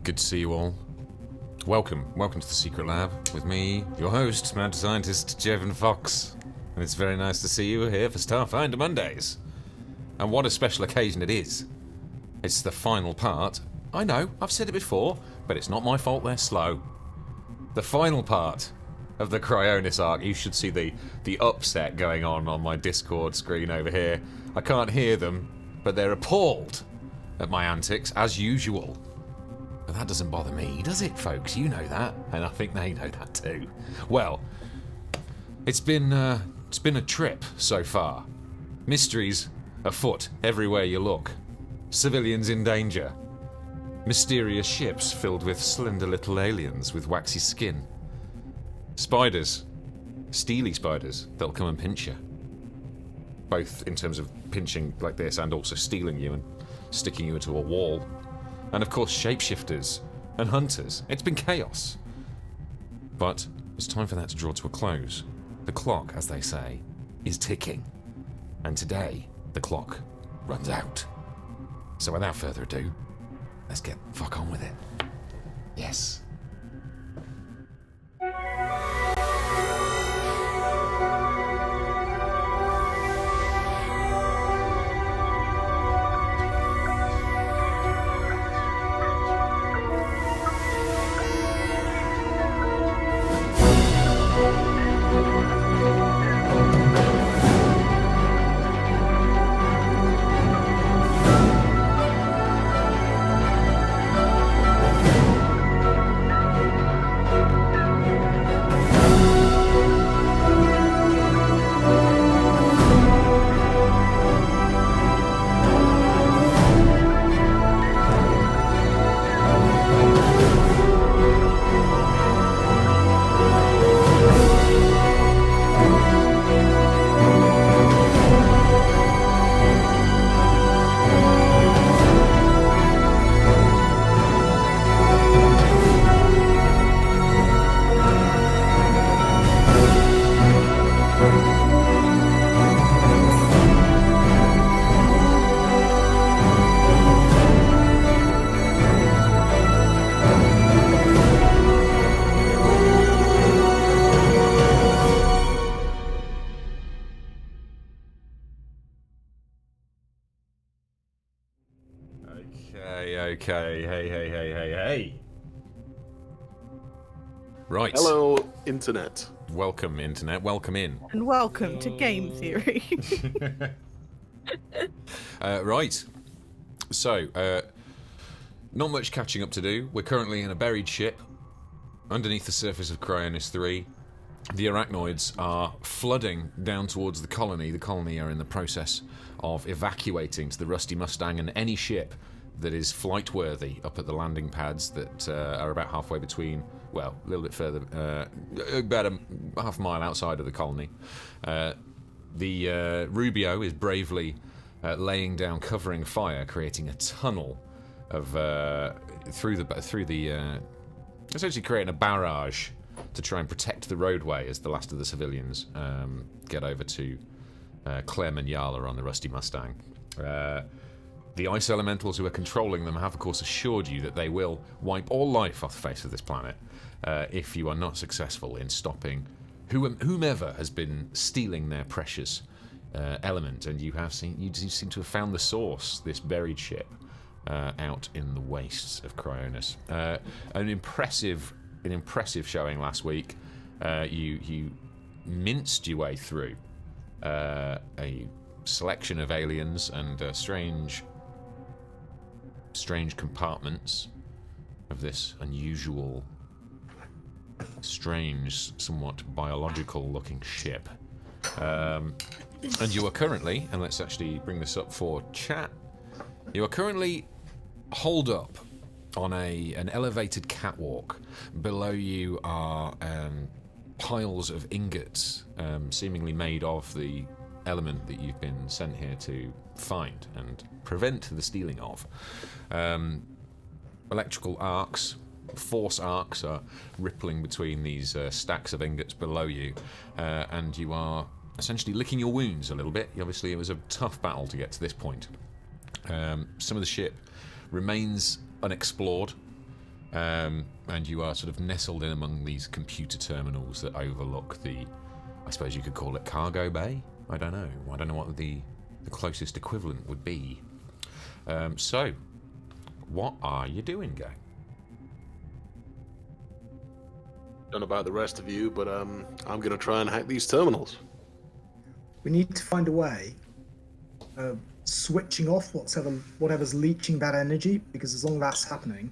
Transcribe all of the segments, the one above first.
Good to see you all. Welcome to the Secret Lab with me, your host, mad scientist Jevon Fox. And it's very nice to see you here for Starfinder Mondays. And what a special occasion it is. It's the final part. I know, I've said it before, but it's not my fault they're slow. The final part of the Cryonis arc. You should see the upset going on my Discord screen over here. I can't hear them, but they're appalled at my antics, as usual. But that doesn't bother me, does it, folks? You know that, and I think they know that too. Well, it's been a trip so far. Mysteries afoot everywhere you look. Civilians in danger. Mysterious ships filled with slender little aliens with waxy skin. Spiders. Steely spiders that'll come and pinch you. Both in terms of pinching like this and also stealing you and sticking you into a wall. And of course shapeshifters and hunters. It's been chaos. But it's time for that to draw to a close. The clock, as they say, is ticking. And today, the clock runs out. So without further ado, let's get fuck on with it. Yes. Okay, hey. Right. Hello, Internet. Welcome, Internet. Welcome in. And welcome to Game Theory. Right. So, not much catching up to do. We're currently in a buried ship underneath the surface of Cryonis III. The Arachnoids are flooding down towards the colony. The colony are in the process of evacuating to the Rusty Mustang and any ship that is flight-worthy up at the landing pads that are about halfway between, well, a little bit further, about a half mile outside of the colony. The Rubio is bravely laying down covering fire, creating a tunnel of through the essentially creating a barrage to try and protect the roadway as the last of the civilians get over to Clem and Yala on the Rusty Mustang. The ice elementals who are controlling them have, of course, assured you that they will wipe all life off the face of this planet if you are not successful in stopping whomever has been stealing their precious element. And you seem to have found the source, this buried ship, out in the wastes of Cryonis. An impressive showing last week. You minced your way through a selection of aliens and strange compartments of this unusual, strange, somewhat biological-looking ship. And you are currently, and let's actually bring this up for chat, you are currently holed up on an elevated catwalk. Below you are piles of ingots, seemingly made of the element that you've been sent here to find and prevent the stealing of. Electrical arcs, force arcs are rippling between these stacks of ingots below you, and you are essentially licking your wounds a little bit. Obviously, it was a tough battle to get to this point. Some of the ship remains unexplored. and you are sort of nestled in among these computer terminals that overlook the, I suppose you could call it cargo bay. I don't know what the closest equivalent would be. So, what are you doing, gang? Don't know about the rest of you, but I'm gonna try and hack these terminals. We need to find a way of switching off whatever's leaching that energy, because as long as that's happening,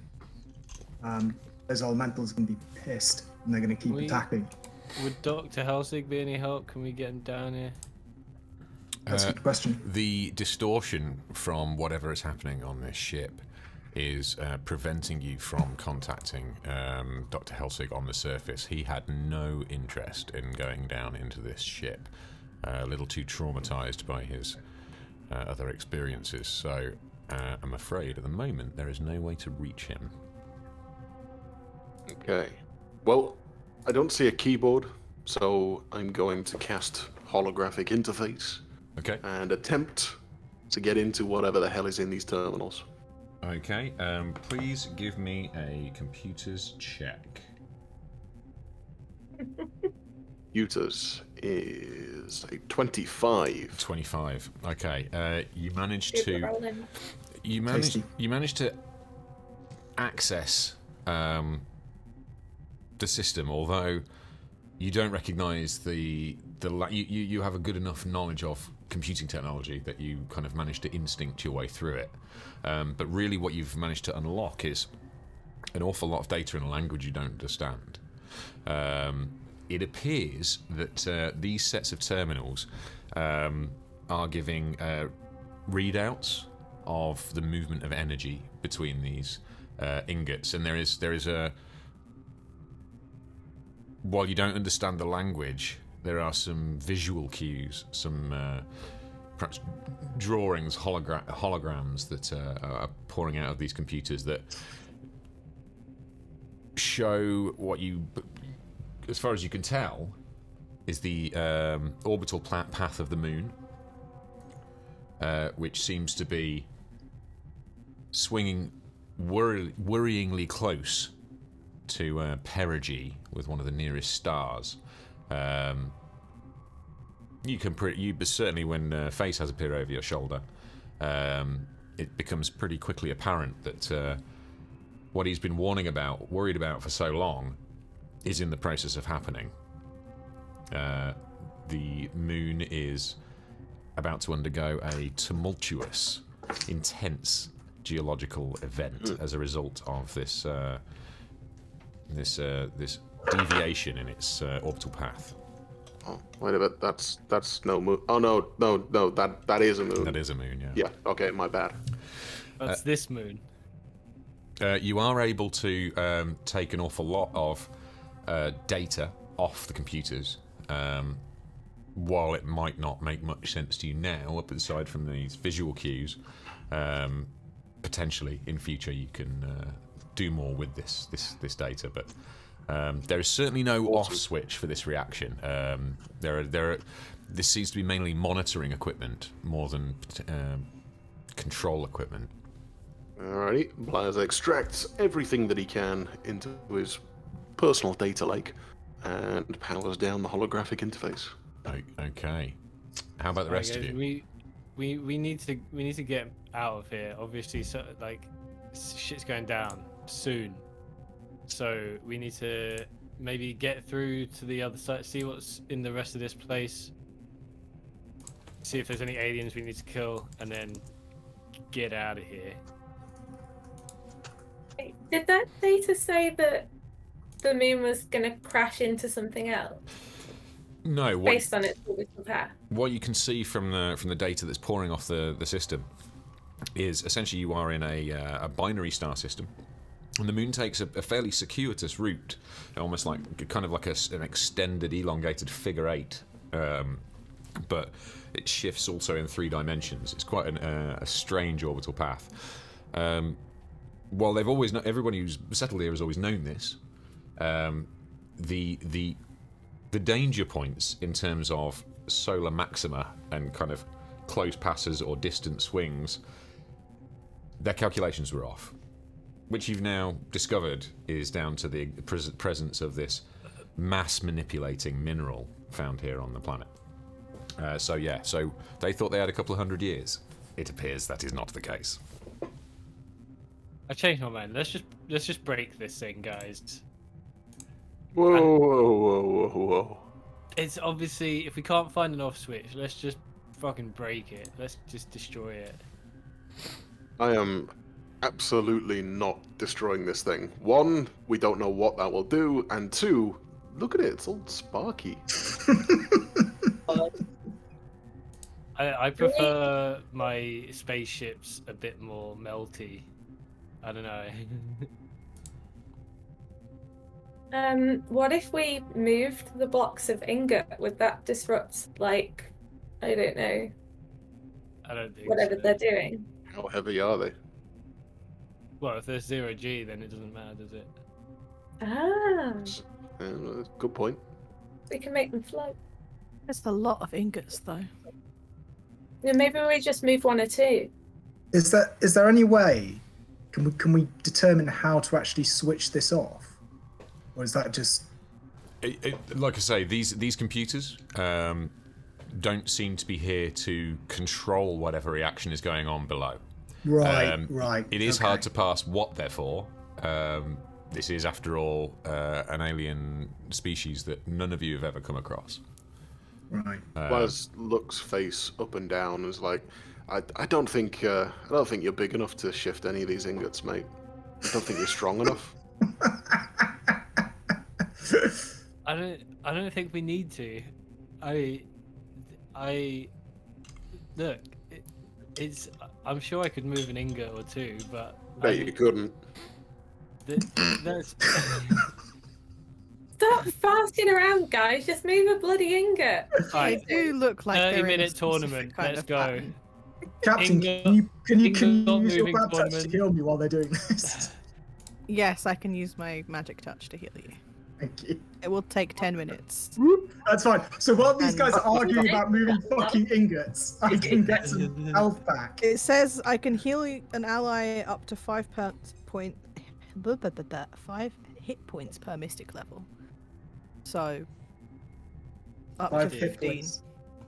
those elementals are going to be pissed and they're going to keep attacking. Would Dr. Helsing be any help? Can we get him down here? That's a good question. The distortion from whatever is happening on this ship is preventing you from contacting Dr. Helsing on the surface. He had no interest in going down into this ship. A little too traumatized by his other experiences, so I'm afraid at the moment there is no way to reach him. Okay. Well, I don't see a keyboard, so I'm going to cast holographic interface. Okay. And attempt to get into whatever the hell is in these terminals. Okay. Please give me a computers check. Computers is a 25. 25. Okay. You managed Super to. rolling. You managed to access the system, although you don't recognise you have a good enough knowledge of computing technology that you kind of managed to instinct your way through it. But really, what you've managed to unlock is an awful lot of data in a language you don't understand. It appears that these sets of terminals are giving readouts of the movement of energy between these ingots, and there is a. While you don't understand the language, there are some visual cues, some perhaps drawings, holograms that are pouring out of these computers that show what you, as far as you can tell, is the orbital path of the moon, which seems to be swinging worryingly close to perigee with one of the nearest stars. But certainly when Face has a peer over your shoulder, it becomes pretty quickly apparent that what he's been worried about for so long, is in the process of happening. The moon is about to undergo a tumultuous, intense geological event as a result of this deviation in its orbital path. Oh, wait a bit. That's no moon. Oh no, that is a moon. That is a moon, yeah. Yeah. Okay, my bad. That's this moon. You are able to take an awful lot of data off the computers. While it might not make much sense to you now, up aside from these visual cues, potentially in future you can do more with this data. But there is certainly no off switch for this reaction. This seems to be mainly monitoring equipment more than control equipment. Alrighty, Blaze extracts everything that he can into his personal data lake and powers down the holographic interface. Okay. How about the rest of you? We need to get out of here. Obviously, so like shit's going down soon. So we need to maybe get through to the other side, see what's in the rest of this place, see if there's any aliens we need to kill, and then get out of here. Did that data say that the moon was going to crash into something else? No. Based on its orbital path. What you can see from the data that's pouring off the system is essentially you are in a binary star system, and the moon takes a fairly circuitous route, almost like an extended, elongated figure eight, but it shifts also in 3 dimensions. It's quite a strange orbital path. While everybody who's settled here has always known this, the danger points in terms of solar maxima and kind of close passes or distant swings, their calculations were off. which you've now discovered is down to the presence of this mass manipulating mineral found here on the planet. So they thought they had a couple of 100 years. It appears that is not the case. I changed my mind. Let's just break this thing, guys. Whoa. It's obviously, if we can't find an off switch, let's just fucking break it. Let's just destroy it. I am absolutely not destroying this thing. One, we don't know what that will do, and two, look at it, it's all sparky. I prefer my spaceships a bit more melty. I don't know. What if we moved the blocks of ingot? Would that disrupt, like, I don't know, I don't think whatever so. they're doing? How heavy are they? Well, if there's 0G, then it doesn't matter, does it? Ah, Good point. we can make them float. There's a lot of ingots, though. Yeah, maybe we just move one or two. Is there any way? Can we determine how to actually switch this off, or is that just? Like I say, these computers don't seem to be here to control whatever reaction is going on below. Right. It is hard to pass what they're for. This is, after all, an alien species that none of you have ever come across. Right. Buzz looks face up and down and is like, I don't think you're big enough to shift any of these ingots, mate. I don't think you're strong enough. I don't think we need to. Look. It's. I'm sure I could move an ingot or two, but Bet you couldn't. That's. Stop fasting around, guys. Just move a bloody ingot. They Right, do look like they're in a 30-minute specific tournament. kind Let's of go. pattern. Captain, Ingot- can you ingot use your moving bad touch to tournament. heal me while they're doing this? Yes, I can use my magic touch to heal you. Thank you. It will take 10 minutes. That's fine. So while these And- guys are arguing about moving fucking ingots, I can get some health back. It says I can heal an ally up to 5 hit points per mystic level. So, up to 5 hit 15. points.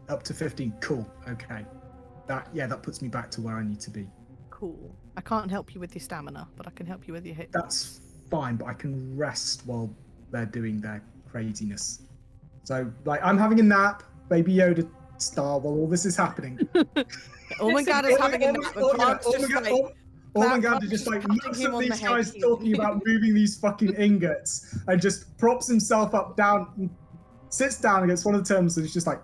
Up to 15. Cool. Okay. That puts me back to where I need to be. Cool. I can't help you with your stamina, but I can help you with your hit. That's fine, but I can rest while they're doing their craziness. So, like, I'm having a nap. Baby Yoda style while all this is happening. Oh my god, is having a nap. Ormangard just like looks at these guys talking about moving these fucking ingots and just props himself up down, sits down against one of the terminals and he's just like,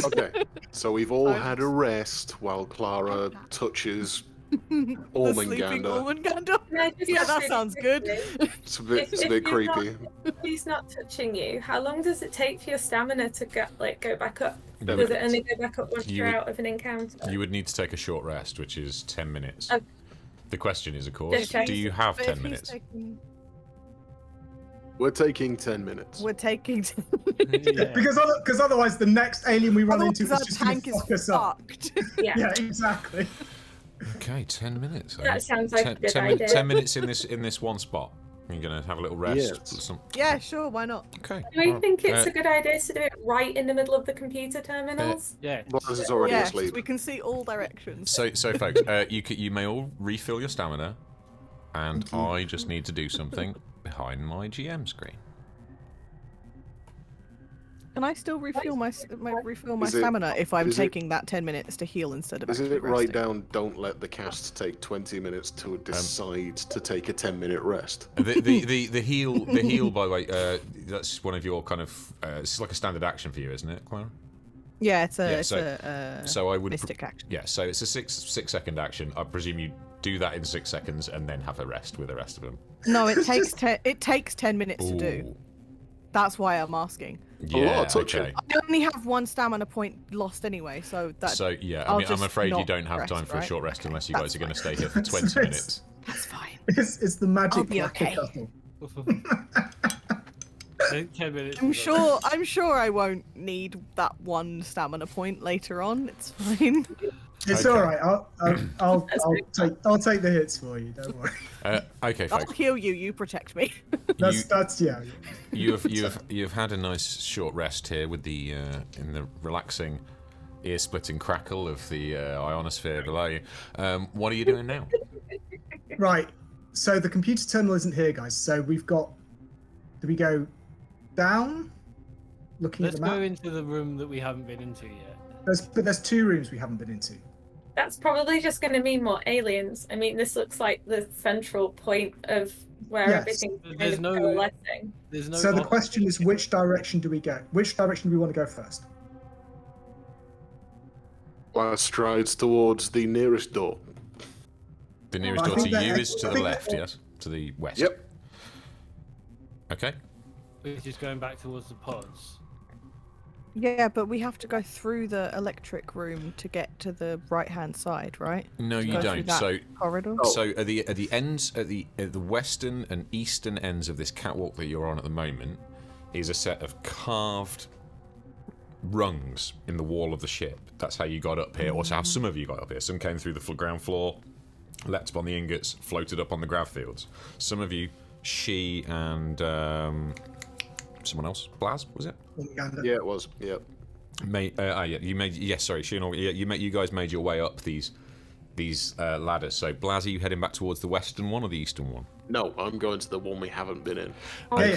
Okay, so we've all had a rest while Clara touches Ormangard. Yeah, that sounds good. It's a bit creepy. If he's not touching you, how long does it take for your stamina to go back up? No, Does it only go back up once You you're would- out of an encounter? You would need to take a short rest, which is 10 minutes. Okay. The question is, of course, Okay. do you have But 10 if he's minutes? We're taking 10 minutes. We're taking. Yeah. because otherwise the next alien we run into is Otherwise, just our gonna tank is fuck us up. fucked. Yeah. Yeah, exactly. Okay, 10 minutes. That sounds like a good 10 idea. 10 minutes in this one spot. You're gonna have a little rest. Yes. Yeah, sure, why not? Okay. Do we alright. think it's a good idea to do it right in the middle of the computer terminals? Yeah. Buzz is already Yes, asleep. we can see all directions. So folks, you may all refill your stamina, and Thank you. I just need to do something behind my GM screen. Can I still refuel my Is it- stamina if I'm is it- taking that 10 minutes to heal instead of Is actually it right resting? down? Don't let the cast take 20 minutes to decide to take a 10-minute rest. The heal. By the way, that's one of your kind of. This is like a standard action for you, isn't it, Clara? Yeah, it's Yeah, a So I would. mystic action. Yeah, so it's a six-second action. I presume you do that in 6 seconds and then have a rest with the rest of them. No, it takes 10 minutes to do. Ooh. That's why I'm asking. Yeah, of touching. okay. I only have 1 stamina point lost anyway, so that So yeah, I'll I mean, I'm just afraid you not don't have rest, time for a right? short rest Okay, unless you that's guys are going to fine. stay here for 20 minutes. that's fine. It's the magic I'll be black okay. castle. I think 10 minutes. I'm is all right. sure I won't need that 1 stamina point later on. It's fine. It's Okay. all right. I'll take the hits for you. Don't worry. Okay, I'll folks. heal you. You protect me. That's yeah. You've had a nice short rest here with the in the relaxing, ear-splitting crackle of the ionosphere below you. What are you doing now? Right. So the computer terminal isn't here, guys. So we've got. Do we go down? Looking Let's at the map. go into the room that we haven't been into yet. There's 2 rooms we haven't been into. That's probably just going to mean more aliens. I mean, this looks like the central point of where Yes. everything's kind There's of no- coalescing. There's no. So the office. question is, which direction do we go? Which direction do we want to go first? Blaz strides towards the nearest door. The nearest I door to think that- you is to I the think left, that- yes? To the west. Yep. Okay. We're just going back towards the pods. Yeah, but we have to go through the electric room to get to the right-hand side, right? No, To you go through don't. that So corridor. Oh. So at the ends, at the western and eastern ends of this catwalk that you're on at the moment, is a set of carved rungs in the wall of the ship. That's how you got up here, or how some of you got up here. Some came through the ground floor, leapt upon the ingots, floated up on the grav fields. Some of you, she and someone else, Blaz, was it? Yeah, it was. Yep. You guys made your way up these ladders. So Blaz, are you heading back towards the western one or the eastern one? No, I'm going to the one we haven't been in. Okay.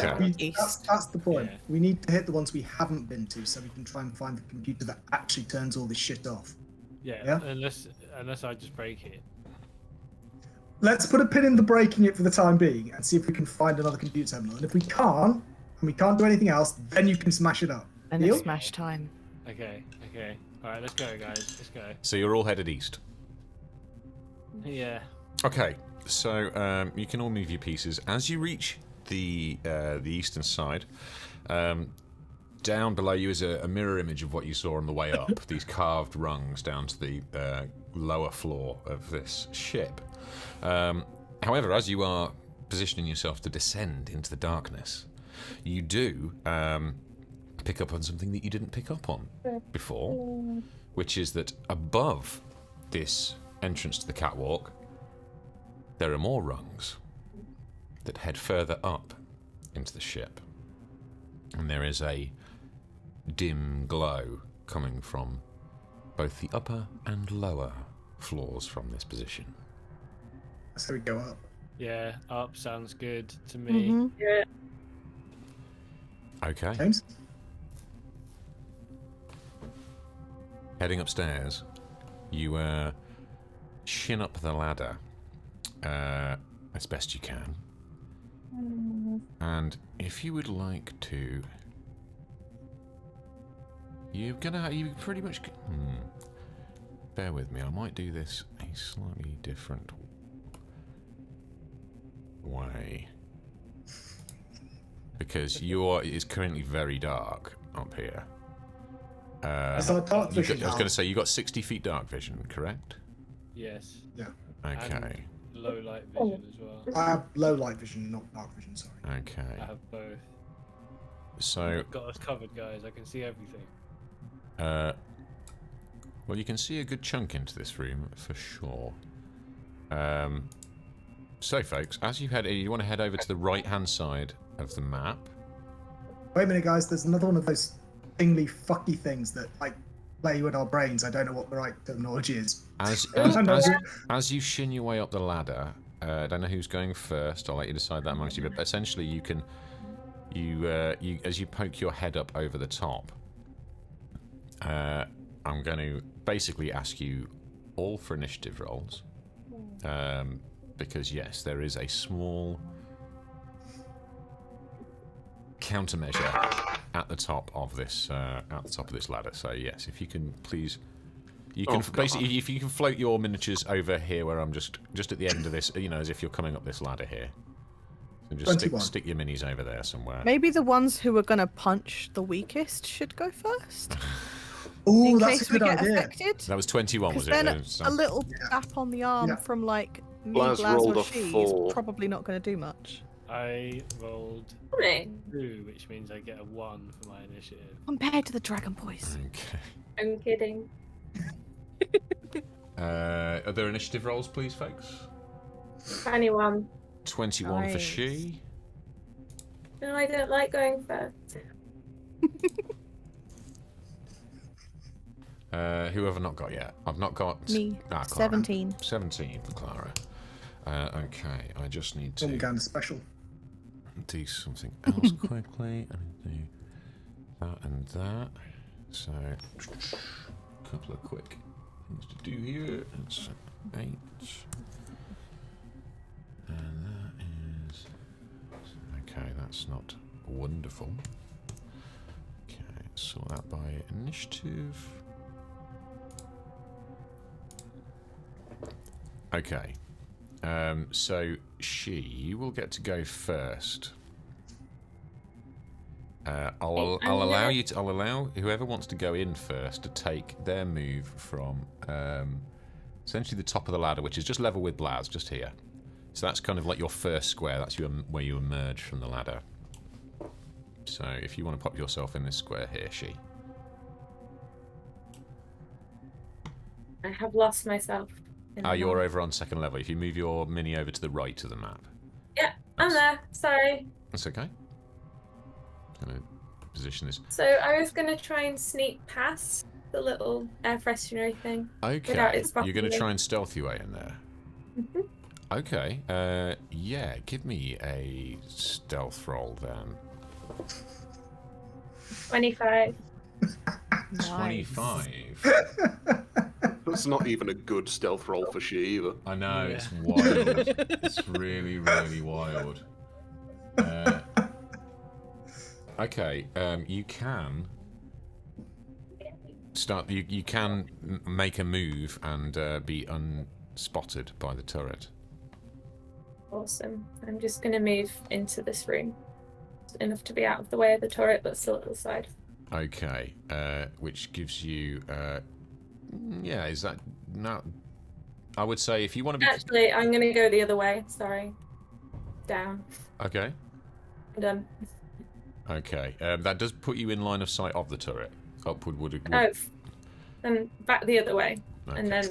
That's the point. Yeah. We need to hit the ones we haven't been to, so we can try and find the computer that actually turns all this shit off. Yeah. Yeah? Unless I just break it. Let's put a pin in the breaking it for the time being, and see if we can find another computer terminal. And if we can't, and we can't do anything else, then you can smash it up. And Deal? it's smash time. Okay. All right, let's go, guys. Let's go. So you're all headed east. Yeah. Okay, so you can all move your pieces as you reach the eastern side. Down below you is a mirror image of what you saw on the way up. These carved rungs down to the lower floor of this ship. However, as you are positioning yourself to descend into the darkness, you do pick up on something that you didn't pick up on before, which is that above this entrance to the catwalk, there are more rungs that head further up into the ship. And there is a dim glow coming from both the upper and lower floors from this position. So we go up. Yeah. Up sounds good to me. Mhm. Yeah. Okay. James? Heading upstairs, you shin up the ladder as best you can. And if you would like to, you pretty much. Bear with me. I might do this a slightly different way because it's currently very dark up here. Is our dark I vision was going out? to say you got 60 feet dark vision, correct? Yes. Okay. And low light vision as well. I have low light vision, not dark vision, sorry. I Okay. have both. So, Got us covered, guys. I can see everything. well, you can see a good chunk into this room for sure. So, folks, as you want to head over to the right-hand side of the map. Wait a minute, guys. There's another one of those thingly fucky things that like play with our brains. I don't know what the right terminology is. As you shin your way up the ladder, I don't know who's going first. I'll let you decide that amongst you. But essentially, you can, as you poke your head up over the top, I'm going to basically ask you all for initiative rolls, because yes, there is a small countermeasure at the top of this ladder. So yes, if you can please, you can basically if you can float your miniatures over here where I'm just at the end of this, as if you're coming up this ladder here. So just stick your minis over there somewhere. Maybe the ones who are gonna punch the weakest should go first. Oh, in that's case a we good get idea. affected. That was 21, was Then it? a little tap on the arm Yeah. from like me, Blaz Blaz, rolled or a she 4. is probably not going to do much. I rolled Right. 2, which means I get a 1 for my initiative. Compared to the Dragon Boys. Okay. I'm kidding. Are there initiative rolls, please, folks? 21. 21 for Nice. she. No, I don't like going first. Who have I not got yet? I've not got... Me. Clara. 17. 17 for Clara. Okay, I just need Some to kind of special. do something else quickly. I need to do that and that. So, a couple of quick things to do here. It's 8. And that is... Okay, that's not wonderful. Okay, sort that by initiative. Okay. So she will get to go first. I'll allow you to. I'll allow whoever wants to go in first to take their move from essentially the top of the ladder, which is just level with Blaz, just here. So that's kind of like your first square. That's where you emerge from the ladder. So if you want to pop yourself in this square here, she. I have lost myself. You're over on second level. If you move your mini over to the right of the map. Yeah, I'm there. Sorry. That's okay. I'm going to position this. So I was going to try and sneak past the little air freshener thing. Okay. Without it You're going to spotting try me. and stealth your way in there. Mhm. Okay. Yeah, give me a stealth roll then. 25. Nice. 25. That's not even a good stealth roll for she either. I know, Yeah. it's wild. It's really, really wild. Okay, you can start. You can make a move and be unspotted by the turret. Awesome. I'm just going to move into this room. Enough to be out of the way of the turret, but still at the side. Okay, which gives you. Yeah, is that not? I would say if you want to be. Actually, I'm going to go the other way. Sorry. Down. Okay. I'm done. Okay, that does put you in line of sight of the turret. Upward would. Oh, and back the other way. Okay. And then.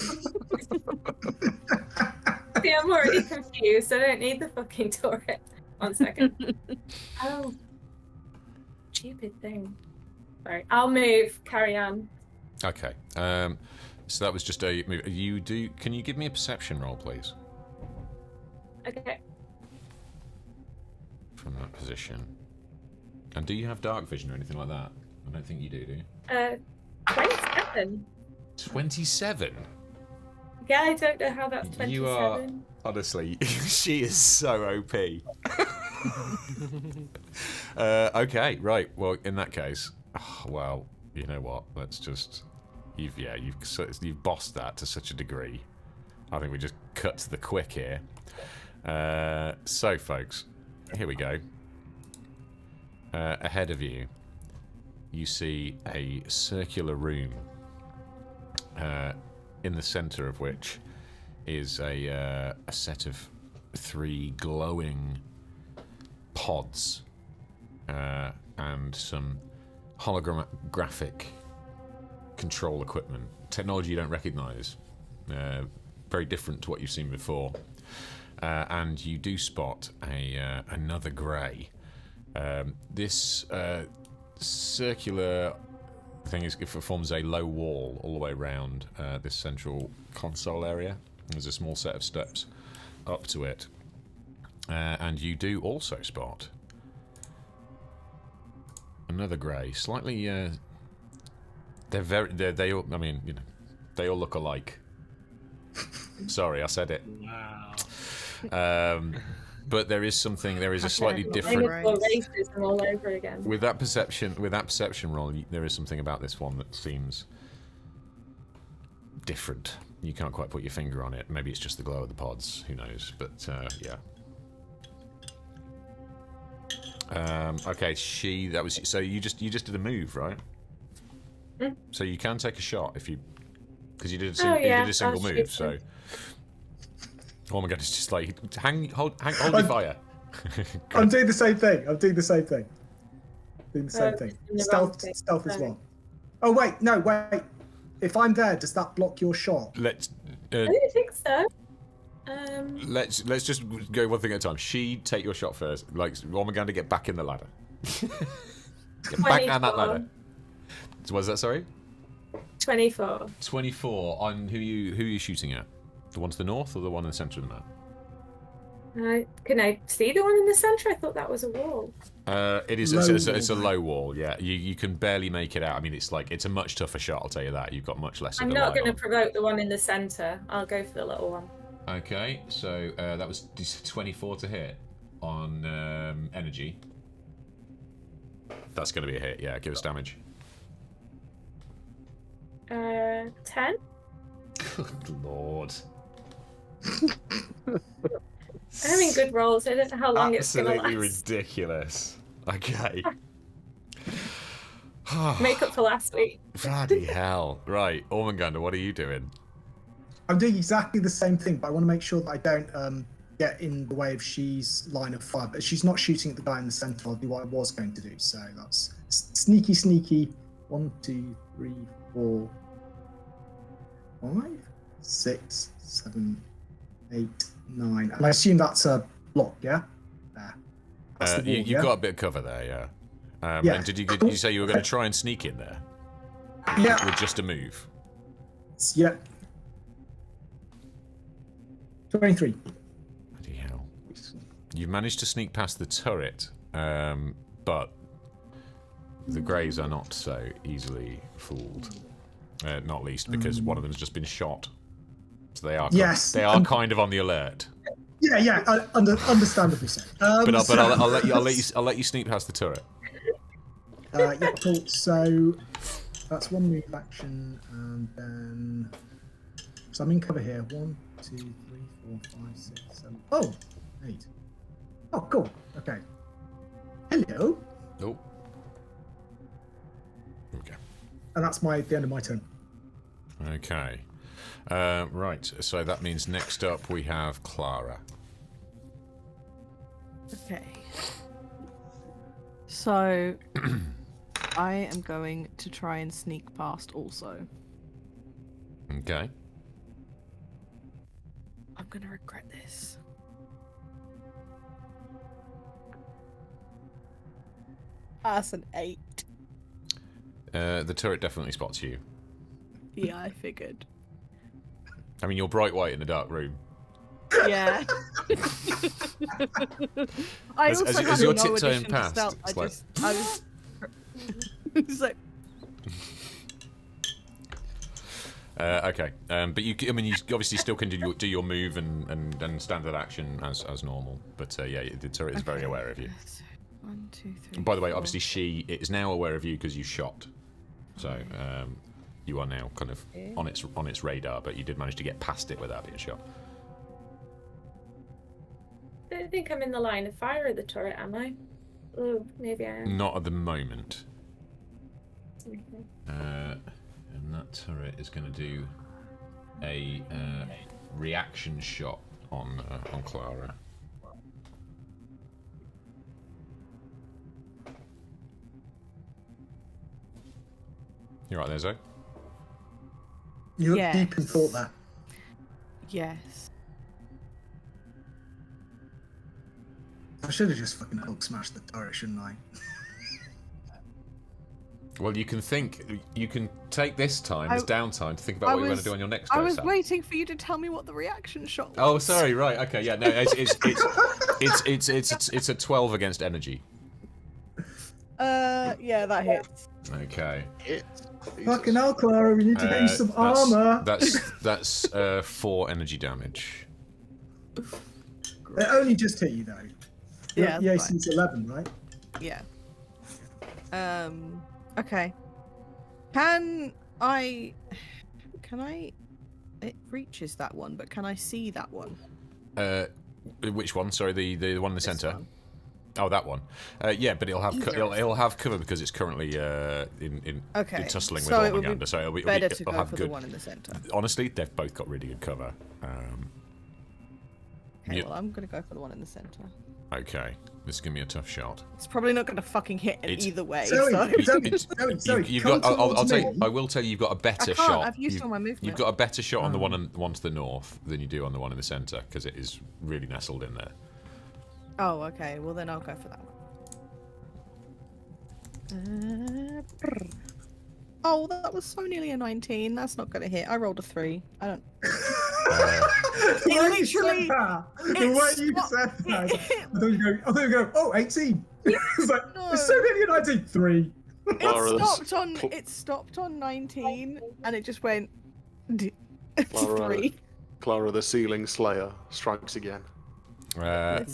See, I'm already confused. I don't need the fucking turret. 1 second. Oh. Stupid thing. Sorry. I'll move. Carry on. Okay. So that was just a move. Can you give me a perception roll, please? Okay. From that position. And do you have dark vision or anything like that? I don't think you do you? 27. 27? Yeah, I don't know how that's 27. You are honestly, she is so OP. Okay, right. Well, in that case, well, you know what? Let's just you've bossed that to such a degree. I think we just cut to the quick here. So, folks, here we go. Ahead of you, you see a circular room. In the centre of which is a set of 3 glowing pods and some holographic control equipment. Technology you don't recognise. Very different to what you've seen before. And you do spot another grey. This circular thing forms a low wall all the way around this central console area. There's a small set of steps up to it, and you do also spot another grey. Slightly, they all. I mean, you know, they all look alike. Sorry, I said it. Wow. But there is something. There is a slightly Okay. different. Racism all over again. With that perception roll, there is something about this one that seems different. You can't quite put your finger on it. Maybe it's just the glow of the pods. Who knows? But yeah. Okay, that was so. You just did a move, right? Mm. So you can take a shot if you, because you did Oh, yeah, you did a single I'll move. shoot So. him. Oh my god! It's just like hold your fire. I'm doing the same thing. Doing the same thing. in the wrong Stealth place. as Sorry. well. Oh wait, no, wait. if I'm there, does that block your shot? Let's I don't think so. let's just go one thing at a time. She take your shot first. Like Ormaganda, get back in the ladder. Get back on that ladder. So was that, sorry? 24. 24 on who you shooting at? The one to the north or the one in the centre of the map? Can I see the one in the centre? I thought that was a wall. It is. Low It's a wall, low wall. Yeah, you can barely make it out. I mean, it's a much tougher shot. I'll tell you that. You've got much less. I'm of the not light going to on. provoke the one in the centre. I'll go for the little one. Okay, so that was 24 to hit on energy. That's going to be a hit. Yeah, give us damage. 10. Good lord. I'm having good rolls. I don't know how long it's going to Absolutely last. ridiculous. Okay. Make up for last week. Bloody hell. Right, Ormaganda, what are you doing? I'm doing exactly the same thing, but I want to make sure that I don't get in the way of she's line of fire. But she's not shooting at the guy in the centre. I'll do what I was going to do. So that's sneaky. 1, 2, 3, 4, 5, 6, 7, 8, 9. And I assume that's a block, yeah? There. That's the wall, You've yeah? got a bit of cover there, yeah. Yeah. And did you say you were going to try and sneak in there? Yeah. With just a move? Yeah. 23. Bloody hell. You've managed to sneak past the turret, but the Greys are not so easily fooled. Not least because one of them has just been shot. So they are Yes, they are kind of on the alert. Yeah, understandably so. But I'll let you sneak past the turret. Yeah, cool. So that's one move action, and then so I'm in cover here. 1, 2, 3, 4, 5, 6, 7. Oh, 8. Oh, cool. Okay. Hello. Oh. Okay. And that's the end of my turn. Okay. Right. So that means next up we have Clara. Okay. So, I am going to try and sneak past also. Okay. I'm going to regret this. That's an 8. The turret definitely spots you. Yeah, I figured. I mean, you're bright white in a dark room. Yeah. I As- also as had you're no tiptoeing addition to past, stealth. it's I like- just, I was. It's like, Okay. But you obviously still can do your move and standard action as normal. But yeah, the turret is very okay. aware of you. So, 1, 2, 3. And by the way, 4. obviously she is now aware of you because you shot. So you are now kind of on its radar, but you did manage to get past it without being shot. I don't think I'm in the line of fire of the turret, am I? Oh, maybe I am. Not at the moment. Okay. And that turret is going to do a reaction shot on Clara. You right there, Zoe? You're Yes. deep in thought there. Yes. I should have just fucking Hulk smashed the turret, shouldn't I? Well, you can take this time as downtime to think about I what you're going to was- do on your next I go, was Sam. waiting for you to tell me what the reaction shot was. Oh, sorry. Right. Okay. Yeah. No. It's a 12 against energy. Yeah, that hits. Okay. Fucking hell, Clara, we need to get you some armor. That's 4 energy damage. It only just hit you though. Yeah, The that's AC's 11, right? Yeah. Okay. Can I? It reaches that one, but can I see that one? Which one? Sorry, the one in the This center. one. Oh, that one. Yeah, but it'll have Either. it'll have cover because it's currently in Okay. tussling So it with would be Ormaganda. So it'll Better to it'll go have for good. the one in the center. Honestly, they've both got really good cover. Okay, You- well, I'm gonna go for the one in the center. Okay, this is gonna be a tough shot. It's probably not gonna fucking hit in It's- either way. Zoe, So. Zoe, You've come got. I'll towards tell you. me. I will tell you. You've got a better I can't. shot. I've used all my movement. You've got a better shot on the one to the north than you do on the one in the centre because it is really nestled in there. Oh, okay. Well, then I'll go for that one. Oh, that was so nearly a 19. That's not gonna hit. I rolled a 3. I don't. The way you said literally- that, the it way you stopped- said that, I thought you go, oh, 18. It's like, No. it's so nearly a 19. 3. Clara, It stopped on 19, and it just went. Clara, 3. Clara, the ceiling slayer, strikes again. That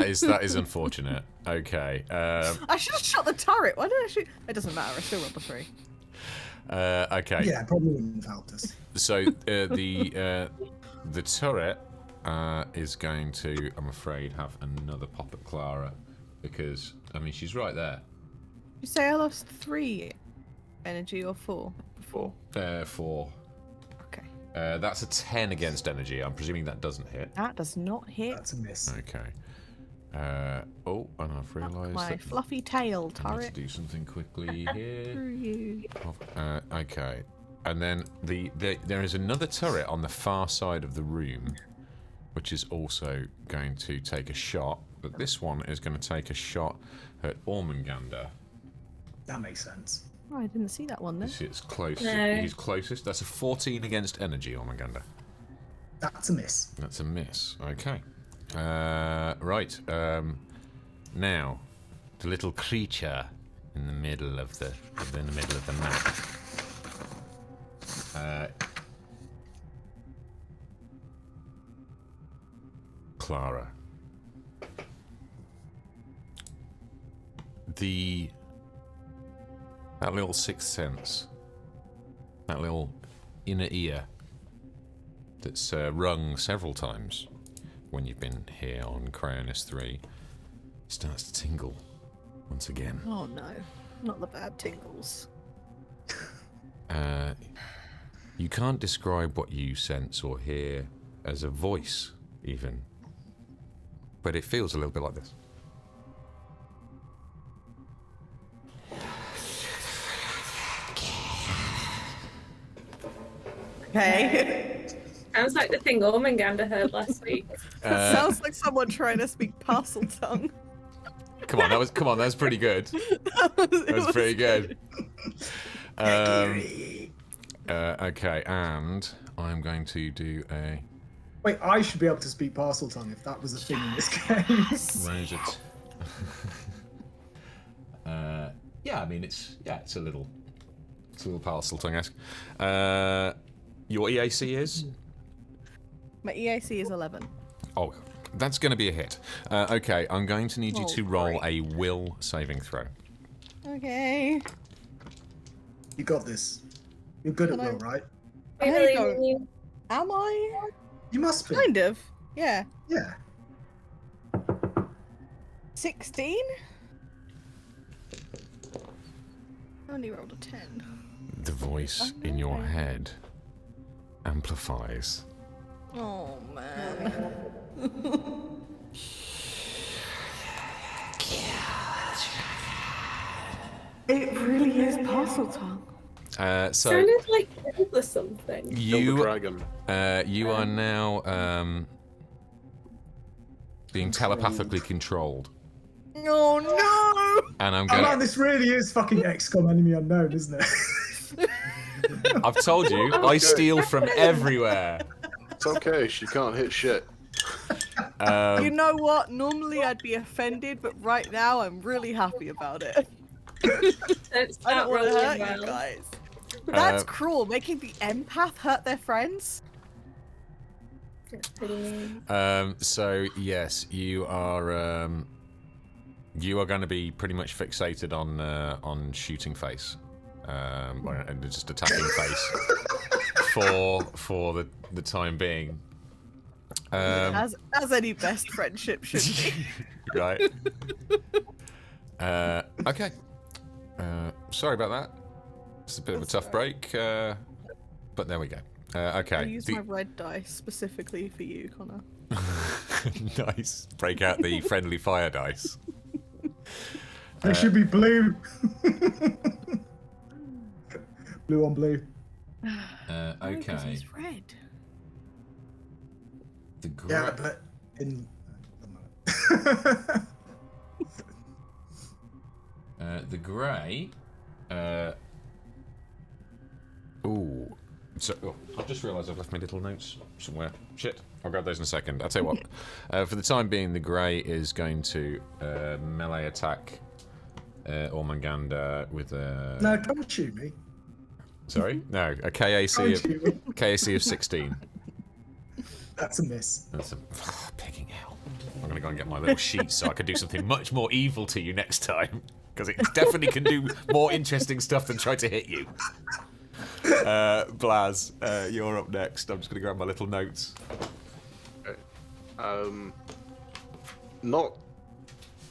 is unfortunate. Okay. I should have shot the turret. Why did I shoot? It doesn't matter. I still rolled a 3. Okay. Yeah, probably wouldn't have helped us. So the turret is going to, I'm afraid, have another pop at Clara because I mean she's right there. You say I lost 3 energy or 4? 4. 4. Okay. That's a 10 against energy. I'm presuming that doesn't hit. That does not hit. That's a miss. Okay. Oh, and I've realised My that fluffy tail I need turret. to do something quickly here. Screw you. Okay. And then there is another turret on the far side of the room, which is also going to take a shot. But this one is going to take a shot at Ormungandr. That makes sense. Oh, I didn't see that one then. It's close. No. He's closest. That's a 14 against energy, Ormungandr. That's a miss. That's a miss. Okay. Right. Now, the little creature in the middle of the map. Clara. That little sixth sense, that little inner ear that's rung several times when you've been here on Cryonis III starts to tingle once again. Oh no, not the bad tingles. You can't describe what you sense or hear as a voice, even, but it feels a little bit like this. Okay. Sounds like the thing Ormungandr heard last week. Sounds like someone trying to speak parcel tongue. Come on, that was pretty good. That was pretty good. Okay, and I'm going to do a Wait, I should be able to speak parcel tongue if that was a thing in this game. range it. Yeah, I mean it's a little parcel tongue-esque. Your EAC is? My EAC is 11. Oh, that's going to be a hit. Okay, I'm going to need you Oh, to roll great. a will saving throw. Okay. You got this. You're good at Can I- will, right? We I believe don't- in you. Am I? You must be. Kind of. Yeah. Yeah. 16? I only rolled a 10. The voice in your head amplifies. Oh man. It really is parcel tongue. So Sounded like Elf or something. Kill the you dragon. you are now being telepathically controlled, Oh no! and I'm Oh man, going. this really is fucking XCOM Enemy Unknown, isn't it? I've told you, I steal from everywhere. It's okay, she can't hit shit. You know what? Normally I'd be offended, but right now I'm really happy about it. It's I not don't want to rolling hurt well. you guys. That's Uh, cruel, making the empath hurt their friends. It's pretty mean. So yes, you are going to be pretty much fixated on shooting face, or just attacking face for the time being. As any best friendship should be. Right. Okay. Sorry about that. It's a bit of a tough break, but there we go. I Okay. used my red dice specifically for you, Connor. Nice. Break out the friendly fire dice. It should be blue. Blue on blue. Okay. It's red. The Yeah, but in. the grey. Ooh. So, I've just realised I've left my little notes somewhere. Shit. I'll grab those in a second. I'll tell you what. For the time being, the grey is going to melee attack Ormanganda with a. No, don't shoot me. Sorry? No, a KAC of 16. That's a miss. That's a picking hell. I'm gonna go and get my little sheet so I can do something much more evil to you next time, because it definitely can do more interesting stuff than try to hit you. Blaz, you're up next. I'm just gonna grab my little notes. Not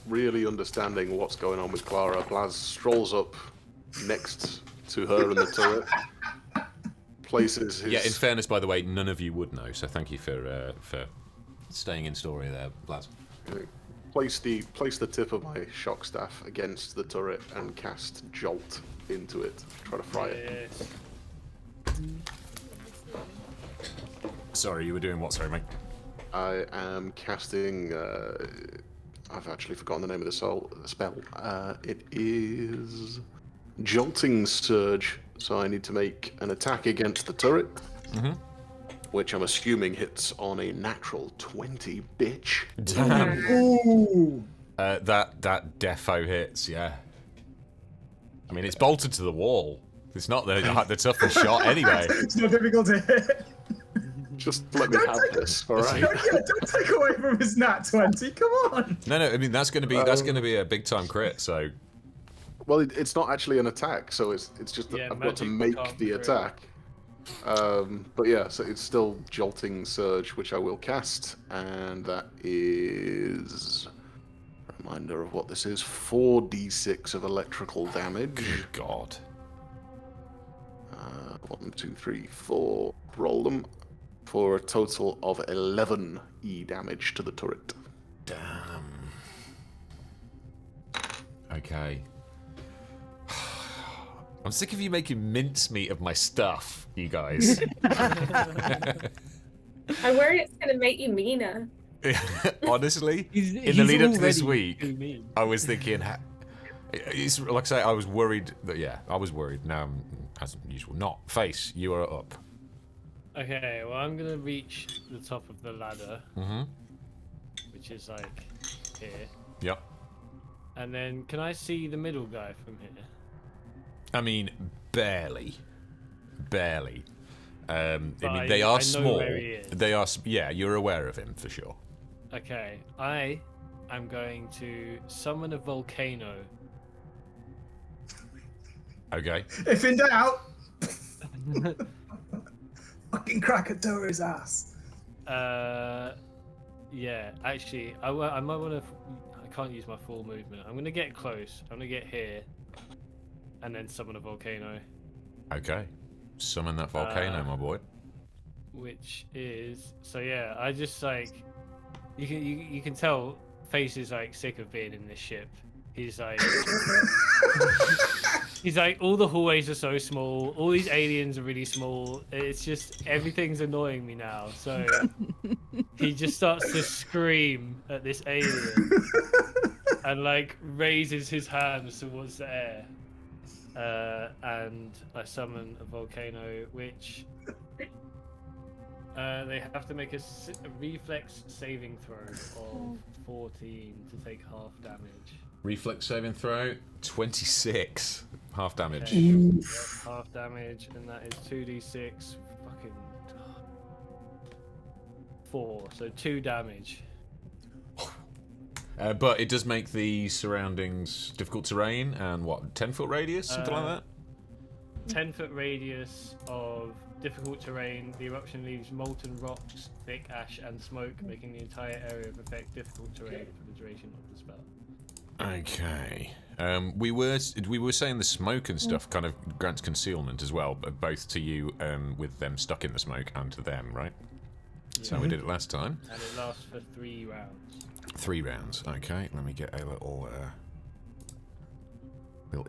really understanding what's going on with Clara, Blaz strolls up next to her in the turret, places his... Yeah, in fairness, by the way, none of you would know, so thank you for staying in story there, Blaz. Place the tip of my shock staff against the turret and cast Jolt into it. Try to fry it. Sorry, you were doing what? Sorry, mate. I am casting... I've actually forgotten the name of the spell. It is... Jolting Surge, so I need to make an attack against the turret, which I'm assuming hits on a natural 20, bitch. Damn. Ooh. That defo hits, yeah. I mean, it's bolted to the wall. It's not the toughest shot anyway. It's not difficult to hit. Just let me have this, all right? Don't take away from his nat 20. Come on. No. I mean, that's gonna be a big time crit. So. Well, it's not actually an attack, so it's just that I've got to make the attack. But yeah, so it's still Jolting Surge, which I will cast, and that is a reminder of what this is: 4d6 of electrical damage. Good God. 1, 2, 3, 4. Roll them for a total of 11 E damage to the turret. Damn. Okay. I'm sick of you making mincemeat of my stuff, you guys. I worry it's going to make you meaner. Honestly, in the lead up to this week, I was thinking, it's like I say, I was worried that, I was worried. Now, as usual, not. Face, you are up. Okay, well, I'm going to reach the top of the ladder, which is like here. Yep. And then, can I see the middle guy from here? I mean, barely. I mean, they I are know small. where he is. They are. Yeah, you're aware of him for sure. Okay, I am going to summon a volcano. Okay. If in doubt, fucking crack a Toro's ass. Yeah, actually, I might want to. I can't use my full movement. I'm gonna get close. I'm gonna get here, and then summon a volcano. Okay. Summon that volcano, my boy. Which is yeah. I just like you can tell Face is like sick of being in this ship. He's like he's like, all the hallways are so small. All these aliens are really small. It's just everything's annoying me now. So he just starts to scream at this alien and like raises his hands towards the air. And I summon a volcano, which they have to make a reflex saving throw of 14 to take half damage. Reflex saving throw, 26. Half damage. Okay, yep, half damage, and that is 2d6. Fucking 4, so 2 damage. But it does make the surroundings difficult terrain, and what, 10-foot radius, something like that? 10-foot radius of difficult terrain. The eruption leaves molten rocks, thick ash, and smoke, making the entire area of effect difficult terrain for the duration of the spell. Okay. We were saying the smoke and stuff kind of grants concealment as well, but both to you with them stuck in the smoke and to them, right? So we did it last time. And it lasts for 3 rounds. 3 rounds. Okay, let me get a little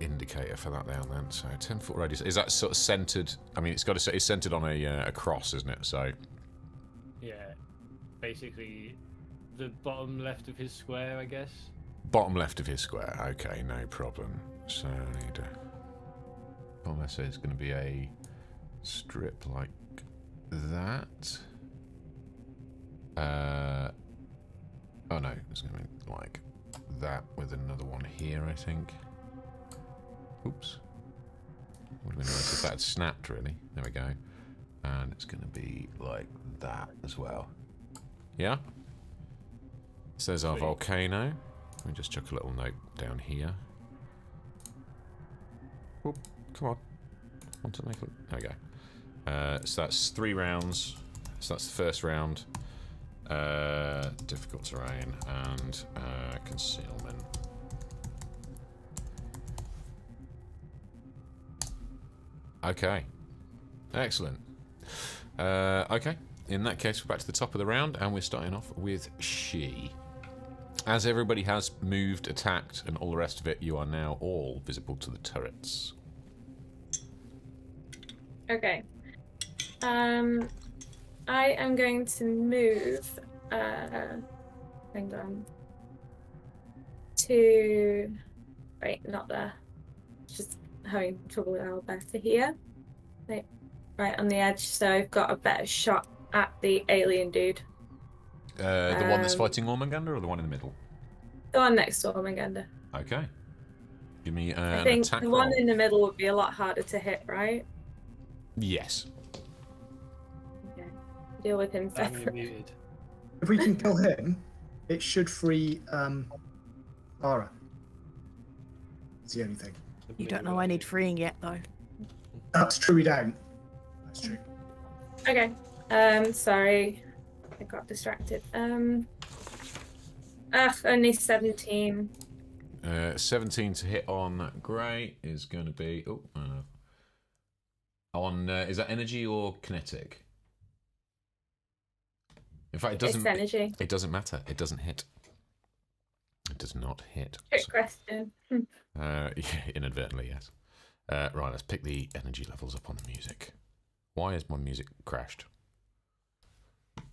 indicator for that down then. So 10-foot radius. Is that sort of centered? I mean, it's centered on a cross, isn't it? So Yeah. Basically, the bottom left of his square, I guess. bottom left of his square. Okay, no problem. So I need to. Unless it's going to be a strip like that. Oh no, it's going to be like that with another one here, I think. Oops. Would have been nice if that had snapped, really. There we go. And it's going to be like that as well. Yeah? So there's our Sweet. volcano. Let me just chuck a little note down here. Oop, come on. Want to make it? There we go. So that's 3 rounds. So that's the first round. Difficult terrain and concealment. Okay. Excellent. Okay. In that case, we're back to the top of the round, and we're starting off with she. As everybody has moved, attacked, and all the rest of it, you are now all visible to the turrets. Okay. I am going to move. Hang on. To. Wait, not there. Just having trouble with our better here. Right on the edge, so I've got a better shot at the alien dude. The one that's fighting Ormagander, or the one in the middle? The one next to Ormagander. Okay. Give me I an think attack the roll. one in the middle would be a lot harder to hit, right? Yes. Okay. Deal with him Damn, you're separate. muted. If we can kill him, it should free Clara. It's the only thing. You don't know I need freeing yet, though. That's true, we don't. That's true. Okay. Sorry. I got distracted. Only 17. 17 to hit on Grey is going to be... Oh, I don't know. On, is that energy or kinetic? In fact, it doesn't... It's energy. It doesn't matter. It doesn't hit. It does not hit. Trick question. Yeah, inadvertently, yes. Right, let's pick the energy levels up on the music. Why has my music crashed?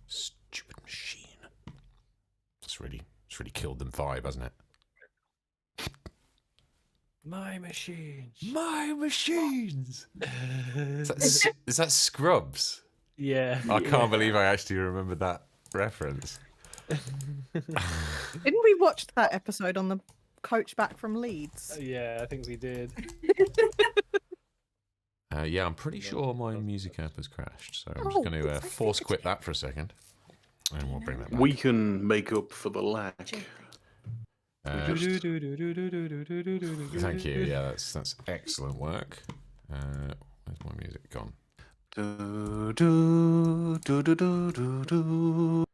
Stupid machine. It's really killed them vibe, hasn't it? My machines. My machines! Is that Scrubs? Yeah. I can't believe I actually remembered that reference. Didn't we watch that episode on the coach back from Leeds? Yeah, I think we did. Yeah, I'm pretty sure my music app has crashed, so I'm Oh, just going to it's force quit that for a second, and we'll bring that back. We can make up for the lack. Thank you. Yeah, that's excellent work. Where's my music gone? Do, do, do, do, do, do, do.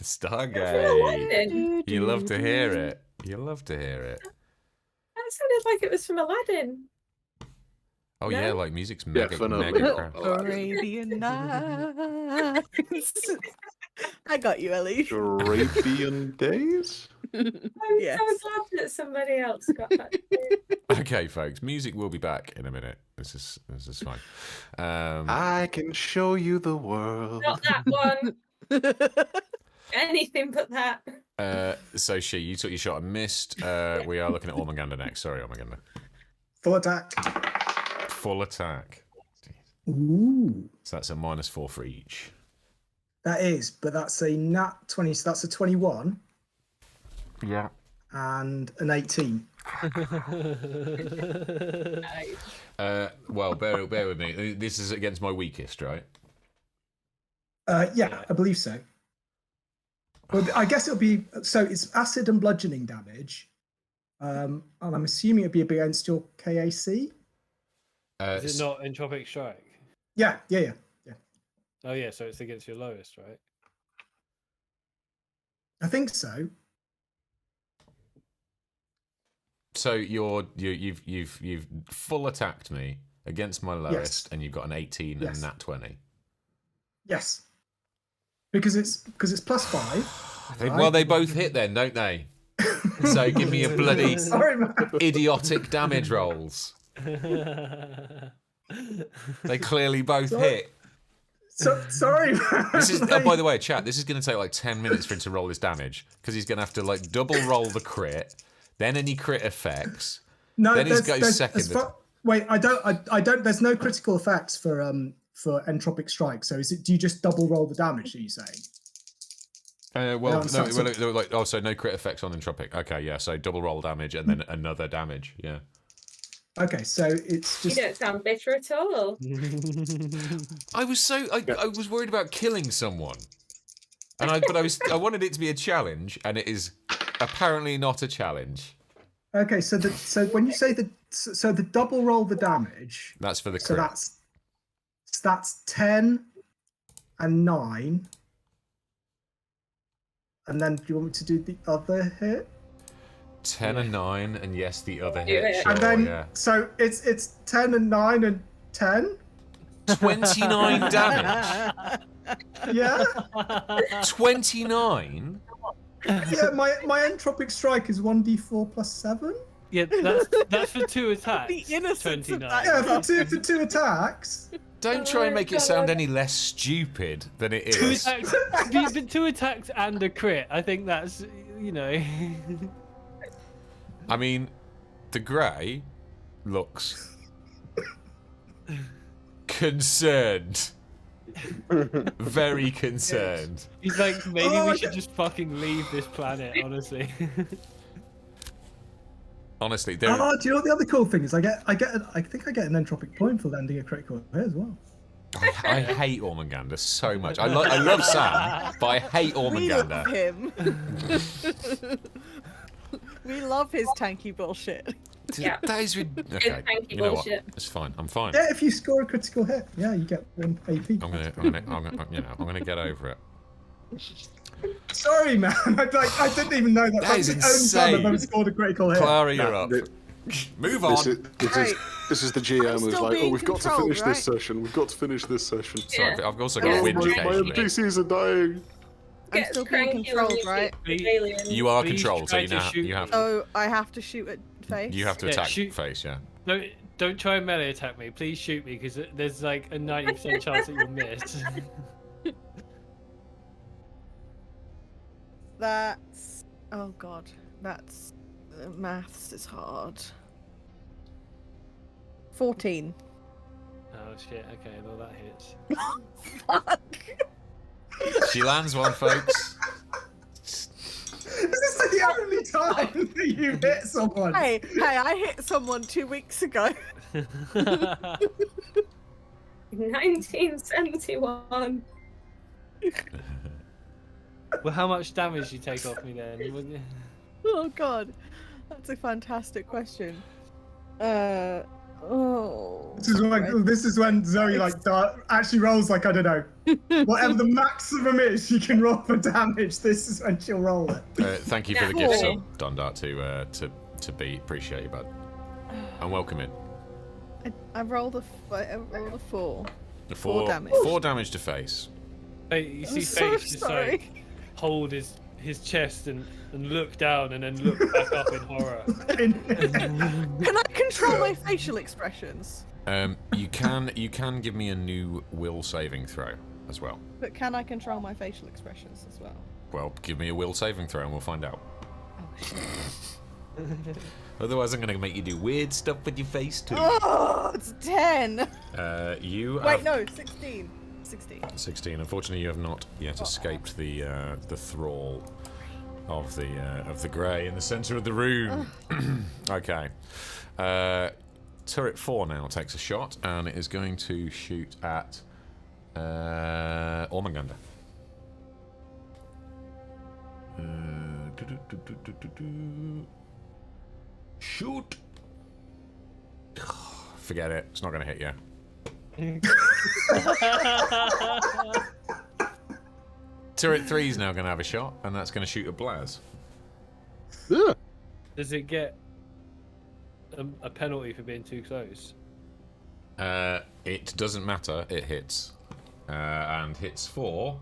Stargate. You love to hear it. You love to hear it. That sounded like it was from Aladdin. Oh No? yeah, like music's mega Definitely. mega crap. Arabian Nights. I got you, Ellie. Arabian Days? I'm Yes. so glad that somebody else got that. Okay, folks, music will be back in a minute. This is fine. I can show you the world. Not that one. Anything but that. So you took your shot and missed. We are looking at Ormagander next. Sorry, Ormagander. Full attack. Full attack. Ooh. So that's a -4 for each. That is, but that's a nat 20, so that's a 21 Yeah. and an 18. Well, bear with me. This is against my weakest, right? Yeah, I believe so. Well, I guess it'll be, so it's acid and bludgeoning damage. And I'm assuming it'd be against your KAC? Is it not Entropic Strike? Yeah. Oh yeah, so it's against your lowest, right? I think so. So you've full attacked me against my lowest, Yes. and you've got an 18 Yes. and nat 20. Yes. Because it's +5. They, right? well, they both hit then, don't they? So give me a bloody Sorry, man. idiotic damage rolls. They clearly both hit. Sorry, man. This is, oh, by the way, chat, this is going to take like 10 minutes for him to roll his damage. Because he's going to have to like double roll the crit, then any crit effects. No, Then he's got his second. Wait, I don't. There's no critical effects for entropic strike. So do you just double roll the damage? Are you saying? So no crit effects on entropic. Okay, yeah, so double roll damage and then another damage. Yeah. Okay, so it's just. You don't sound bitter at all. I was worried about killing someone, and I wanted it to be a challenge, and it is apparently not a challenge. Okay, so when you say the double roll the damage. That's for the crit. So that's 10 and 9. And then do you want me to do the other hit? 10 and 9, and yes, the other hit. Sure, and then yeah. so it's 10 and 9 and 10. 29 damage. Yeah. 29. Yeah, my entropic strike is 1d4 plus 7. Yeah, that's for 2 attacks. The innocence of 29. that. Yeah, for two attacks. Don't try and make it sound any less stupid than it Two is. attacks, the 2 attacks and a crit. I think that's, I mean, the grey looks concerned. Very concerned. He's like, maybe we should just fucking leave this planet, honestly. Honestly, Do you know what the other cool thing is? I think I get an entropic point for landing a critical hit as well. I hate Ormagander so much. I love Sam, but I hate Ormagander. We love him. We love his tanky bullshit. Yeah. That is okay. Tanky You know what? bullshit. It's fine. I'm fine. Yeah, if you score a critical hit, yeah, you get 1 AP. I'm gonna get over it. Sorry, man. I didn't even know that. That is the only time I've insane. ever scored a critical hit. Clara, you're up. Move on. This is the GM who's still like, being we've got to controlled, finish this right? session. We've got to finish this session. Sorry, Yeah. I've also got a Yeah. whinge My occasionally. NPCs are dying. I'm Gets still being cranky controlled, when you right? shoot the alien. You are Please controlled, so try to shoot you have me. So I have to shoot at face. you have to Yeah, attack shoot. face, yeah. Don't try and melee attack me. Please shoot me, because there's like a 90% chance that you'll miss. That's. Oh god. That's. Maths is hard. 14. Oh shit, okay, well that hits. Fuck. She lands one, folks. This is the only time that you hit someone. Hey, I hit someone 2 weeks ago. 1971. Well, how much damage do you take off me then? Wouldn't you? Oh god. That's a fantastic question. Oh. This is when Zoe actually rolls like, I don't know, whatever the maximum is you can roll for damage. This is when she'll roll it. Thank you for the gift sub, Dundart, to be. Appreciate you, bud. And welcome in. I rolled a 4. The 4 damage. 4 damage to face. Hey, you see so Face just sorry. like hold his chest and look down and then look back up in horror. Can I control my facial expressions? You can give me a new will saving throw as well. But can I control my facial expressions as well? Well, give me a will saving throw and we'll find out. Oh shit. Otherwise, I'm going to make you do weird stuff with your face too. Oh, it's 10. You Wait, have no, 16. 16. Unfortunately, you have not yet escaped the thrall of the grey in the centre of the room. Okay. Turret 4 now takes a shot, and it is going to shoot at Ormagander. Shoot! Forget it. It's not going to hit you. Turret 3 is now going to have a shot, and that's going to shoot at Blaz. Yeah. Does it get a penalty for being too close? It doesn't matter. It hits. And hits for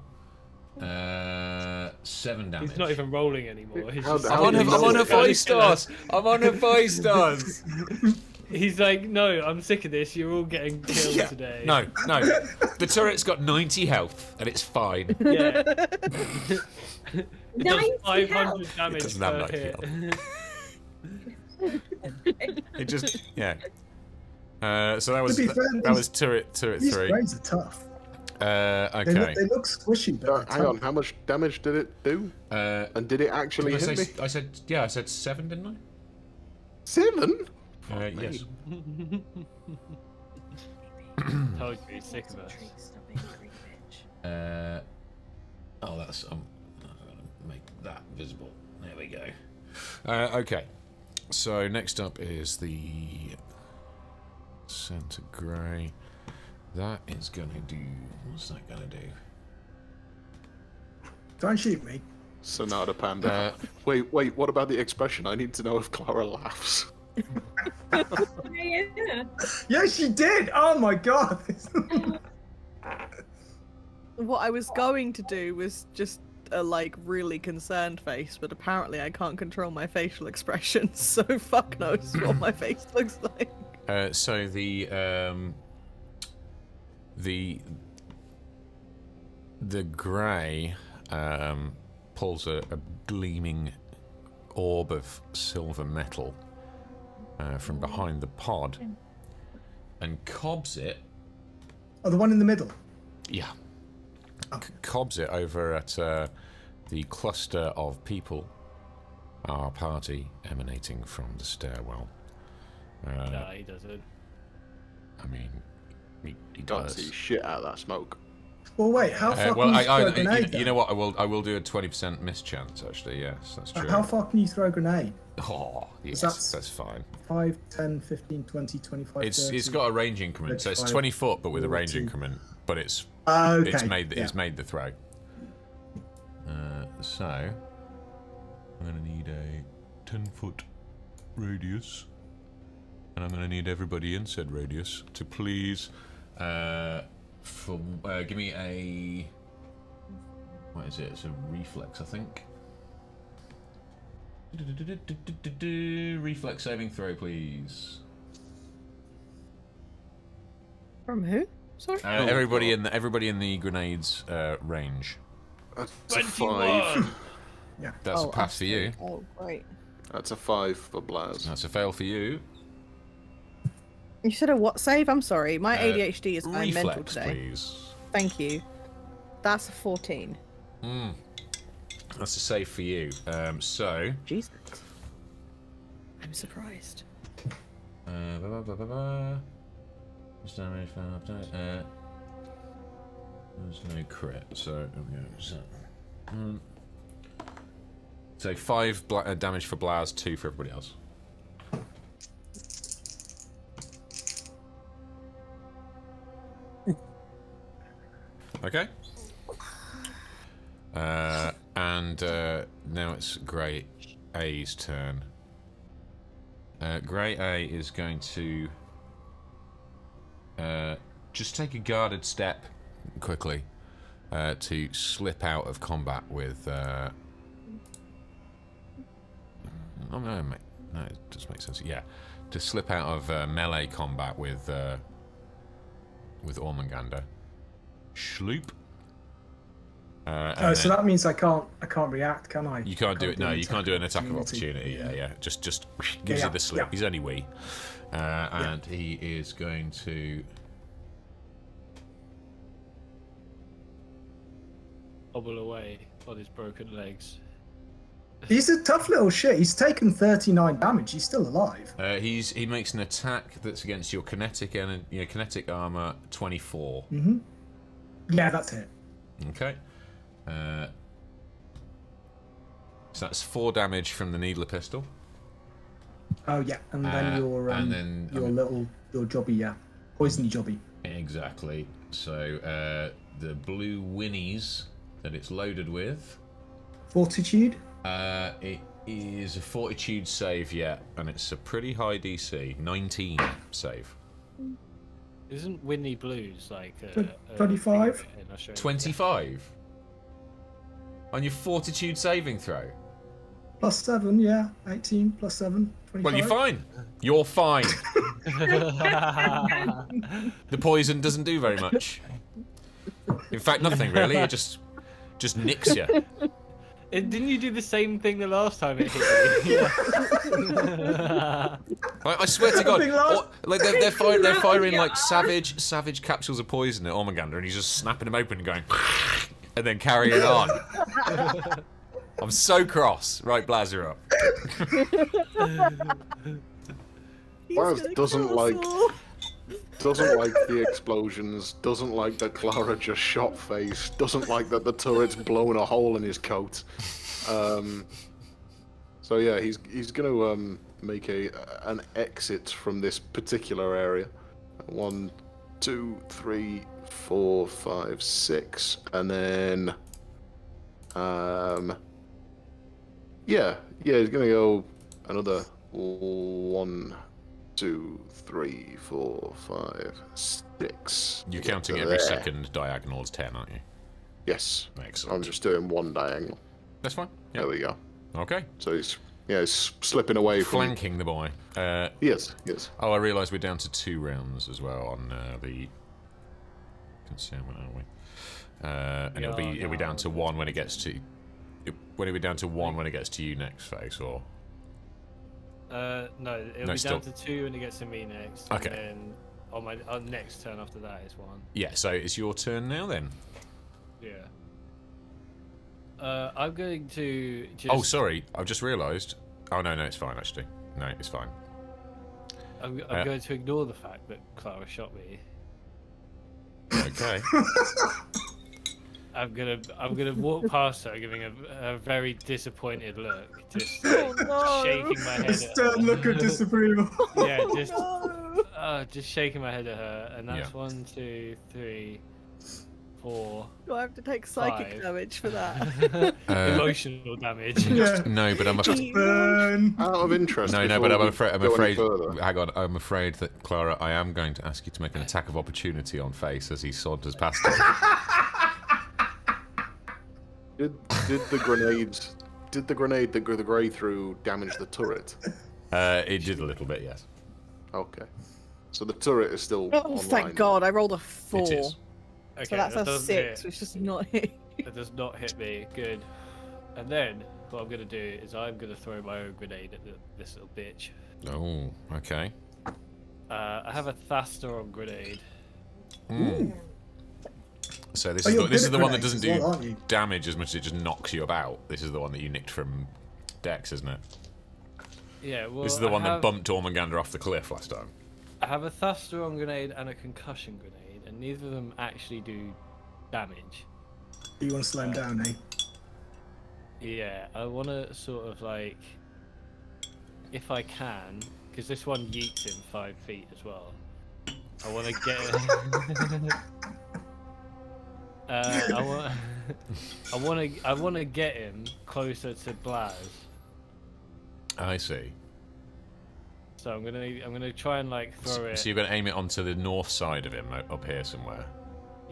7 damage. He's not even rolling anymore. He's just I'm on her 5 stars. I'm on her 5 stars. He's like, no, I'm sick of this. You're all getting killed Yeah. today. No. The turret's got 90 health, and it's fine. Yeah. It does 90 500 damage doesn't have per 90 hit. It just, yeah. So that was turret These 3. grays are tough. Okay. They look squishy, but they're Hang on, tough. how much damage did it do? And did it actually Didn't hit me? I said 7, didn't 7? I? Yes. Told you he's sick of us. Oh, that's I'm gonna make that visible. There we go. Okay. So next up is the center grey. That is gonna do. What's that gonna do? Don't shoot me. Sonata Panda. Wait, what about the expression? I need to know if Clara laughs. Yeah. Yes, she did. Oh my god. What I was going to do was just a like really concerned face, but apparently I can't control my facial expressions, so fuck knows what my face looks like. So the grey pulls a gleaming orb of silver metal from behind the pod and cobs it. Oh, the one in the middle. Yeah. Cobs it over at the cluster of people, our party emanating from the stairwell. No, he doesn't. I mean, he Don't does. see shit out of that smoke. Well, wait. How far Well, can you throw a grenade? you know what? I will do a 20% miss chance. Actually, yes, that's true. How far can you throw a grenade? Oh, yes, that's- that's fine. 5, 10, 15, 20, 25, It's 30. got a range increment, so it's 35, 20 foot, but with a range 40. increment. But it's Okay. it's made yeah. the throw. So I'm gonna need a 10-foot radius, and I'm gonna need everybody in said radius to please give me a what is it? It's a reflex, I think. Reflex saving throw, please. From who? Sorry. Everybody in the grenades range. That's a 21. 5. That's a pass for you. Oh, great. That's a 5 for Blaz. That's a fail for you. You said a what save? I'm sorry. My ADHD is going mental Reflex, today. please. Thank you. That's a 14. That's a save for you. So. Jesus. I'm surprised. What's damage? There's no crit, so so 5 damage for Blaz, 2 for everybody else. Okay. And now it's Grey A's turn. Grey A is going to just take a guarded step quickly to slip out of combat with. No, it does make sense. Yeah, to slip out of melee combat with Ormagander. Schloop. So that means I can't react, can I? You can't do it. No, you can't do an attack of opportunity. Yeah. Just gives you the slip. He's only wee, and he is going to. Hobble away on his broken legs. He's a tough little shit. He's taken 39 damage. He's still alive. He makes an attack that's against your kinetic armor 24. Mm-hmm. Yeah, that's it. Okay. So that's 4 damage from the needler pistol. Oh yeah, and then your jobby, poisony jobby. Exactly. So the blue winnies that it's loaded with. Fortitude. It is a fortitude save, and it's a pretty high DC, 19 save. Isn't Winnie Blues like 25? in Australia? 25. On your fortitude saving throw. +7, yeah. 18 +7, 25. Well, you're fine. You're fine. The poison doesn't do very much. In fact, nothing really. It just nicks you. Didn't you do the same thing the last time it hit you? I swear to God, like they're firing like savage capsules of poison at Ormagander, and he's just snapping them open and going, and then carrying on. I'm so cross. Right, Blazer up. Blaz doesn't like the explosions, doesn't like that Clara just shot Face, doesn't like that the turret's blown a hole in his coat. So yeah, he's gonna make an exit from this particular area. 1, 2, 3, 4, 5, 6, and then yeah, he's gonna go another 1, 2, 3, 4, 5, 6. You're counting every second diagonal as 10, aren't you? Yes. Excellent. I'm just doing one diagonal. That's fine. Yep. There we go. Okay. So he's slipping away from. Flanking the boy. Yes. Oh, I realise we're down to 2 rounds as well on the concealment, aren't we? And it'll be down to 1 when it gets to. When it'll be down to 1 when it gets to you next, Face, or. No, it'll be down to 2 when it gets to me next. Okay. And then on my next turn after that is 1. Yeah. So it's your turn now then. Yeah. I'm going to just. Oh, sorry. I've just realised. Oh no, it's fine actually. No, it's fine. I'm going to ignore the fact that Clara shot me. Okay. I'm gonna walk past her, giving a very disappointed look, just shaking my head. Stern look of disapproval. Yeah, just shaking my head at her, and that's 1, 2, 3, 4. Do I have to take psychic 5. damage for that? Emotional damage. Yeah. No, but I'm afraid. Burn. Out of interest. No, but I'm afraid. Further. Hang on. I'm afraid that Clara, I am going to ask you to make an attack of opportunity on Face as he saunters past it. Did the grenade that the grey threw damage the turret? It did a little bit, yes. Okay. So the turret is still Oh, online. thank God! I rolled a 4. It is. Okay, So that's that a doesn't 6, hit. which does not hit. That does not hit me. Good. And then what I'm gonna do is I'm gonna throw my own grenade at this little bitch. Oh, okay. I have a Thasteron grenade. So this Oh, is you're the, this good is the at one that grenades doesn't as do well, aren't you? damage as much as it just knocks you about. This is the one that you nicked from Dex, isn't it? Yeah, well, This is the one that have, bumped Ormagander off the cliff last time. I have a Thasteron grenade and a concussion grenade, and neither of them actually do damage. You want to slow him down, eh? Yeah, I want to sort of like, if I can, because this one yeets him 5 feet as well. I want to get. I want to get him closer to Blaz. I see. So I'm gonna try and like throw it. So you're going to aim it onto the north side of him, up here somewhere.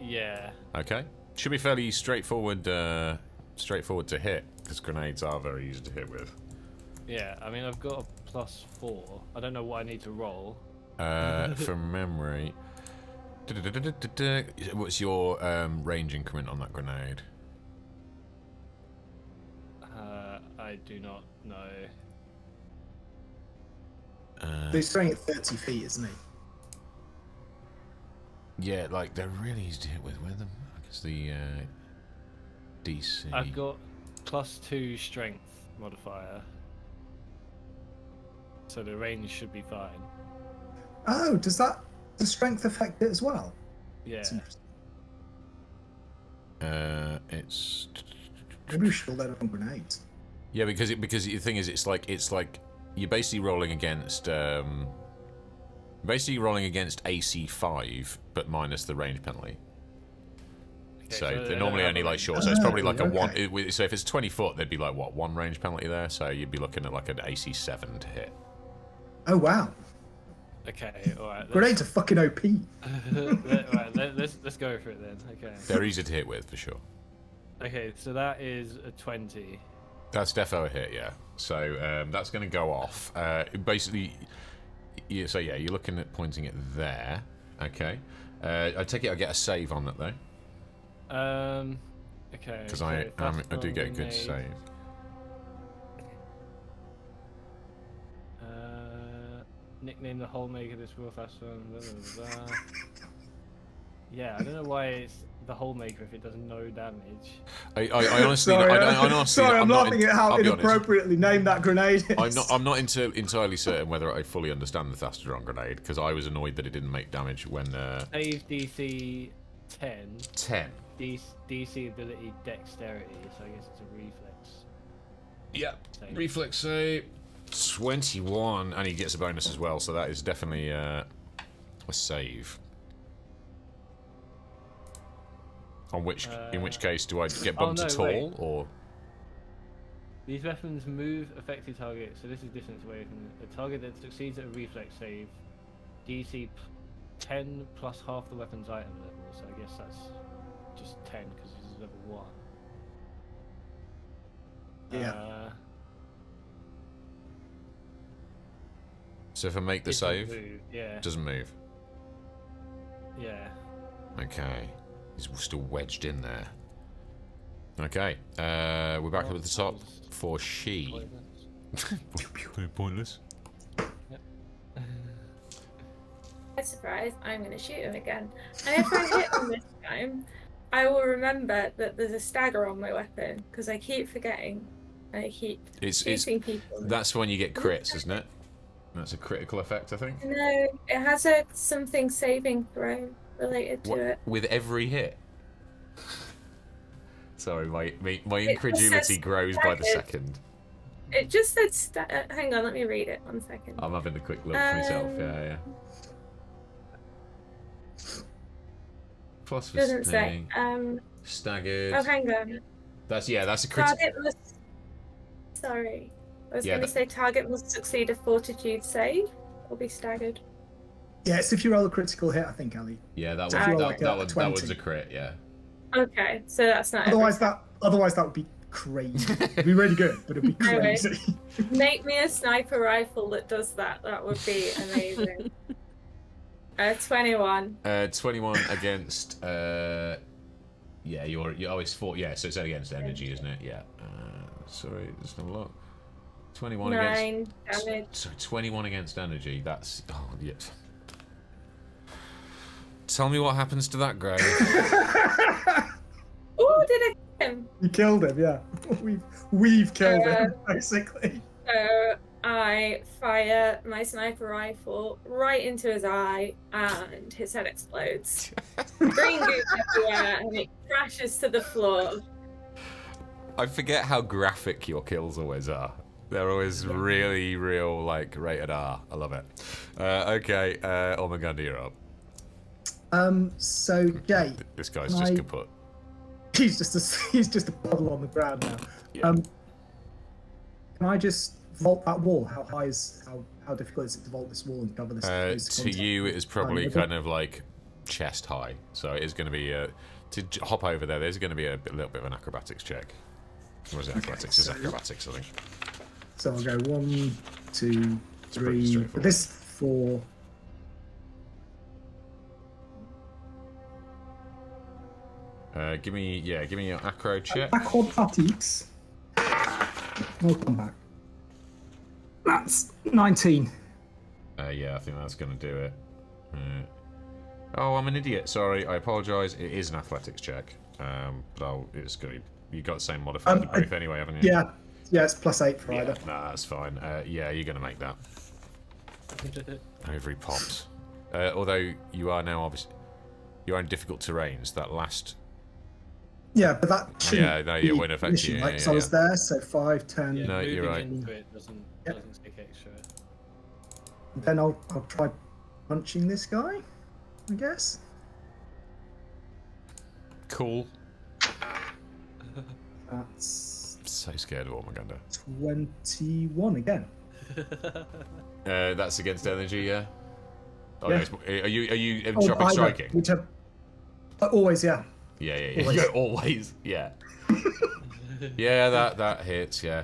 Yeah. Okay. Should be fairly straightforward to hit, because grenades are very easy to hit with. Yeah. I mean, I've got a +4. I don't know what I need to roll. From memory. What's your range increment on that grenade? I do not know. He's throwing it 30 feet, isn't he? Yeah, like they're really easy to hit with them. I guess the DC. I've got +2 strength modifier, so the range should be fine. Oh, does the strength affect it as well? Yeah. That's interesting. It's Maybe we should all let it on grenades. yeah, because the thing is, it's like you're basically rolling against AC 5, but minus the range penalty. Okay, So they're I normally have only a like range. short, so it's probably like a okay. one. So if it's 20 foot, there'd be like what, 1 range penalty there. So you'd be looking at like an AC 7 to hit. Oh wow, Okay, alright. grenades are fucking OP. Right, let's go for it then. Okay. They're easy to hit with for sure. Okay, so that is a 20. That's defo a hit, yeah. So that's going to go off. Basically, so yeah, you're looking at pointing it there. Okay. I take it I get a save on that though. Okay. Because so I do get a good made, save. Nickname the hole maker this real fast one. Blah, blah, blah. Yeah, I don't know why it's the hole maker if it does no damage. I honestly, Sorry, I honestly, sorry, I'm not laughing at how I'll be honest. inappropriately named that grenade is. I'm not entirely certain whether I fully understand the Thastrodon grenade because I was annoyed that it didn't make damage when. Save DC 10. 10. DC ability dexterity, so I guess it's a reflex. Yeah. Save. Reflex save. 21, and he gets a bonus as well, so that is definitely a save. On which, in which case, do I get bumped at all, wait. or? These weapons move affected target, so this is distance away from a target that succeeds at a reflex save. DC 10 plus half the weapon's item level, so I guess that's just 10 because this is level 1. Yeah. So if I make the It doesn't save, move, yeah. it doesn't move. Yeah. Okay, he's still wedged in there. Okay, we're back up at the top for she. Pointless. I'm surprised. I'm going to shoot him again. And if I hit him this time, I will remember that there's a stagger on my weapon because I keep forgetting. And I keep shooting people. That's when you get crits, isn't it? That's a critical effect, I think. No, it has a something saving throw related to it. With every hit. Sorry, my incredulity grows by the second. It just said hang on, let me read it 1 second. I'm having a quick look for myself. Yeah. Plus for Doesn't Stang. say. Staggered. Oh, hang on. That's a critical. Target must. Sorry, I was Yeah, going to say target must succeed a fortitude save or be staggered. Yes, if you roll a critical hit, I think, Ali. Yeah, that If you roll was like a that 20. one's a crit. Yeah. Okay, so that's not. Otherwise, that would be crazy. It'd be really good, but it'd be Anyway. crazy. Make me a sniper rifle that does that. That would be amazing. 21. 21 against. Yeah, you're always fought. Yeah, so it's against energy, isn't it? Yeah. Sorry, just have a look. 21 9 against. damage. So 21 against energy. That's yeah. Tell me what happens to that grave. Oh, did I kill him? You killed him, yeah. We've killed him, basically. So I fire my sniper rifle right into his eye, and his head explodes. Green goo everywhere, and it crashes to the floor. I forget how graphic your kills always are. They're always really real, like rated R. I love it. Okay, Ormaganda, you're up. So Jay, This guy's just kaput. he's just a puddle on the ground now. Yeah. Can I just vault that wall? How difficult is it to vault this wall and cover this? To you, it is probably kind of like chest high. So it is going to be to hop over there. There's going to be a little bit of an acrobatics check. Or is it athletics? It's acrobatics, I think. So I'll go 1, 2, pretty 3. straightforward. For this 4. Give me your acro check. Acrobatics. We'll come back. That's 19. Yeah, I think that's going to do it. Oh, I'm an idiot. Sorry, I apologise. It is an athletics check. But it's going to be. You got the same modifier to both anyway, haven't you? Yeah, it's +8 for either. Nah, that's fine. Yeah, you're going to make that. Ovary pops. Although you are now obviously you're in difficult terrains. That last. Yeah, but that shouldn't it won't affect mission, you. right? Yeah, So I was there, so 5, 10. Yeah, No, you're right. Into it doesn't take extra. Then I'll try punching this guy, I guess. Cool. That's So scared of Ormaganda. 21 again. That's against energy, yeah. Oh, Yeah. no, are you dropping striking? Whichever. Always, yeah. Yeah. Always. Always. Yeah. Yeah, that hits. Yeah.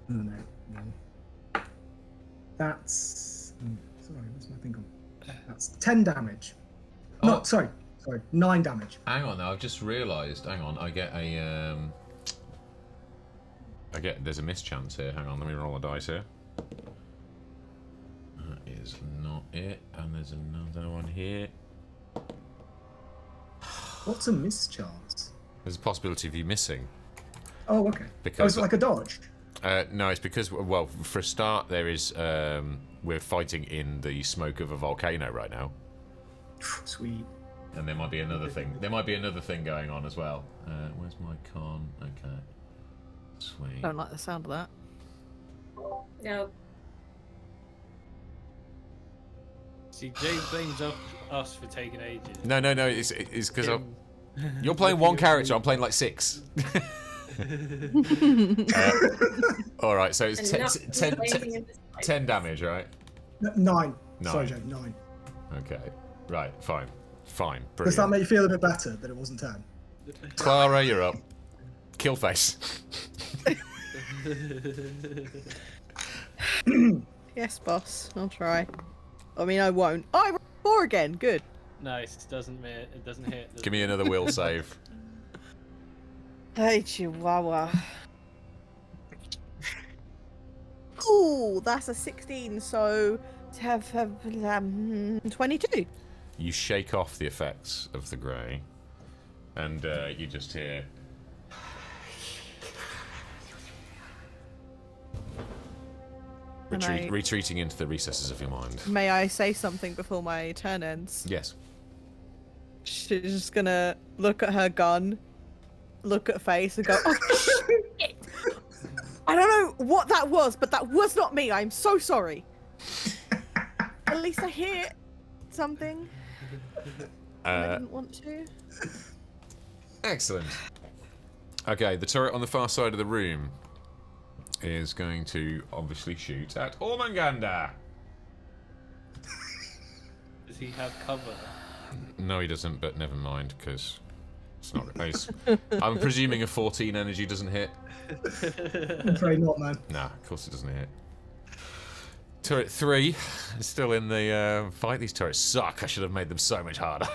No. That's. Sorry, what's my thing on? That's 10 damage. No, Oh. sorry, 9 damage. Hang on, now I've just realised. Hang on, I get a. There's a mischance here. Hang on, let me roll a dice here. That is not it, and there's another one here. What's a mischance? There's a possibility of you missing. Oh, okay. Because it's like a dodge. No, it's because, well, for a start, there is we're fighting in the smoke of a volcano right now, Sweet. and there might be another thing. There might be another thing going on as well. Where's my con? Okay, sweet. Don't like the sound of that. No. See, Jay blames us for taking ages. No, it's because you're playing one character. I'm playing like 6. All right, so it's And not 10 damage, right? 9. 9. Sorry, Jay, 9. Okay, right, fine, brilliant. Does that make you feel a bit better that it wasn't 10? Clara, you're up. Kill face. Yes, boss. I'll try. I mean, I won't. Oh, I rolled 4 again. Good. Nice. It doesn't hit. Give me another will save. Hey, Chihuahua. Ooh, that's a 16. So to have 22. You shake off the effects of the grey, and you just hear. Retreating into the recesses of your mind. May I say something before my turn ends? Yes. She's just gonna look at her gun, look at face, and go, "Oh shit! I don't know what that was, but that was not me. I'm so sorry." At least I hear something. I didn't want to. Excellent. Okay, the turret on the far side of the room is going to obviously shoot at Ormanganda. Does he have cover? No, he doesn't, but never mind, because it's not. I'm presuming a 14 energy doesn't hit. I'm afraid not, man. Nah, of course it doesn't hit. Turret 3 is still in the fight. These turrets suck. I should have made them so much harder.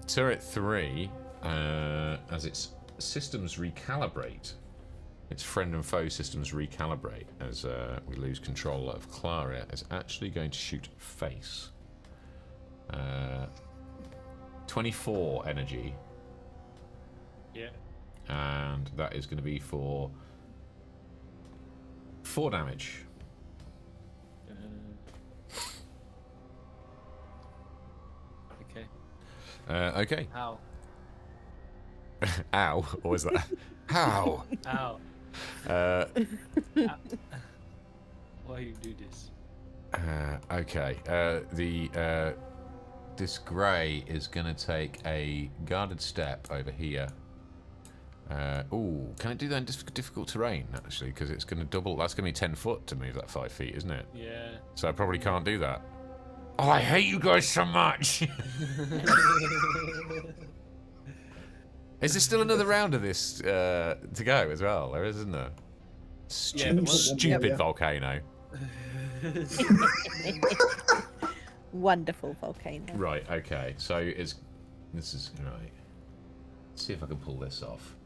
Turret 3, as its systems recalibrate, its friend and foe systems recalibrate as we lose control of Clara, is actually going to shoot face. 24 energy. Yeah. And that is going to be for 4 damage. Okay. Okay. How? Ow. What was that? How? Ow. Why you do this? Okay. This grey is going to take a guarded step over here. Ooh, can it do that in difficult terrain, actually? Because it's going to double. That's going to be 10 foot to move that 5 feet, isn't it? Yeah. So I probably can't do that. Oh, I hate you guys so much! Is there still another round of this to go as well? There is, isn't there? Stupid Yeah. volcano. Wonderful volcano. Right, okay. So this is right. Let's see if I can pull this off.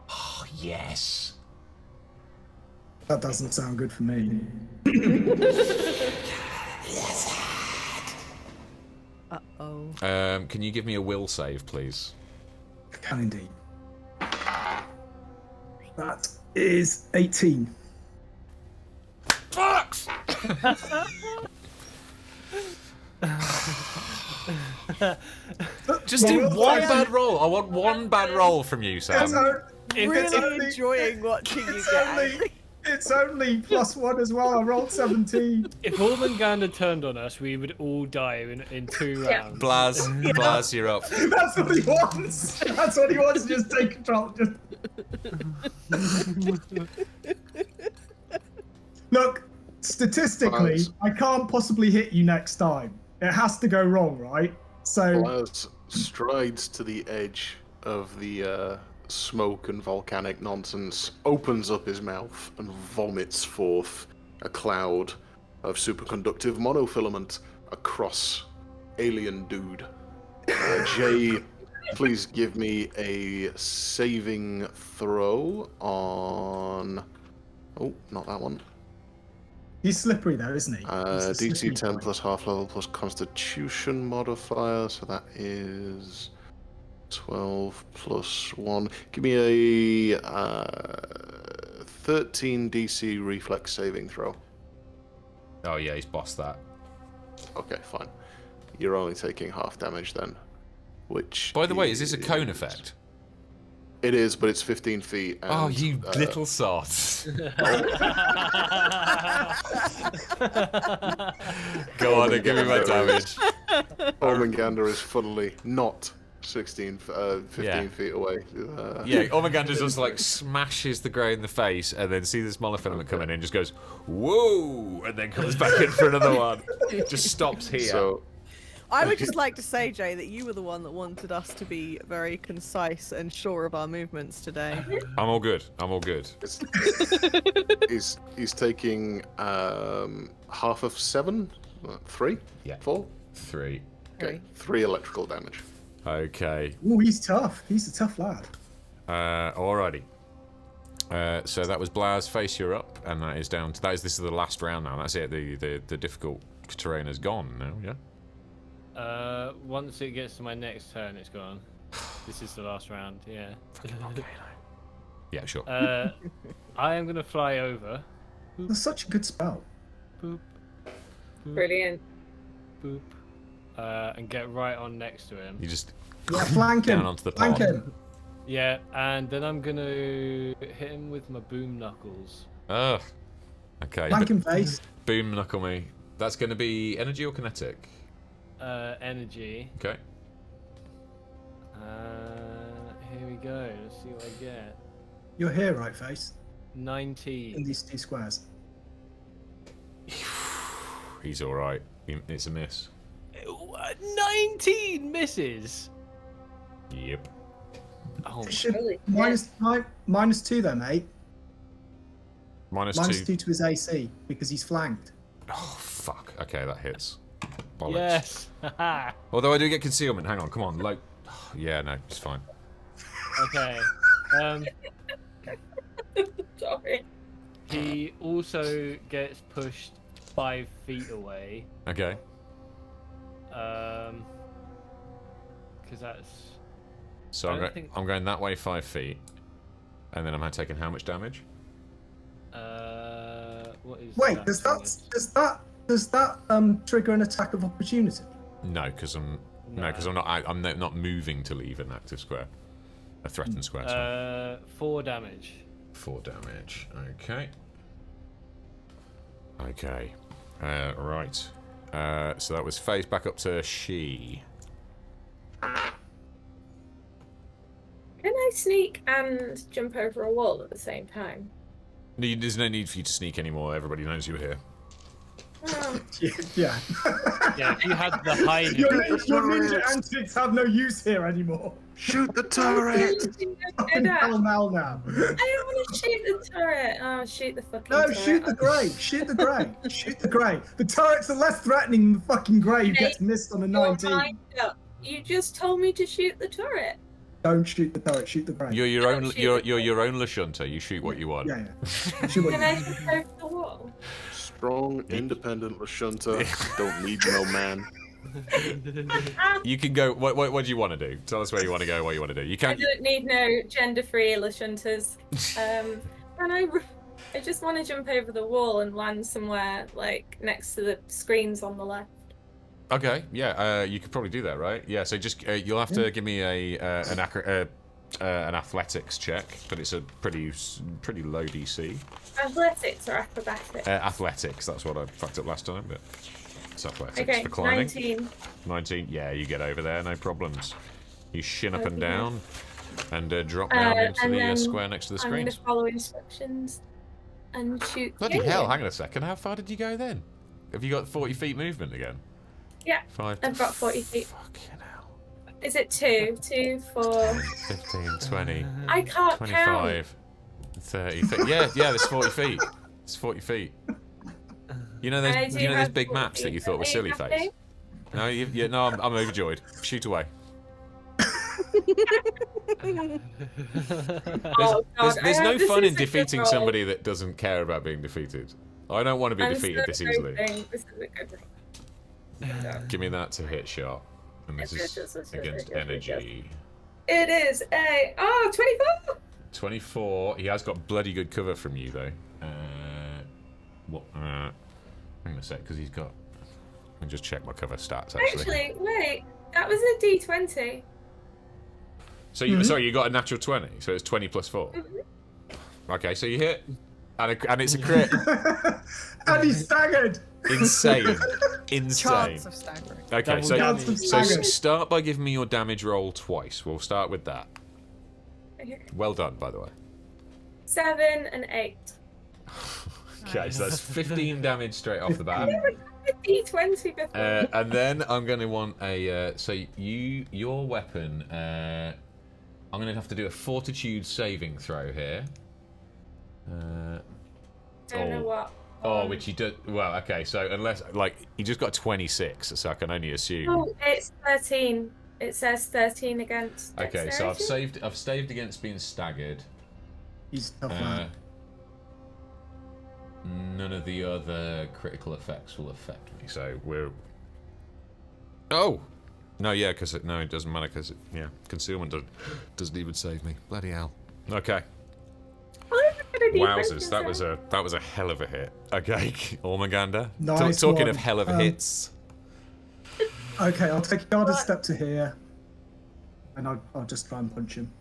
Oh, yes. That doesn't sound good for me. Uh-oh. Can you give me a will save, please? I can indeed. That is 18. Fuck! Just do one bad roll. I want one bad roll from you, Sam. Really enjoying watching you get angry. It's only +1 as well. I rolled 17. If Ormanganda turned on us, we would all die in 2 rounds. Blaz, you're up. That's what he wants. That's what he wants. Just take control. Just Look, statistically, Buzz. I can't possibly hit you next time. It has to go wrong, right? So Buzz strides to the edge of the smoke and volcanic nonsense, opens up his mouth, and vomits forth a cloud of superconductive monofilament across alien dude. Jay, please give me a saving throw on... Oh, not that one. he's slippery though, isn't he? He's a DC slippery 10 boy. plus half level plus constitution modifier, so that is 12 plus 1. Give me a 13 DC reflex saving throw. Oh yeah, he's bossed that. Okay, fine. You're only taking half damage then. Which By the way, is this a cone effect? It is, but it's 15 feet. And, Oh, you little sot. Go on and give me my damage. Ormangander is funnily not 15 Yeah. feet away. Yeah, Ormagander's just like smashes the grey in the face and then see this monofilament coming in, just goes, whoa, and then comes back in for another one. Just stops here. So, I would just like to say, Jay, that you were the one that wanted us to be very concise and sure of our movements today. I'm all good. I'm all good. he's taking half of 7? 3? Yeah. 4? 3. Okay, 3 electrical damage. Okay. Ooh, he's tough. He's a tough lad. Alrighty. So that was Blaz, face, you're up, and that is down to this is the last round now. That's it. The difficult terrain is gone now, yeah? Once it gets to my next turn, it's gone. This is the last round, yeah. Yeah, sure. I am gonna fly over. That's such a good spell. Boop. Boop. Brilliant. Boop. And get right on next to him. You just Yeah, flank him. down onto the Flank pond. him. Yeah, and then I'm gonna hit him with my boom knuckles. Ugh. Okay. Flank him face. Boom knuckle me. That's going to be energy or kinetic? Energy. Okay. Here we go. Let's see what I get. You're here, right, face? 19. In these 2 squares. He's all right. It's a miss. 19 misses. Yep. Oh, It should Holy minus 2 there, mate. Minus Minus 2. 2 to his AC because he's flanked. Oh, fuck. Okay, that hits. Bollocks. yes. Haha. Although I do get concealment. Hang on, come on. Like, yeah, no, it's fine. Okay. Sorry. He also gets pushed 5 feet away. Okay. Because that's. So I I'm, don't think- I'm going that way 5 feet. And then am I taking how much damage? What is Wait, that? does that trigger an attack of opportunity? No, because I'm not moving to leave an active square. A threatened square, sorry. 4 damage. 4 damage. Okay. Okay. Right. So that was phase back up to she. Can I sneak and jump over a wall at the same time? There's no need for you to sneak anymore. Everybody knows you were here. Oh, Yeah. Yeah, if you had the hide. Your ninja antics have no use here anymore. Shoot the turret! Fucking I hell now. don't want to shoot the turret. Oh, shoot the fucking No, turret. shoot the grey. Shoot the grey. Shoot the grey. The turrets are less threatening than the fucking grey who gets missed on a Your 19. mind up. You just told me to shoot the turret. Don't shoot the turret. Shoot the grey. You're your own. Shoot. You're your own Lashunta. You shoot what you want. Yeah. Shoot what Can you I jump over the wall? Strong, independent Lashunta. Don't need no man. You can go. What do you want to do? Tell us where you want to go. What you want to do. You I can't. don't need no gender-free Lashuntas. And I just want to jump over the wall and land somewhere like next to the screens on the left. Okay. Yeah. You could probably do that, right? Yeah. So just you'll have to give me an athletics check, but it's a pretty low DC. Athletics or acrobatics? Athletics. That's what I fucked up last time, but it's athletics Okay, for climbing. 19. 19. Yeah, you get over there, no problems. You shin up and Okay. down. and drop down into the square next to the I'm going screen. to follow instructions and shoot. Bloody hell, hang on a second. How far did you go then? Have you got 40 feet movement again? Yeah, 5 I've got 40 feet. Fucking hell. Is it 2? 2, 4. 15, 20, I can't 25, 30. Yeah, there's 40 feet. It's 40 feet. You know those big maps that you thought were silly face? No, no, I'm overjoyed. Shoot away. There's no fun in defeating somebody that doesn't care about being defeated. I don't want to be defeated this easily. This is a good thing. Give me that to hit shot. And this is against energy. It is a 24. 24. He has got bloody good cover from you though. What? Hang on a sec, because he's got. Let me just check my cover stats. Actually, wait. That was a D20. So you sorry, you got a natural 20. So it's 20 plus 4. Okay, so you hit, and it's a crit. And he's staggered. Insane. Chance of staggering. Okay, Double so damage. start by giving me your damage roll twice. We'll start with that. Okay. Well done, by the way. 7 and 8. Okay, so that's 15 damage straight off the bat. D20 before. And then I'm going to want a. So your weapon. I'm going to have to do a fortitude saving throw here. Don't know what. Oh, which you do. Well, okay. So unless you just got 26, so I can only assume. Oh, it's 13. It says 13 against. Okay, so dexterity. I've saved against being staggered. He's a tough man. None of the other critical effects will affect me, so we're. Oh, no, yeah, because it doesn't matter because concealment doesn't even save me. Bloody hell. Okay. Wowzers, that was a hell of a hit. Okay, Ormagander. Nice Talking one. of hell of hits. Okay, I'll take a guarded step to here, and I'll just try and punch him.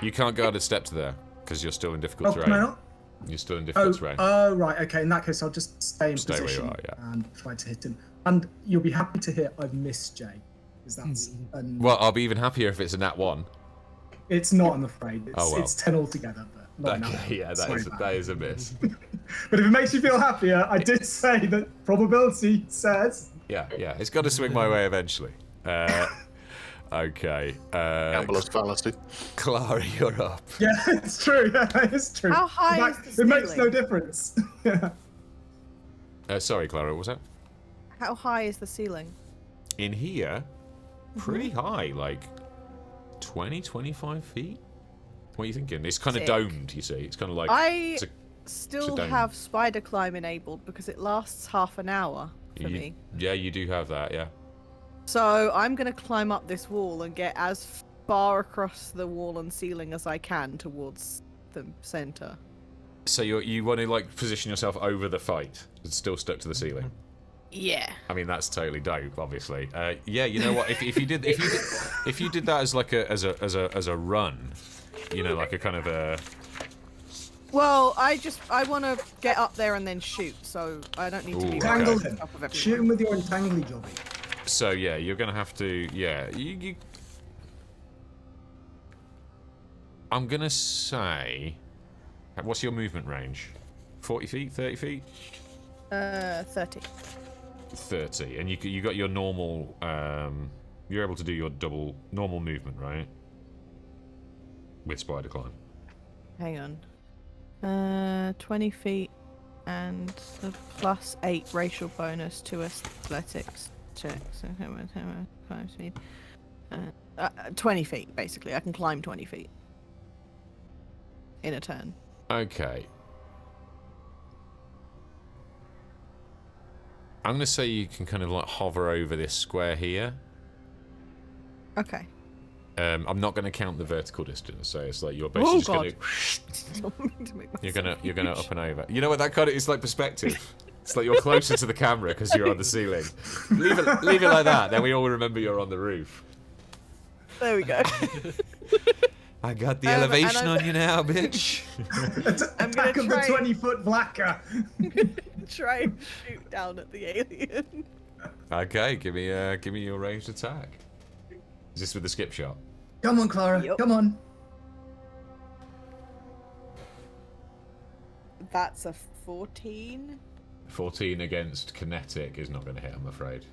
You can't guard a step to there because you're still in difficult Oh, terrain. can I not? You're still in difficult terrain. Oh, right. Okay. In that case, I'll just stay in Stay where you position are, yeah. and try to hit him. And you'll be happy to hear I've missed Jay, because that's. Well, I'll be even happier if it's a nat 1. It's not, I'm afraid. It's, Oh, well. It's 10 altogether, but not enough. Okay, yeah, that is a miss. But if it makes you feel happier, I did say that probability says. Yeah, it's got to swing my way eventually. Okay. Gambler's fallacy. Clara, you're up. Yeah, it's true. Yeah, it's true. How high In fact, is the it makes ceiling? no difference. Yeah. Sorry, Clara, what was that? How high is the ceiling? In here, pretty high, like 20, 25 feet. What are you thinking? It's kind of Sick. domed, you see. It's kind of like... I it's a- still dome. have spider climb enabled because it lasts half an hour for me. Yeah, you do have that, yeah. So I'm going to climb up this wall and get as far across the wall and ceiling as I can towards the center. So you want to like position yourself over the fight. It's still stuck to the ceiling. Yeah. I mean, that's totally dope, obviously. Yeah, you know what? If you did that as like as a run, you know, like a kind of a. Well, I want to get up there and then shoot, so I don't need to be Ooh, right Entangle on him. top of everyone. Shoot him with your entangly jobby. So yeah, you're gonna have to. Yeah, you. I'm gonna say. What's your movement range? 40 feet, 30 feet? 30. 30, and you got your normal. You're able to do your normal movement, right? With spider climb. Hang on. 20 feet and the +8 racial bonus to athletics checks. 5 feet. 20 feet, basically. I can climb 20 feet in a turn. Okay. I'm gonna say you can kind of like hover over this square here. Okay. I'm not going to count the vertical distance, so it's like you're Oh, basically just God. you're gonna up and over. You know what that kind of it's like perspective. It's like you're closer to the camera because you're on the ceiling. Leave it like that. Then we all remember you're on the roof. There we go. I got the and elevation I'm- on you now, bitch. I'm gonna Attack of the try- 20-foot blacker. Try and shoot down at the alien. Okay, give me your ranged attack. Is this with the skip shot? Come on, Clara. Yup. Come on. That's a 14. 14 against kinetic is not going to hit, I'm afraid.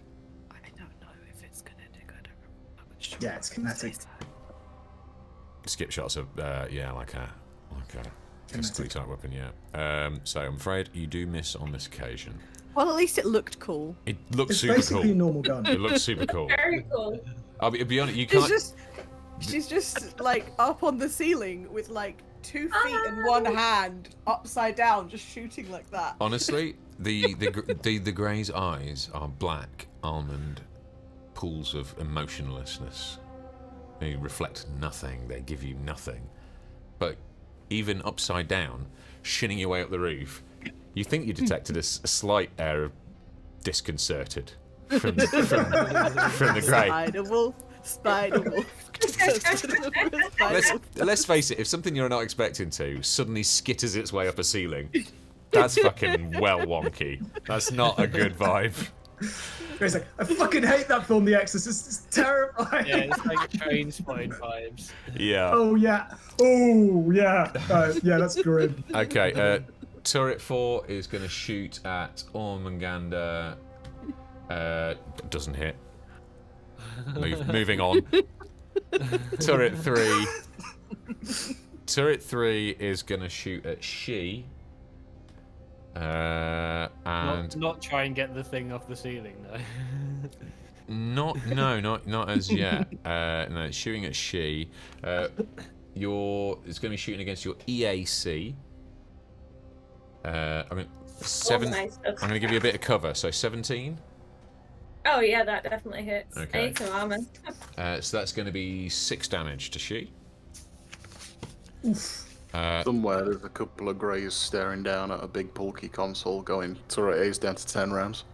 I don't know if it's kinetic. I don't remember. I'm not sure. Yeah, it's kinetic. Skip shots are, like a pistol type weapon, yeah. So I'm afraid you do miss on this occasion. Well, at least it looked cool. It looks It's super basically cool. a normal gun. It looks super cool. Very cool. I'll be honest, you can't. She's just like up on the ceiling with like 2 feet and one hand upside down, just shooting like that. Honestly, the Grey's eyes are black almond pools of emotionlessness. They reflect nothing. They give you nothing. But even upside down, shinning your way up the roof, you think you detected a slight air of disconcerted from the Grey. Spider wolf. Let's face it, if something you're not expecting to suddenly skitters its way up a ceiling, that's fucking well wonky. That's not a good vibe. It's like, I fucking hate that film, The Exorcist. It's terrifying. Yeah, it's like train spotting vibes. Yeah. Oh yeah. Oh yeah. Yeah, that's grim. Okay, turret 4 is going to shoot at Ormanganda. Doesn't hit. Moving on. Turret 3. Turret 3 is going to shoot at she. And Not try and get the thing off the ceiling, though. not as yet. No, it's shooting at she. It's going to be shooting against your EAC. I'm going to give you a bit of cover. So 17. Oh yeah, that definitely hits. Okay. I need some armor. So that's going to be 6 damage to she. Somewhere there's a couple of Greys staring down at a big bulky console going, turret A's down to 10 rounds.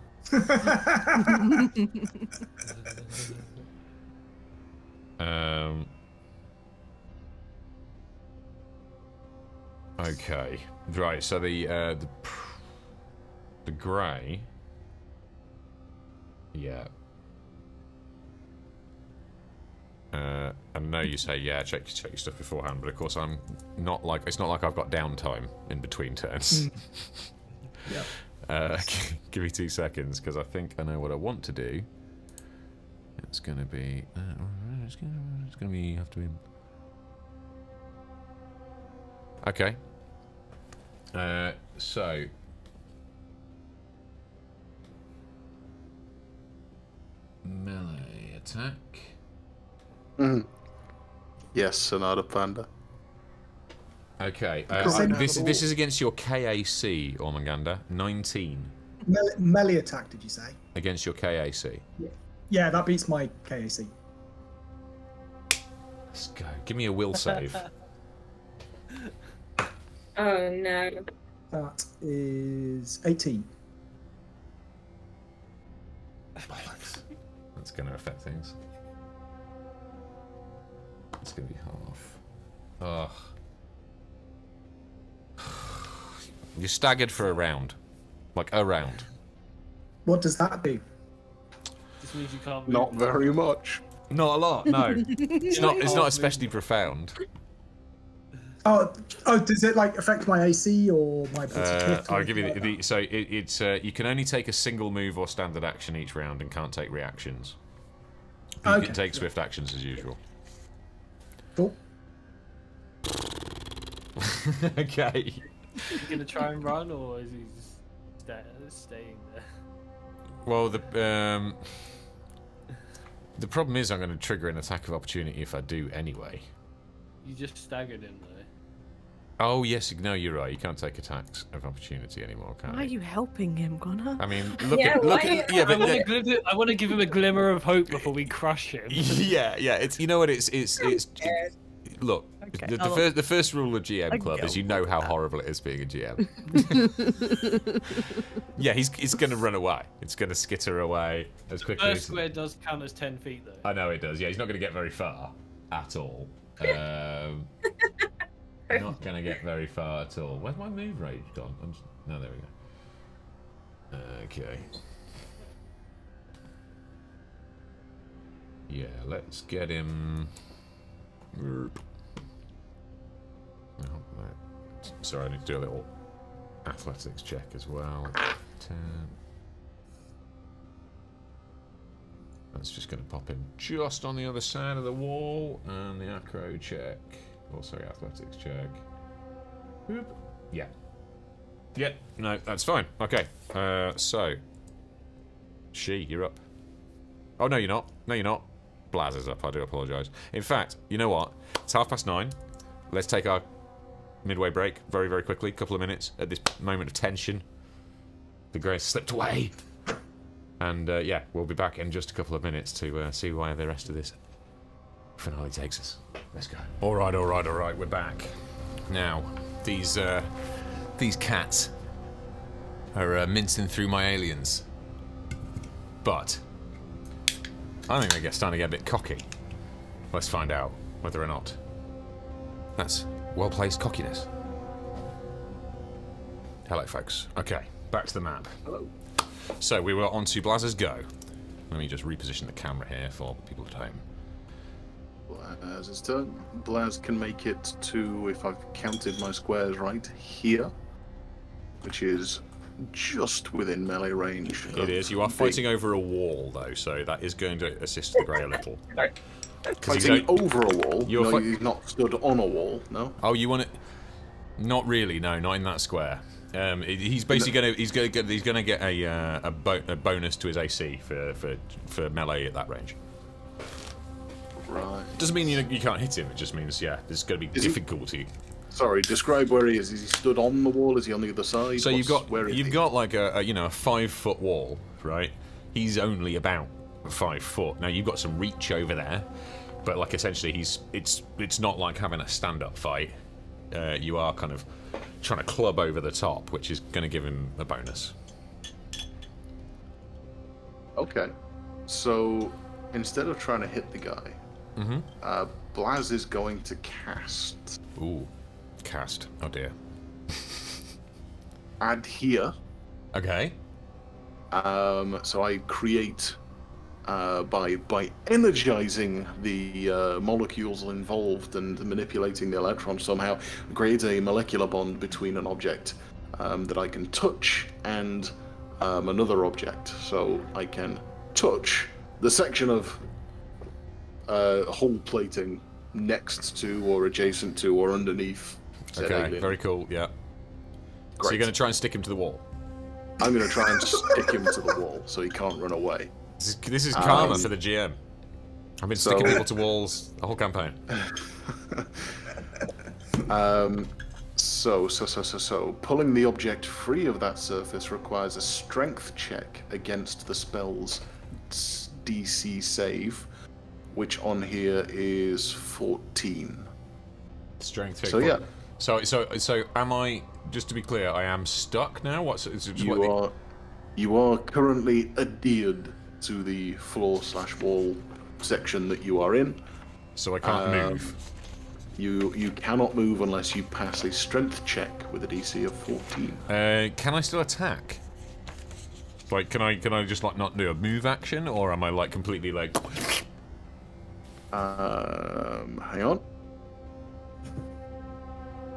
Okay. Right, so the Grey. Yeah. I know you say, yeah, check your stuff beforehand, but of course I'm not like, it's not like I've got downtime in between turns. Yeah. Give me 2 seconds, because I think I know what I want to do. It's going to be, it's going to be, have to be, okay. So melee attack. Yes, Sonata Panda. Okay, this is against your KAC, Ormanganda. 19 Melee attack, did you say? against your KAC. Yeah, that beats my KAC. Let's go. Give me a will save. Oh no. That is 18. That's going to affect things. It's going to be half. Ugh. You're staggered for a round. Like a round. What does that do? This means you can't move. Not very much. Not a lot, no. It's not especially profound. Oh, does it like affect my AC or my ability to hit? I'll give you so it's you can only take a single move or standard action each round and can't take reactions. But you can take swift actions as usual. Cool. Okay. Is he gonna try and run, or is he just staying there? Well, the problem is I'm going to trigger an attack of opportunity if I do anyway. You just staggered him, though. Oh yes, no, you're right. You can't take attacks of opportunity anymore, can you? Why are you helping him, Connor? I mean, look Yeah, at yeah, but I want to give him a glimmer of hope before we crush him. yeah. It's you know what it's look. Okay, The first rule of GM Club is you know how horrible it is being a GM. Yeah, he's going to run away. It's going to skitter away as quickly First as... square does count as 10 feet, though. I know it does. Yeah, he's not going to get very far at all. Not going to get very far at all. Where's my move rage gone? No, there we go. Okay. Yeah, let's get him... Sorry, I need to do a little athletics check as well. 10. That's just going to pop him just on the other side of the wall, and the acro check. Oh, sorry, athletics check. Boop. Yeah. Yeah, no, that's fine. Okay, so. You're up. Oh, no, you're not. No, you're not. Blaz is up, I do apologise. In fact, you know what? It's 9:30. Let's take our midway break very, very quickly. Couple of minutes at this moment of tension. The grey has slipped away. And, yeah, we'll be back in just a couple of minutes to see where the rest of this finale takes us. Let's go. All right, we're back. Now, these cats are mincing through my aliens. But I think they're starting to get a bit cocky. Let's find out whether or not that's well-placed cockiness. Hello, folks. Okay, back to the map. Hello. So we were on to Blaz's Go. Let me just reposition the camera here for people at home. Blaz's turn. Blaz can make it to, if I've counted my squares right, here, which is just within melee range. It is. You are fighting over a wall, though, so that is going to assist the grey a little. Fighting over a wall? You're not stood on a wall, no? Oh, you want it? Not really. No, not in that square. He's basically gonna get a bonus to his AC for melee at that range. Right. Doesn't mean you can't hit him. It just means there's going to be difficulty. Sorry, describe where he is. Is he stood on the wall? Is he on the other side? So you've got like a 5-foot wall, right? He's only about 5 foot. Now you've got some reach over there, but like essentially it's not like having a stand-up fight. You are kind of trying to club over the top, which is going to give him a bonus. Okay, so instead of trying to hit the guy, Blaz is going to cast. Ooh, cast. Oh dear. Add here. Okay. So I create by energizing the molecules involved and manipulating the electron somehow, create a molecular bond between an object that I can touch and another object. So I can touch the section of hull plating next to or adjacent to or underneath. Okay, very cool, yeah. Great. So you're going to try and stick him to the wall? I'm going to try and stick him to the wall so he can't run away. This is karma for the GM. I've been sticking people to walls the whole campaign. So pulling the object free of that surface requires a strength check against the spell's DC save, which on here is 14. Strength check. So yeah. So am I? Just to be clear, I am stuck now. You are currently adhered to the floor/wall section that you are in. So I can't move. You cannot move unless you pass a strength check with a DC of 14. Can I still attack? Like, can I just like not do a move action, or am I like completely like? Hang on.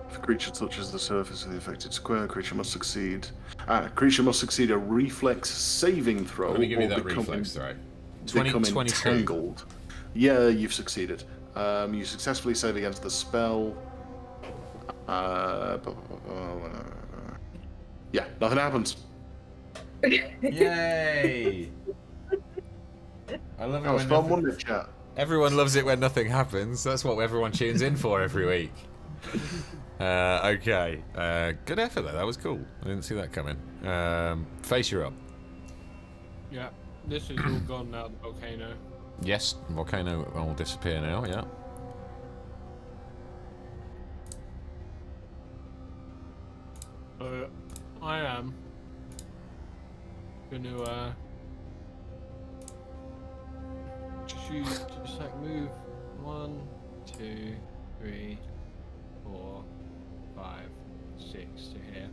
If a creature touches the surface of the affected square, creature must succeed a reflex saving throw. Let me give you that reflex throw. Become 22. entangled. Yeah, you've succeeded. You successfully save against the spell. Yeah, nothing happens. Yay! I love it. That was fun, wasn't it, chat? Everyone loves it when nothing happens. That's what everyone tunes in for every week. Okay. Good effort though. That was cool. I didn't see that coming. Face, you're up. Yeah, this is all gone now, the volcano. Yes, volcano will disappear now, yeah. So, I am gonna choose, just like move 1, 2, 3, 4, 5, 6 to here.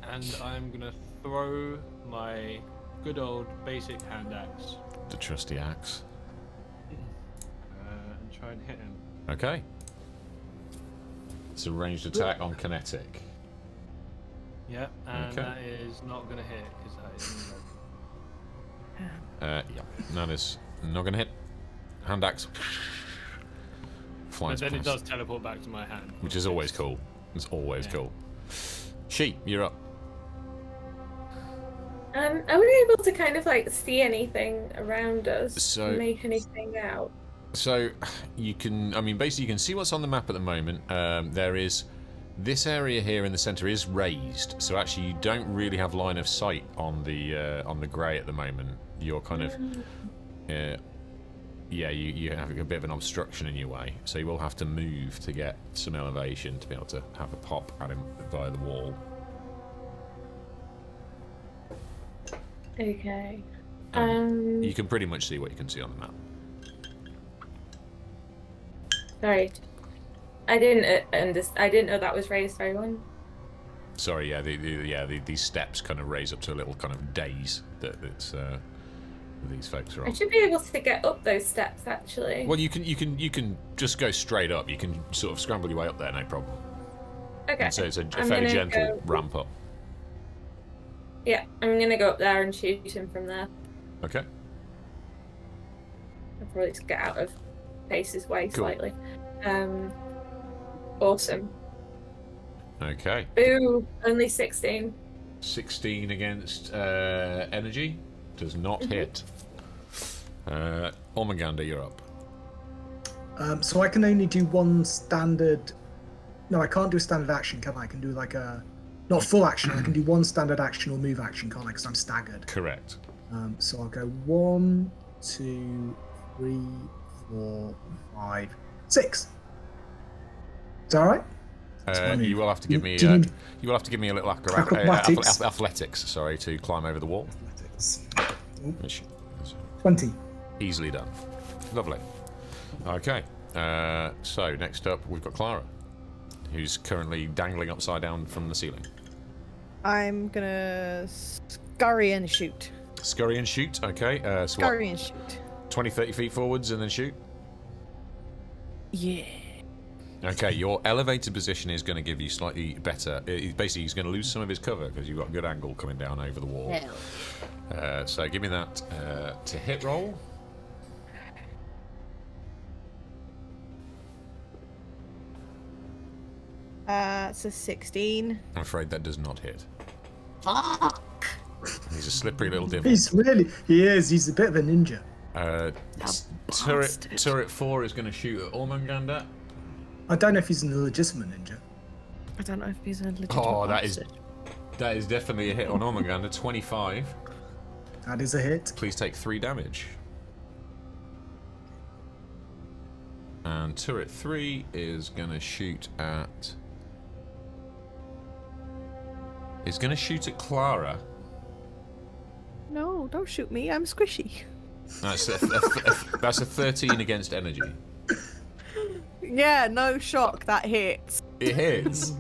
And I'm gonna throw my good old basic hand axe. The trusty axe. try and hit him. Okay. It's a ranged attack on kinetic. Yeah, and Okay. that is not going to hit because that is. Yeah, that is not gonna hit. Hand axe But flies then it past, does teleport back to my hand. which is always cool. It's always cool. She, you're up. Are we able to kind of like see anything around us? So- Make anything out? So you can, I mean, basically you can see what's on the map at the moment. There is this area here in the center is raised, so actually you don't really have line of sight on the grey at the moment. You're kind of, yeah, you have a bit of an obstruction in your way, so you will have to move to get some elevation to be able to have a pop at him via the wall. Okay. You can pretty much see what you can see on the map. Sorry. I didn't know that was raised. Sorry, one. Sorry, yeah, these steps kind of raise up to a little kind of daze that these folks are I on. should be able to get up those steps actually. Well, you can just go straight up. You can sort of scramble your way up there, no problem. Okay. And so it's a I'm fairly gonna gentle go- ramp up. Yeah, I'm gonna go up there and shoot him from there. Okay. I'll probably just get out of Face's way Cool. slightly. Awesome. Okay. Ooh, only 16. 16 against energy does not hit. Ormagander, you're up. So I can only do one standard. No, I can't do a standard action, can I? I can do like a not full action. I can do one standard action or move action, can't I? Because I'm staggered. Correct. So I'll go 1, 2, 3, 4, 5, 6. Is that all right? You will have to give me. Do you need- You will have to give me a little Acrobatics? athletics. Sorry, to climb over the wall. Athletics. Which is 20. easily done. Lovely. Okay. So next up, we've got Clara, who's currently dangling upside down from the ceiling. I'm gonna scurry and shoot. Scurry and shoot. Okay. So what, Scurry and shoot. 20, 30 feet forwards and then shoot. Yeah. Okay, your elevated position is going to give you slightly better. Basically, he's going to lose some of his cover because you've got a good angle coming down over the wall. So give me that to hit roll. It's a 16. I'm afraid that does not hit. Fuck. He's a slippery little devil. He is. He's a bit of a ninja. Turret 4 is going to shoot at Ormagander. I don't know if he's an illegitimate ninja. I don't know if he's a legitimate Oh, that is bastard. definitely a hit on Ormagander. 25. That is a hit. Please take 3 damage. And turret 3 is going to shoot at... Is going to shoot at Clara. No, don't shoot me. I'm squishy. That's that's a 13 against energy. Yeah, no shock. That hits. It hits.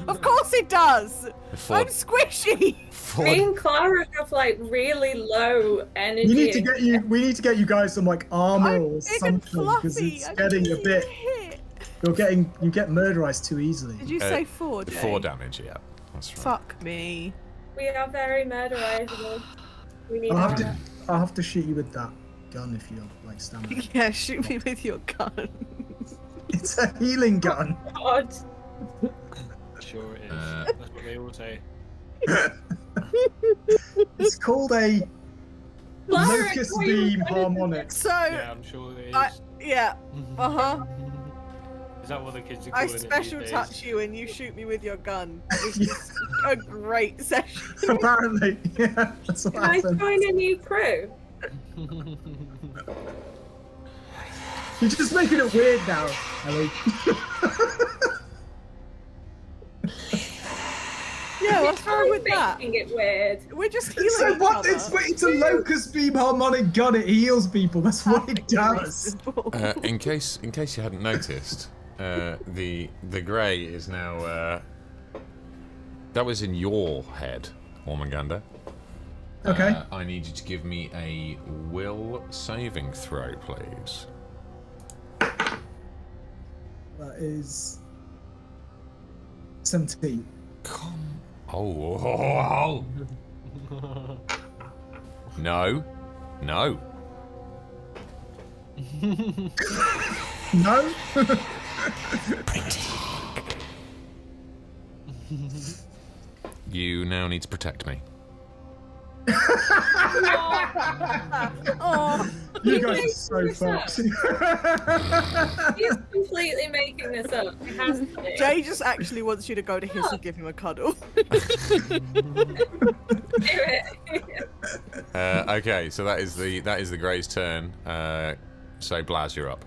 Of course it does. Four- I'm squishy. four- Me and Clara have like really low energy. We need to get you. We need to get you guys some like armor I'm or big and something because fluffy. it's I'm getting a easy bit. to hit. You get murderized too easily. Did you say 4? Jay? 4 damage, yeah. That's right. Fuck me. We are very murderizable. We need I'll armor. have to shoot you with that gun if you're like standing. Yeah, shoot me with your gun. It's a healing gun. God. Sure it is. That's what they all say. It's called a Clara, locust why are you beam running harmonic. So, Yeah, I'm sure it is. yeah, uh-huh. Is that what the kids are I calling it special these days? touch you and you shoot me with your gun. It's just a great session. Apparently, yeah, that's what Can I happened. join a new crew? You're just making it weird now, Ellie. Yeah, what's wrong with that? Making it weird. We're just healing So each what? other. It's a locust beam harmonic gun. It heals people. That's what it does. In case you hadn't noticed, the grey is now. That was in your head, Ormagander. Okay. I need you to give me a will saving throw, please. That is 17. Come. Oh. No. No. No? You now need to protect me. Oh, You guys are so fucked. He's completely making this up. It has to be. Jay just actually wants you to go to his and give him a cuddle. Do it. Okay, so that is the Grey's turn. So Blaz, you're up.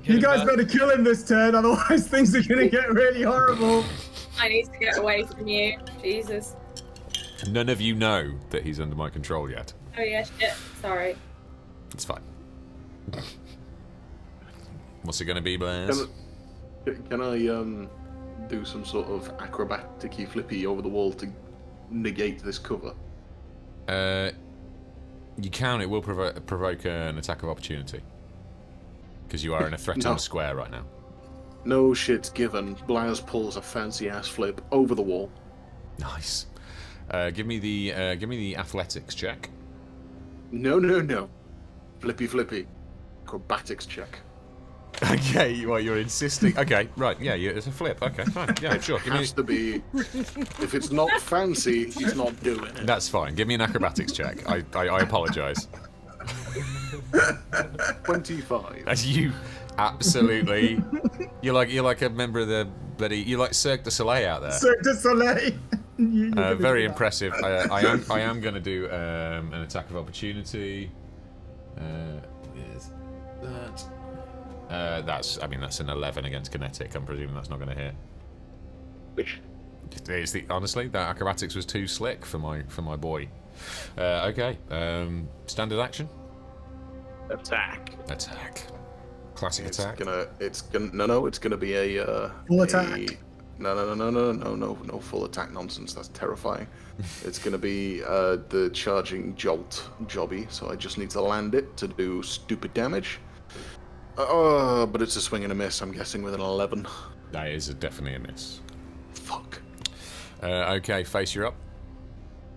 You guys better kill him this turn, otherwise things are gonna get really horrible. I need to get away from you. Jesus. None of you know that he's under my control yet. Oh yeah, shit. Sorry. It's fine. What's it going to be, Blaz? Can I do some sort of acrobatic-y flippy over the wall to negate this cover? You can. It will provoke an attack of opportunity. Because you are in a threatened square right now. No shit's given. Blaz pulls a fancy-ass flip over the wall. Nice. Give me the athletics check. No. Flippy. Acrobatics check. Okay, you're insisting. Okay, right, yeah, it's a flip. Okay, fine. Yeah, sure. It has to be. If it's not fancy, he's not doing it. That's fine. Give me an acrobatics check. I apologise. 25. As you absolutely, you're like a member of the bloody. You're like Cirque du Soleil out there. Cirque du Soleil. Very impressive. I am going to do an attack of opportunity. Is that? That's an 11 against kinetic. I'm presuming that's not going to hit. Honestly, that acrobatics was too slick for my boy. Okay. Standard action. Attack. Classic attack. It's gonna be a full attack. No full attack nonsense. That's terrifying. It's gonna be the charging jolt jobby. So I just need to land it to do stupid damage. But it's a swing and a miss. I'm guessing with an 11. That is definitely a miss. Fuck. Okay, Face, you're up.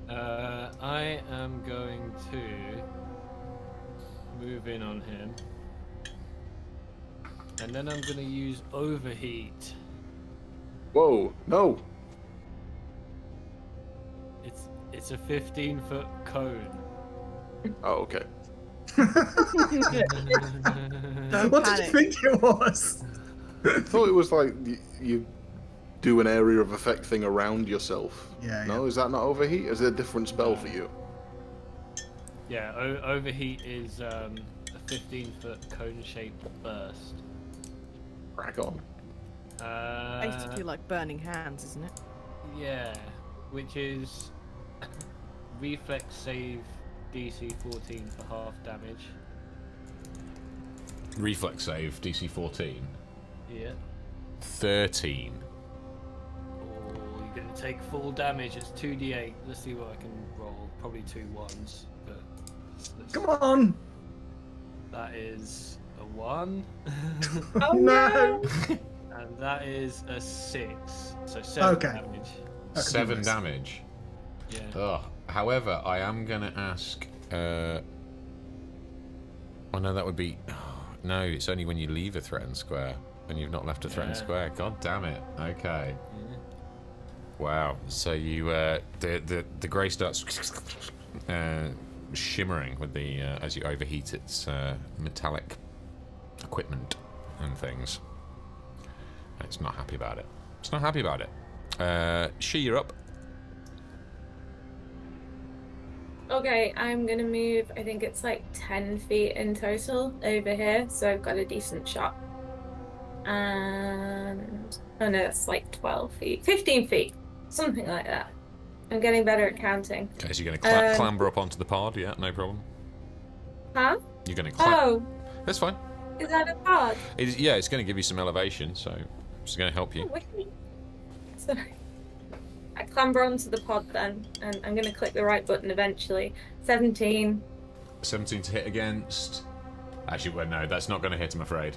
I am going to move in on him, and then I'm going to use overheat. Whoa, no. It's a 15-foot cone. Oh, okay. Don't What panic. did you think it was? I thought it was like you do an area of effect thing around yourself. Yeah. No, is that not overheat? Is it a different spell for you? Yeah, overheat is a 15-foot cone-shaped burst. Crack on. Basically like burning hands, isn't it? Yeah, which is reflex save DC 14 for half damage. Reflex save DC 14. Yeah. 13. Or you're going to take full damage. It's 2d8. Let's see what I can roll. Probably 2 1s. But Come on. that is a 1. Oh No. And that is a 6. So 7 Okay. damage. 7 damage. Yeah. Ugh. However, I am going to ask... oh no, that would be... no, it's only when you leave a threatened square. And you've not left a threatened square. God damn it. Okay. Yeah. Wow. So you... the grey starts... shimmering with the... as you overheat its metallic equipment and things. It's not happy about it. She, you're up. Okay, I'm gonna move, I think it's like 10 feet in total over here, so I've got a decent shot. And... oh no, that's like 12 feet. 15 feet. Something like that. I'm getting better at counting. Okay, so you're going to clamber up onto the pod, yeah, no problem. Huh? You're going to Oh, That's fine. is that a pod? Yeah, it's going to give you some elevation, so it's going to help you. Oh, wicked. Sorry. I clamber onto the pod then, and I'm gonna click the right button eventually. 17. 17 to hit against. Actually, well, no, that's not going to hit, I'm afraid.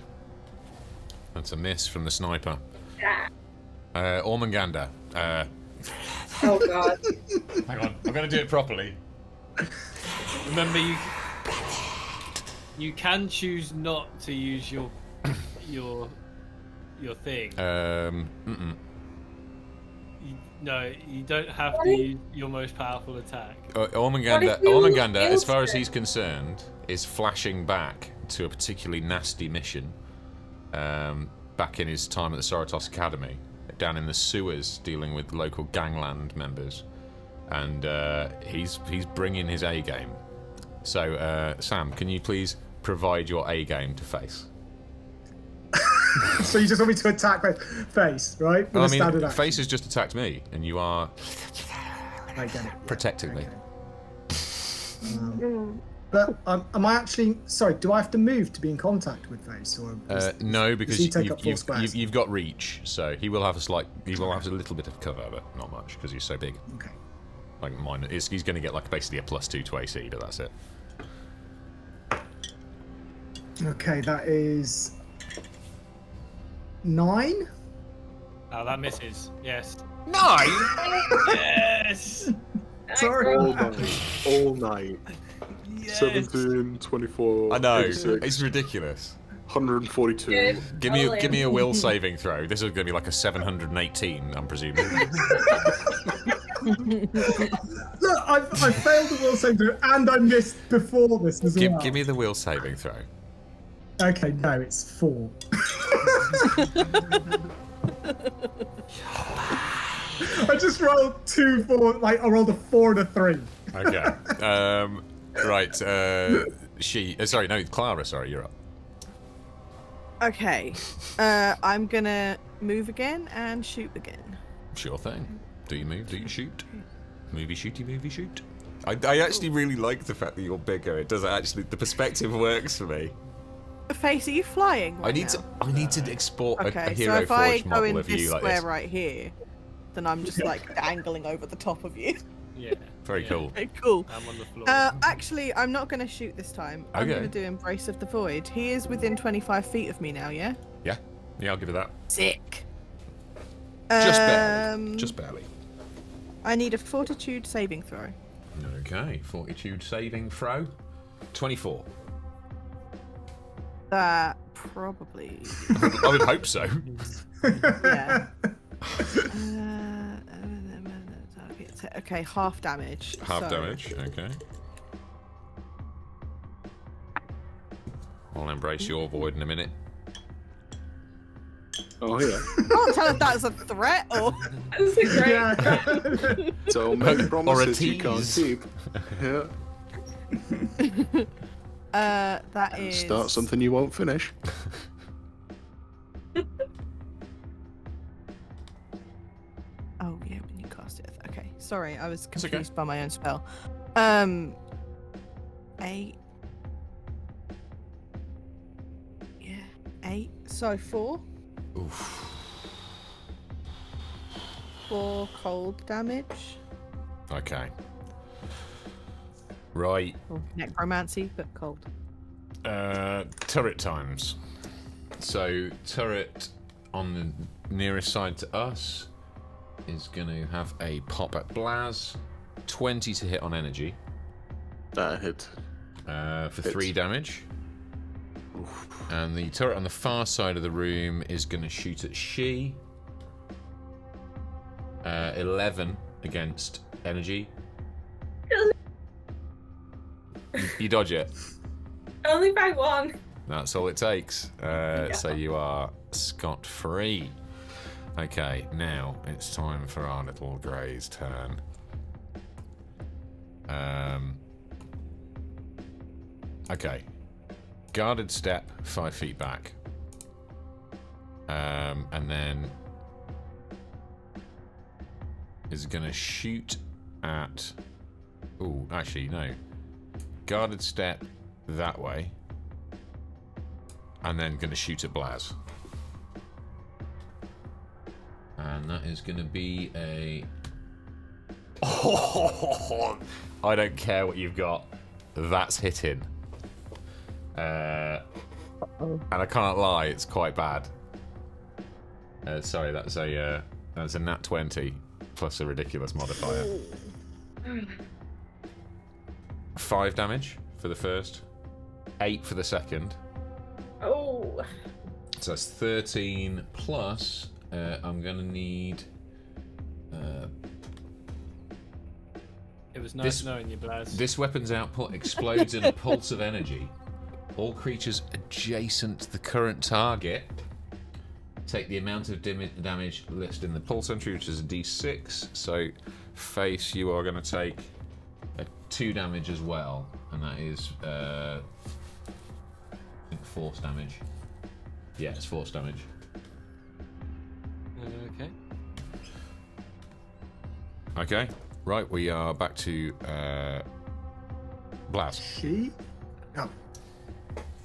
That's a miss from the sniper. Yeah. Ormanganda. Oh god. Hang on, I'm going to do it properly. Remember, you can choose not to use your thing. No, you don't have to use your most powerful attack. Ormanganda, as far as he's concerned, is flashing back to a particularly nasty mission back in his time at the Saratos Academy, down in the sewers, dealing with local gangland members, and he's bringing his A game. So, Sam, can you please provide your A game to Face? So you just want me to attack Face, right? Well, I mean, Face has just attacked me, and you are I get it. protecting me. But am I actually... Sorry, do I have to move to be in contact with Face? Or no, because he take up 4 squares? you've got reach, so he will have a little bit of cover, but not much, because he's so big. Okay. Like mine, he's going to get like basically a +2 to AC, but that's it. Okay, that is 9. Oh, that misses. Yes. 9? Yes. Sorry. All night. Yes. 17, 24. I know, 86, it's ridiculous. 142. Good. Give me a will saving throw. This is going to be like a 718, I'm presuming. Look, I failed the will saving throw and I missed before this as well. Give me the will saving throw. Okay, no, it's 4. I just rolled 2 4. Like I rolled a 4 and a 3. Okay. Right. Clara. Sorry, you're up. Okay. I'm gonna move again and shoot again. Sure thing. Do you move? Do you shoot? Movie shoot. I actually really like the fact that you're bigger. It does actually. The perspective works for me. Face, are you flying? Right I need to export Okay, a Hero so if I Forge go model in of this you like square this. right here, then I'm just like dangling over the top of you. Yeah. Very cool. Okay, cool. I'm on the floor. Actually, I'm not going to shoot this time. I'm Okay. going to do Embrace of the Void. He is within 25 feet of me now, yeah? Yeah, I'll give you that. Sick. Just barely. Just barely. I need a Fortitude saving throw. Okay, Fortitude saving throw. 24. That probably. I would hope so. Yeah. Okay, half damage. Half so- damage. Okay. I'll embrace your void in a minute. Oh yeah. Can't tell if that's a threat or. That's a great. Yeah. So many promises you can't tease. keep. Yeah. That is. Start something you won't finish. Oh yeah, when you cast it. Okay, sorry, I was It's okay. confused by my own spell. 8. Yeah, 8. So 4. Oof. 4 cold damage. Okay. Right. Or necromancy, but cold. Turret times. So turret on the nearest side to us is going to have a pop at Blaz. 20 to hit on energy. That hit. For 3 damage. And the turret on the far side of the room is going to shoot at she. 11 against energy. You dodge it. Only by 1. That's all it takes. So you are scot-free. Okay, now it's time for our little Grey's turn. Okay. Guarded step, 5 feet back. And then is going to shoot at... Ooh, actually, no. Guarded step that way. And then going to shoot at Blaz. And that is going to be a... Oh, I don't care what you've got. That's hitting. And I can't lie, it's quite bad. Sorry, that's a nat 20 plus a ridiculous modifier. 5 damage for the first, 8 for the second. Oh. So that's 13 plus. I'm gonna need. It was nice knowing you, Blaz. This weapon's output explodes in a pulse of energy. All creatures adjacent to the current target take the amount of damage listed in the pulse entry, which is a d6. So, Face, you are going to take 2 damage as well, and that is I think force damage. Yeah, it's force damage. Okay. Okay, right, we are back to Blaz. She? Oh,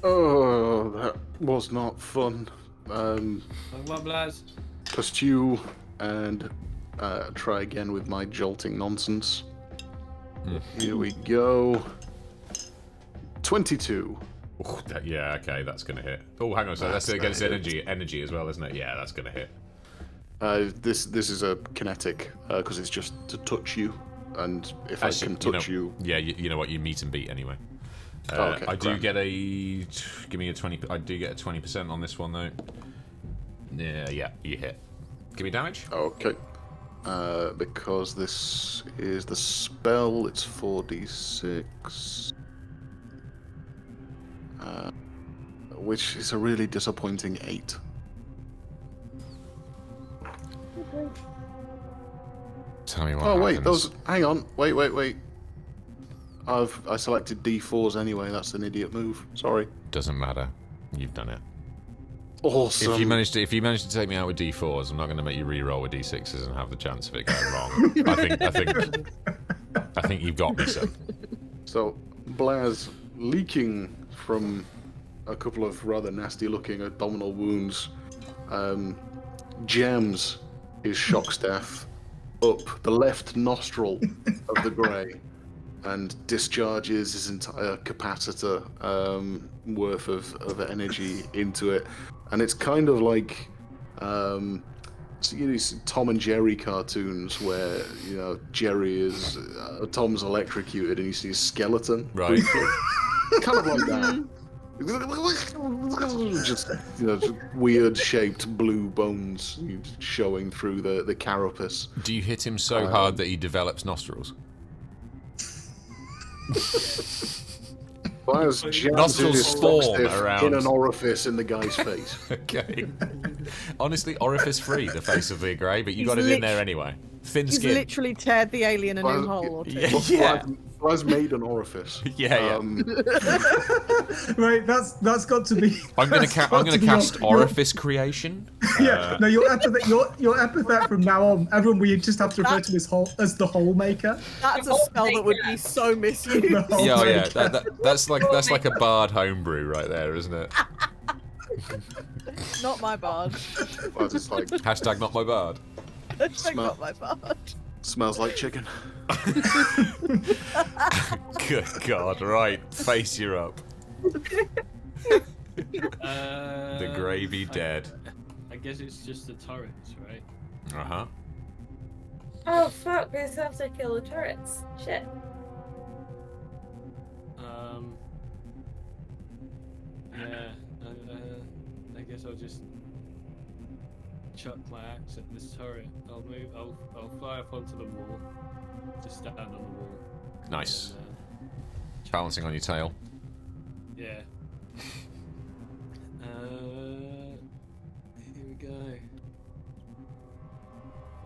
Oh, that was not fun. Come on, Blaz. Pursue and try again with my jolting nonsense. Here we go. 22. Oh, yeah, okay, that's gonna hit. Oh, hang on, so that's against energy as well, isn't it? Yeah, that's gonna hit. This is a kinetic because it's just to touch you, and if Actually, I can touch you, yeah, you know what, you meet and beat anyway. Okay, I do grand. get give me a 20. I do get a 20% on this one though. Yeah, you hit. Give me damage. Okay. Because this is the spell, it's 4d6. Which is a really disappointing 8. Tell me what. Oh wait, happens. hang on, wait. I selected d4s anyway. That's an idiot move. Sorry. Doesn't matter. You've done it. Awesome. If you manage to take me out with d4s, I'm not going to make you re-roll with d6s and have the chance of it going wrong. I think you've got me, sir. So, Blaz, leaking from a couple of rather nasty-looking abdominal wounds, jams his shock staff up the left nostril of the grey and discharges his entire capacitor worth of energy into it. And it's kind of like so you know, these Tom and Jerry cartoons where, you know, Jerry is Tom's electrocuted and you see his skeleton. Right. Kind of like that. Just, you know, just weird shaped blue bones showing through the carapace. Do you hit him so hard that he develops nostrils? Nostrils form around in an orifice in the guy's face. Okay. Honestly, orifice free, the face of the grey, but you got it in there anyway. Thin He's skin. literally teared the alien a new hole or two. Yeah. Blaz made an orifice. Yeah. right, that's got to be. I'm gonna cast orifice creation. Yeah, no, your epithet from now on, everyone, we just have to refer to this as the hole maker. That's a spell that would be so misused. The hole Yeah. maker. That's like a bard homebrew right there, isn't it? Not my bard. Blaz is like, Hashtag not my bard. Not my bard. smells like chicken. Good God! Right, Face, you're up. The gravy dead. I guess it's just the turrets, right? Uh-huh. Oh fuck, we still have to kill the turrets. Shit. Yeah. I guess I'll just chuck my axe at this turret. I'll fly up onto the wall. Just stand on the wall. Nice. And, Balancing on your tail. yeah. Here we go.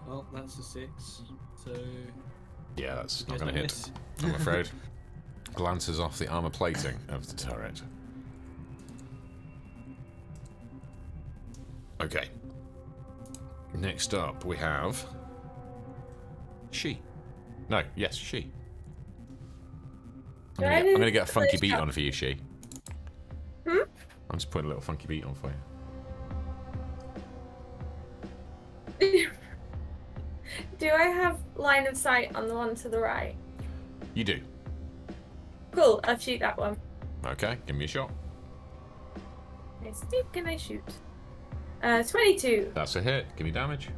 Well, that's a 6. So Yeah, that's I not guess going I to hit, miss. I'm afraid. Glances off the armor plating of the turret. Okay. Next up, we have... She. No, yes, she. I'm going to get a funky beat on for you, she. Hmm? I'm just putting a little funky beat on for you. Do I have line of sight on the one to the right? You do. Cool, I'll shoot that one. Okay, give me a shot. How steep can I shoot? 22. That's a hit. Give me damage.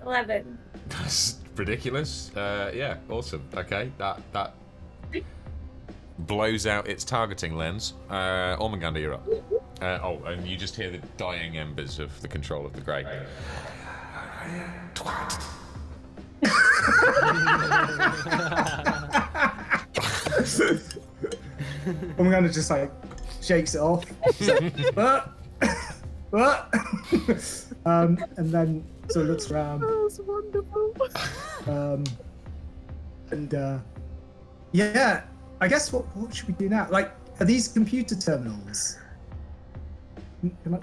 11. That's ridiculous. Yeah, awesome. Okay, that blows out its targeting lens. Ormagander, you're up. And you just hear the dying embers of the control of the grey. Twat. Ormagander just like shakes it off. What? And then sort of looks around. That's wonderful. Yeah, I guess what should we do now? Like, are these computer terminals?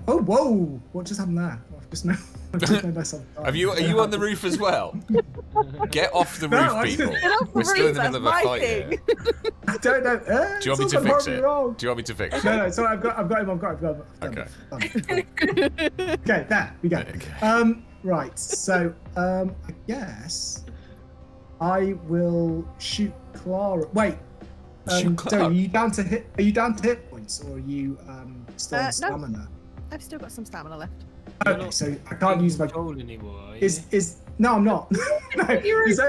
Oh, whoa! What just happened there? I've just made myself die. Are you on the roof as well? Get off the roof, people. Get off the We're still in the roof, middle of a that's fight my here. thing. I don't know. Do you want me to fix it? Wrong. Do you want me to fix it? No, sorry, I've got him. Okay. Okay, there we go. Okay. Right. So, I guess I will shoot Clara. Wait. Shoot Clara? Are you down to hit points, or are you still on No. stamina? I've still got some stamina left. Okay, so I can't use my. control anymore. Are you? Is no, I'm not. No. You're Is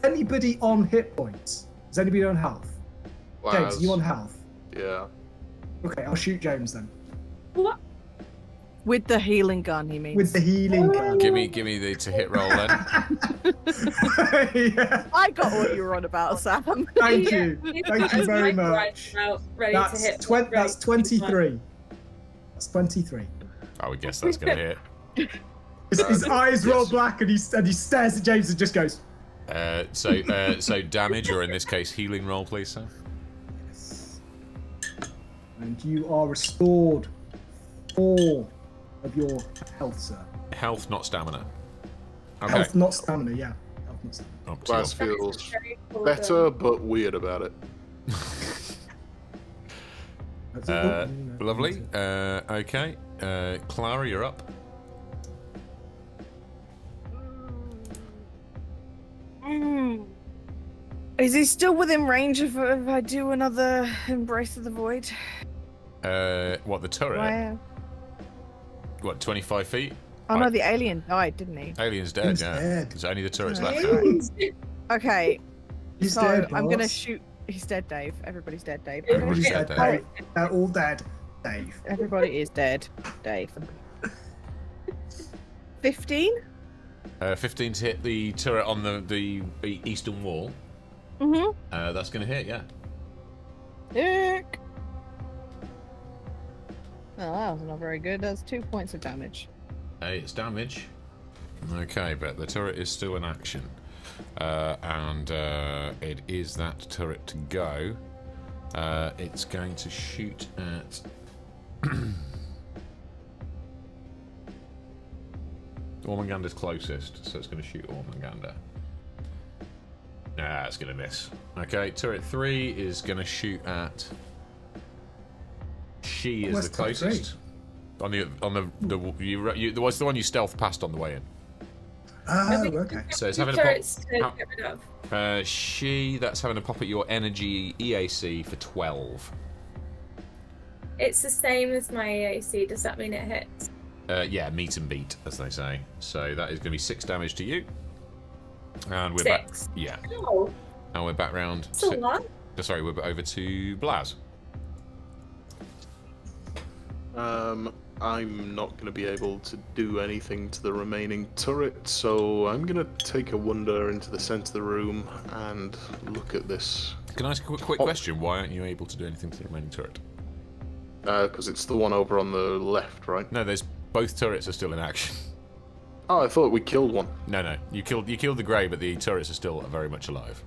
anybody on hit points? Is anybody on health? James, are you on health? Yeah. Okay, I'll shoot James then. What? With the healing gun, he means. With the healing gun. Give me the to hit roll then. Yeah. I got what you were on about, Sam. Thank you. Thank you very much. Ready That's to hit. 23. That's 23. I would guess that's gonna hit. His eyes roll black and he stares at James and just goes. So damage, or in this case, healing roll, please, sir. Yes. And you are restored 4 of your health, sir. Health, not stamina. Okay. Health, not stamina. Yeah. Health, not stamina. Up to you. That feels better, but weird about it. That's it. Lovely. Okay. Clara, you're up. Is he still within range if I do another Embrace of the Void? What, the turret? Wow. What, 25 feet? Oh no, the alien died, didn't he? Alien's dead, He's yeah. dead. There's only the turrets left. Alright. Okay, He's so dead, I'm gonna boss. shoot. He's dead, Dave. Everybody's dead, Dave. Everybody's Everybody's dead, dead, Dave. Dave. They're all dead, Dave. Everybody is dead, Dave. 15? 15 to hit the turret on the eastern wall. Mm-hmm. That's going to hit, yeah. Dick. Oh, that was not very good. That's 2 points of damage. It's damage. Okay, but the turret is still in action. And it is that turret to go. It's going to shoot at... Ormagander's closest, so it's going to shoot Ormagander. Nah, it's going to miss. Okay, turret 3 is going to shoot at... She is Where's the turret closest. On the what's the one you stealth past on the way in? Oh, okay. So it's having a Turrets to pop. get rid of. That's having a pop at your energy EAC for 12. It's the same as my EAC. Does that mean it hits? Yeah, meet and beat, as they say. So that is going to be 6 damage to you. And we're back. 6. Yeah. Oh, And we're back round. that's a lot. Sorry, we're over to Blaz. I'm not going to be able to do anything to the remaining turret, so I'm going to take a wander into the centre of the room and look at this. Can I ask a quick question? Why aren't you able to do anything to the remaining turret? Because it's the one over on the left, right? No, both turrets are still in action. Oh, I thought we killed one. No, you killed the grey, but the turrets are still very much alive.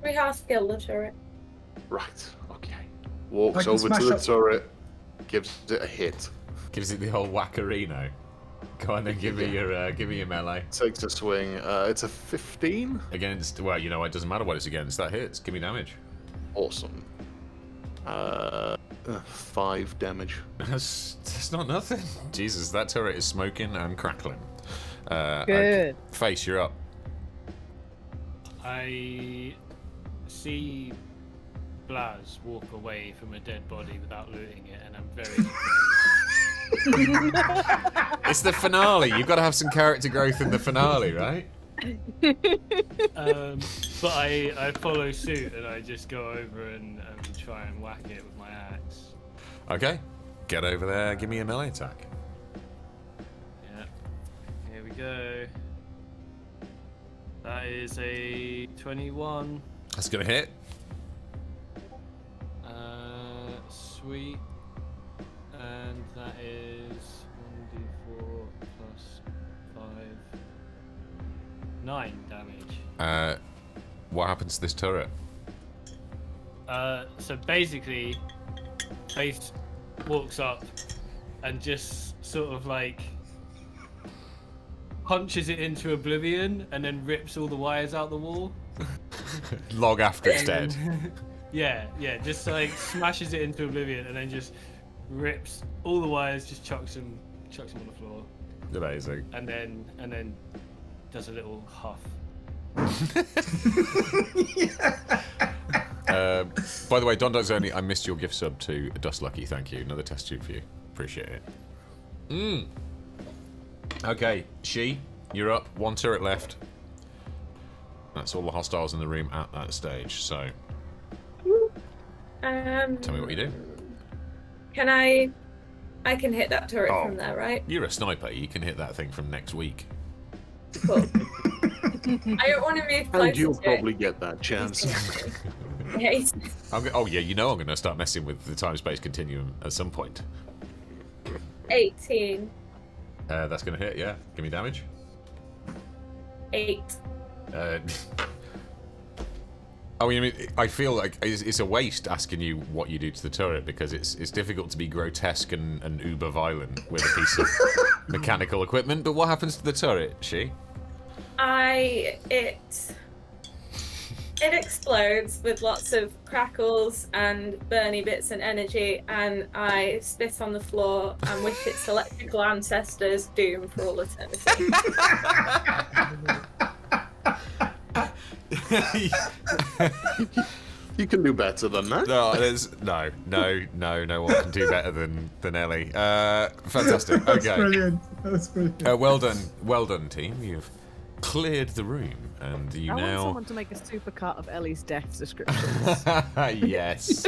We have killed the turret. Right, okay. I Walks can over to smash the up- turret, gives it a hit. Gives it the whole whackerino. Go on then, give me your melee. Takes a swing. It's a 15. Against, well, you know, it doesn't matter what it's against. That hits. Give me damage. Awesome. 5 damage. That's not nothing. Jesus, that turret is smoking and crackling. Good. Face, you're up. I see Blaz walk away from a dead body without looting it, and I'm very It's the finale. You've got to have some character growth in the finale, right? But I follow suit and I just go over and try and whack it with my axe. Okay. Get over there. Give me a melee attack. Yeah. Here we go. That is a 21. That's going to hit. Sweet. And that is 1d4 plus 5. 9 damage. What happens to this turret? So basically, Face walks up and just sort of like punches it into oblivion and then rips all the wires out the wall. Log after it's dead. Yeah, just like smashes it into oblivion and then just rips all the wires, just chucks them on the floor. Amazing. And then does a little huff. By the way, Don Dogs Only, I missed your gift sub to Dust Lucky. Thank you. Another test tube for you. Appreciate it. Okay, you're up. One turret left. That's all the hostiles in the room at that stage. So, tell me what you do. Can I can hit that turret from there, right? You're a sniper. You can hit that thing from next week. Cool. I don't want to move closer And you'll to probably it. get that chance. Yeah, Oh yeah, you know I'm going to start messing with the time-space continuum at some point. 18. That's going to hit. Yeah. Give me damage. 8. I mean, I feel like it's a waste asking you what you do to the turret because it's difficult to be grotesque and uber violent with a piece of mechanical equipment. But what happens to the turret, It explodes with lots of crackles and burny bits and energy, and I spit on the floor and wish its electrical ancestors doom for all eternity. You can do better than that. No one can do better than Ellie. Fantastic. That's Okay. brilliant. That's brilliant. Well done, team. You've cleared the room, and you I want now. someone to make a supercut of Ellie's death descriptions. Yes.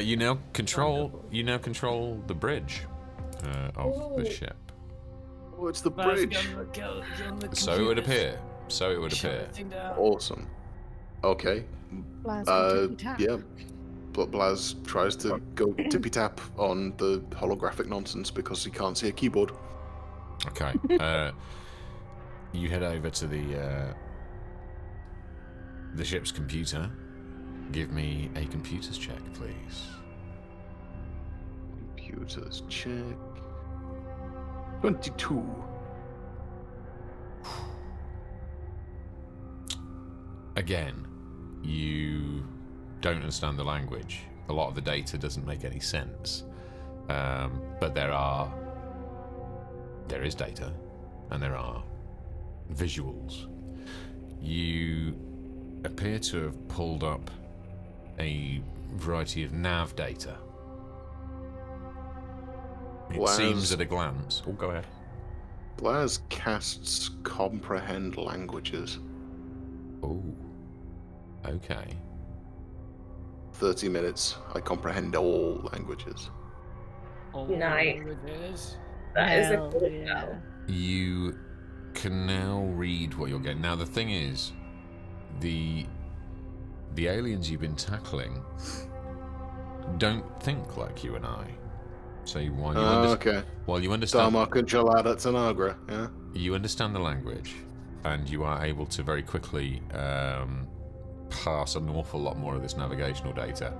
You now control the bridge of the ship. Oh, it's the bridge. So it would appear. Awesome. Okay. Yeah. Blaz tries to go tippy tap on the holographic nonsense because he can't see a keyboard. Okay. You head over to the ship's computer. Give me a computers check, please. Computers check. 22. Again, you don't understand the language. A lot of the data doesn't make any sense. But there is data, and there are visuals. You appear to have pulled up a variety of nav data. It seems at a glance. Oh, go ahead. Blaz casts comprehend languages. Oh, okay. 30 minutes. I comprehend all languages. Nice. That is a cool spell. You can now read what you're getting. Now the thing is, the aliens you've been tackling don't think like you and I. So while you understand, Darmok and Jalada Tanagra, yeah. You understand the language, and you are able to very quickly pass an awful lot more of this navigational data.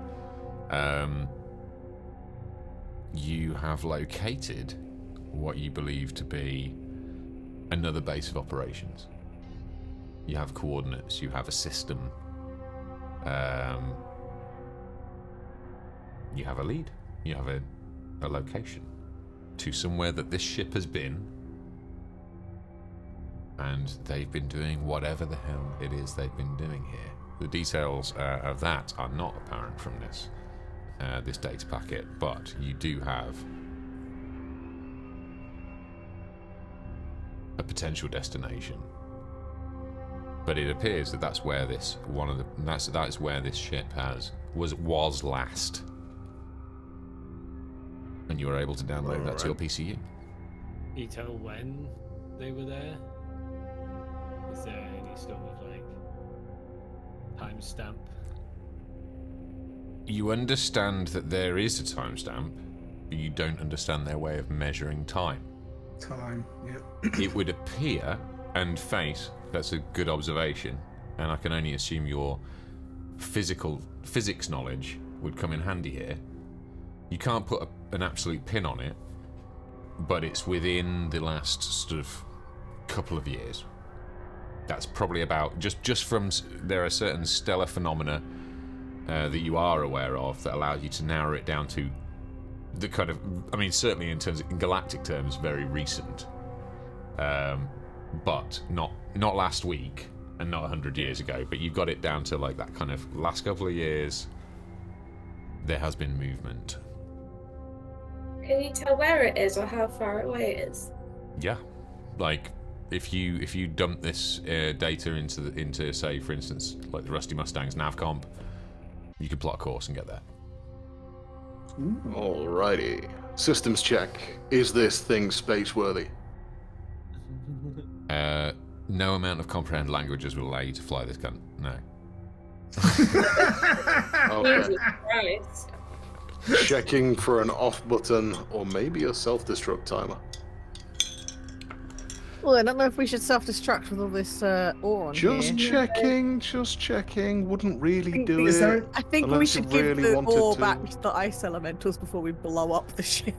You have located what you believe to be another base of operations. You have coordinates, you have a system, you have a lead, you have a location to somewhere that this ship has been, and they've been doing whatever the hell it is they've been doing here. The details of that are not apparent from this data packet, but you do have a potential destination. But it appears that that's where this that's where this ship was last. And you were able to download that to your PCU. Can you tell when they were there? Is there any sort of like timestamp? You understand that there is a timestamp, but you don't understand their way of measuring time. Time, yeah. It would appear, and Face, that's a good observation, and I can only assume your physics knowledge would come in handy here. You can't put an absolute pin on it, but it's within the last sort of couple of years. That's probably about, just from, there are certain stellar phenomena that you are aware of that allow you to narrow it down to the kind of, I mean, certainly in galactic terms, very recent. But not last week and not 100 years ago, but you've got it down to like that kind of last couple of years. There has been movement. Can you tell where it is or how far away it is? Yeah, like if you dump this data into say, for instance, like the Rusty Mustang's navcomp, you could plot a course and get there. Alrighty. Systems check. Is this thing space-worthy? No amount of comprehend languages will allow you to fly this gun. No. Okay. Jesus Christ. Checking for an off button or maybe a self-destruct timer. Well, I don't know if we should self-destruct with all this ore on Just here. checking. Wouldn't really do Is it. there- I think we Unless should you give really the wanted ore to. back to the ice elementals before we blow up the ship.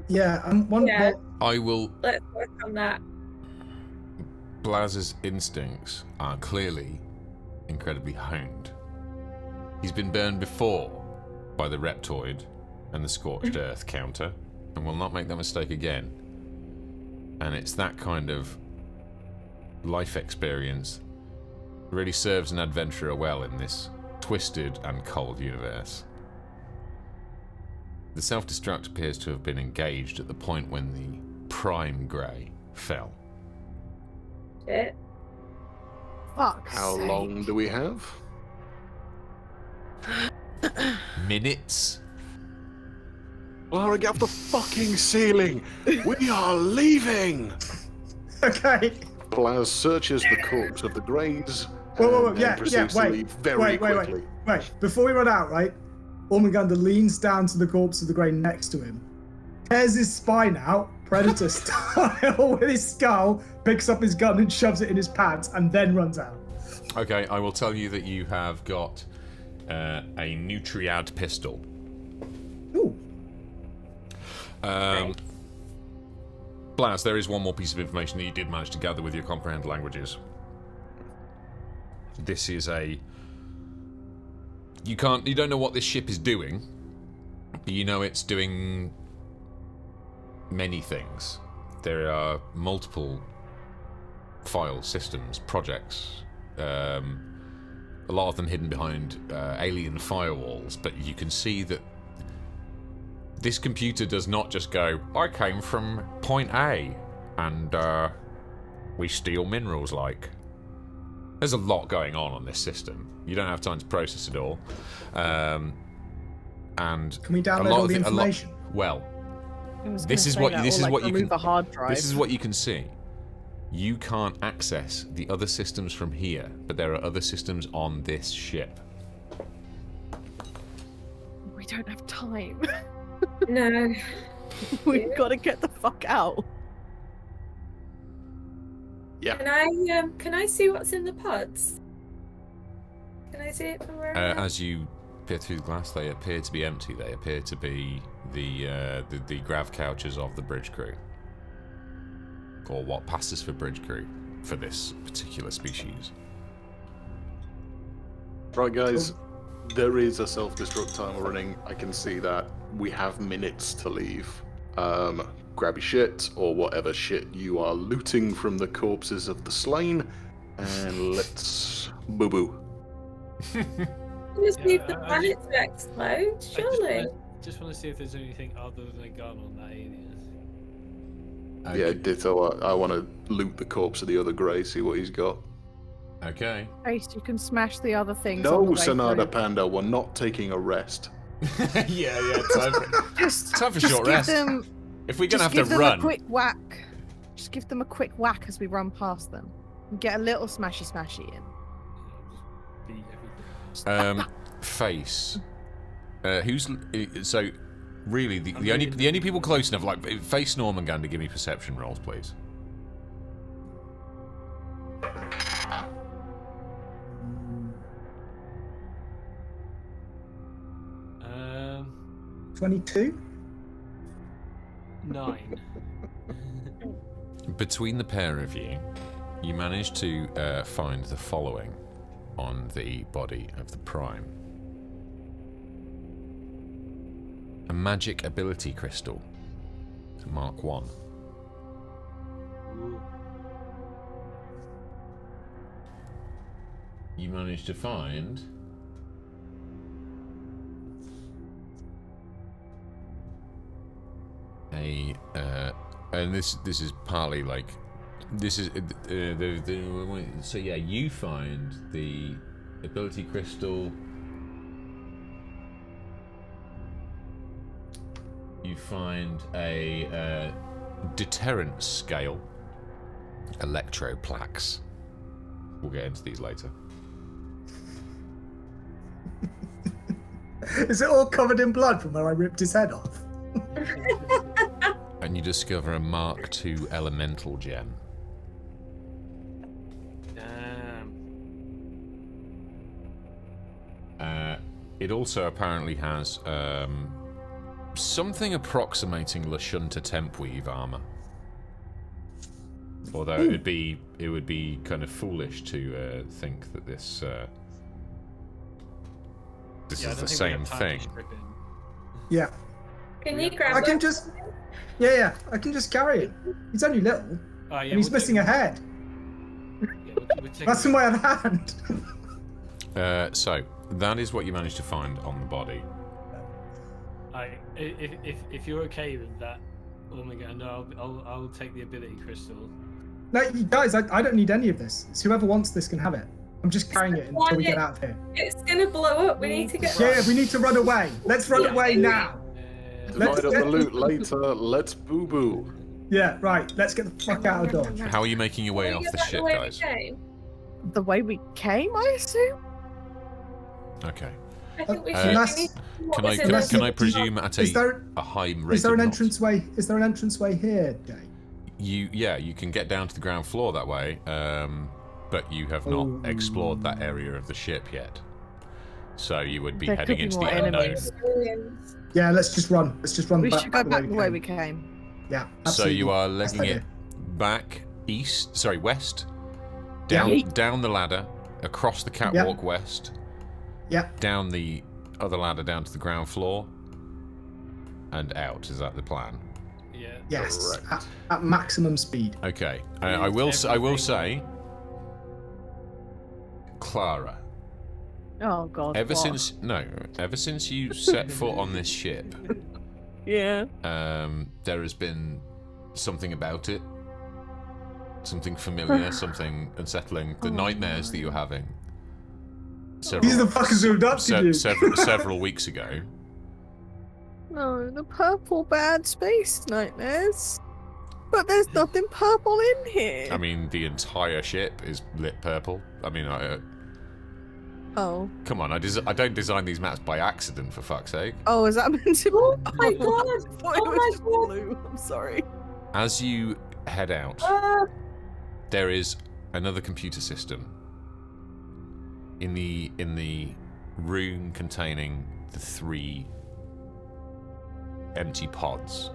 Yeah, Yeah. I will. Let's work on that. Blaz's instincts are clearly incredibly honed. He's been burned before by the Reptoid and the Scorched Earth counter, and will not make that mistake again. And it's that kind of life experience that really serves an adventurer well in this twisted and cold universe. The self-destruct appears to have been engaged at the point when the Prime Grey fell. Shit. Fuck. How long do we have? Minutes? Clara, get off the fucking ceiling! We are leaving! Okay. Blaz searches the corpse of the Greys Whoa, and yeah, proceeds to wait, leave very quickly. Wait, before we run out, right? Ormagander leans down to the corpse of the Grey next to him, tears his spine out, Predator style, with his skull, picks up his gun and shoves it in his pants, and then runs out. Okay, I will tell you that you have got a Nutriad pistol. Ooh. Blaz, there is one more piece of information that you did manage to gather with your comprehend languages. This is a... You don't know what this ship is doing, but you know it's doing many things. There are multiple file systems, projects, a lot of them hidden behind alien firewalls, but you can see that this computer does not just go, I came from point A, and we steal minerals like. There's a lot going on this system. You don't have time to process it all. And Can we download all the information? This is what you can. A hard drive. This is what you can see. You can't access the other systems from here, but there are other systems on this ship. We don't have time. No. We've got to get the fuck out. Yeah. Can I see what's in the pods? Can I see it from where I am? As you peer through the glass, they appear to be empty. They appear to be the grav couches of the bridge crew, or what passes for bridge crew for this particular species. Right, guys. There is a self-destruct timer running. I can see that. We have minutes to leave. Grab your shit, or whatever shit you are looting from the corpses of the slain, and let's boo-boo. Just leave the I planet to explode, surely. Just want to see if there's anything other than a gun on that alien. Yeah, ditto. I want to loot the corpse of the other grey, see what he's got. Okay. Ace, you can smash the other things. on the No, way Sonata through. Panda, we're not taking a rest. yeah. Time for Just short give rest. them, If we're gonna just have give to them run, a quick whack. Just give them a quick whack as we run past them. And get a little smashy in. Beat everything. Face. Who's so? Really, the only people close enough, like Face, Norman, Gander, give me perception rolls, please. 22? 9. Between the pair of you, you manage to find the following on the body of the Prime. A magic ability crystal. Mark 1. You managed to find a and this is partly like this is so yeah, you find the ability crystal. You find a deterrence scale, electroplaques. We'll get into these later. Is it all covered in blood from where I ripped his head off? And you discover a Mark II elemental gem. Damn. It also apparently has something approximating Lashunta Tempweave armor. Although it would be kind of foolish to think that this is the same thing. Yeah. Can you grab I can it? just... Yeah, I can just carry it. He's only little, Oh, yeah, and he's missing a head. Yeah, we'll take That's it. in my other hand. So that is what you managed to find on the body. If you're okay with that, oh my god, no, I'll take the ability crystal. No, you guys, I don't need any of this. It's whoever wants this can have it. I'm just carrying it until we get out of here. It's gonna blow up. We need to get. Yeah, we need to run away. Let's run away now. Divide up the loot later. Let's boo boo. Yeah, right. Let's get the fuck out of Dodge. How are you making your way Can off we the get back ship, way we guys? came? The way we came, I assume? Okay. I think we Uh, should. Can I- We need to- what Can I was it can, that- can I presume at Is there a high rate is there of an knots? entranceway? Is there an entranceway here, Jay? You can get down to the ground floor that way, but you have not Ooh. explored that area of the ship yet. So you would be There heading could be into more the unknown. enemies. Aliens. Yeah, let's just run. Let's just run We back, should go back the way we came. came. Yeah, So absolutely. you are Best legging it idea. back west, Yeah. down the ladder, across the catwalk west, Yeah, down the other ladder down to the ground floor, and out. Is that the plan? Yeah. yes, Correct. at maximum speed. Okay. We I will used say, everything. Oh Clara. god. Ever what? since you set foot on this ship, Yeah. there has been something about it, something familiar, something unsettling. The nightmares that you're having. These are the fuckers who abducted you. Several weeks ago. No, the purple bad space nightmares. But there's nothing purple in here. I mean, the entire ship is lit purple. I mean, Oh. come on, I don't design these maps by accident, for fuck's sake. Oh, is that meant to be? Oh my god! I thought it Oh was my just God. blue. I'm sorry. As you head out, there is another computer system in the room containing the 3 empty pods.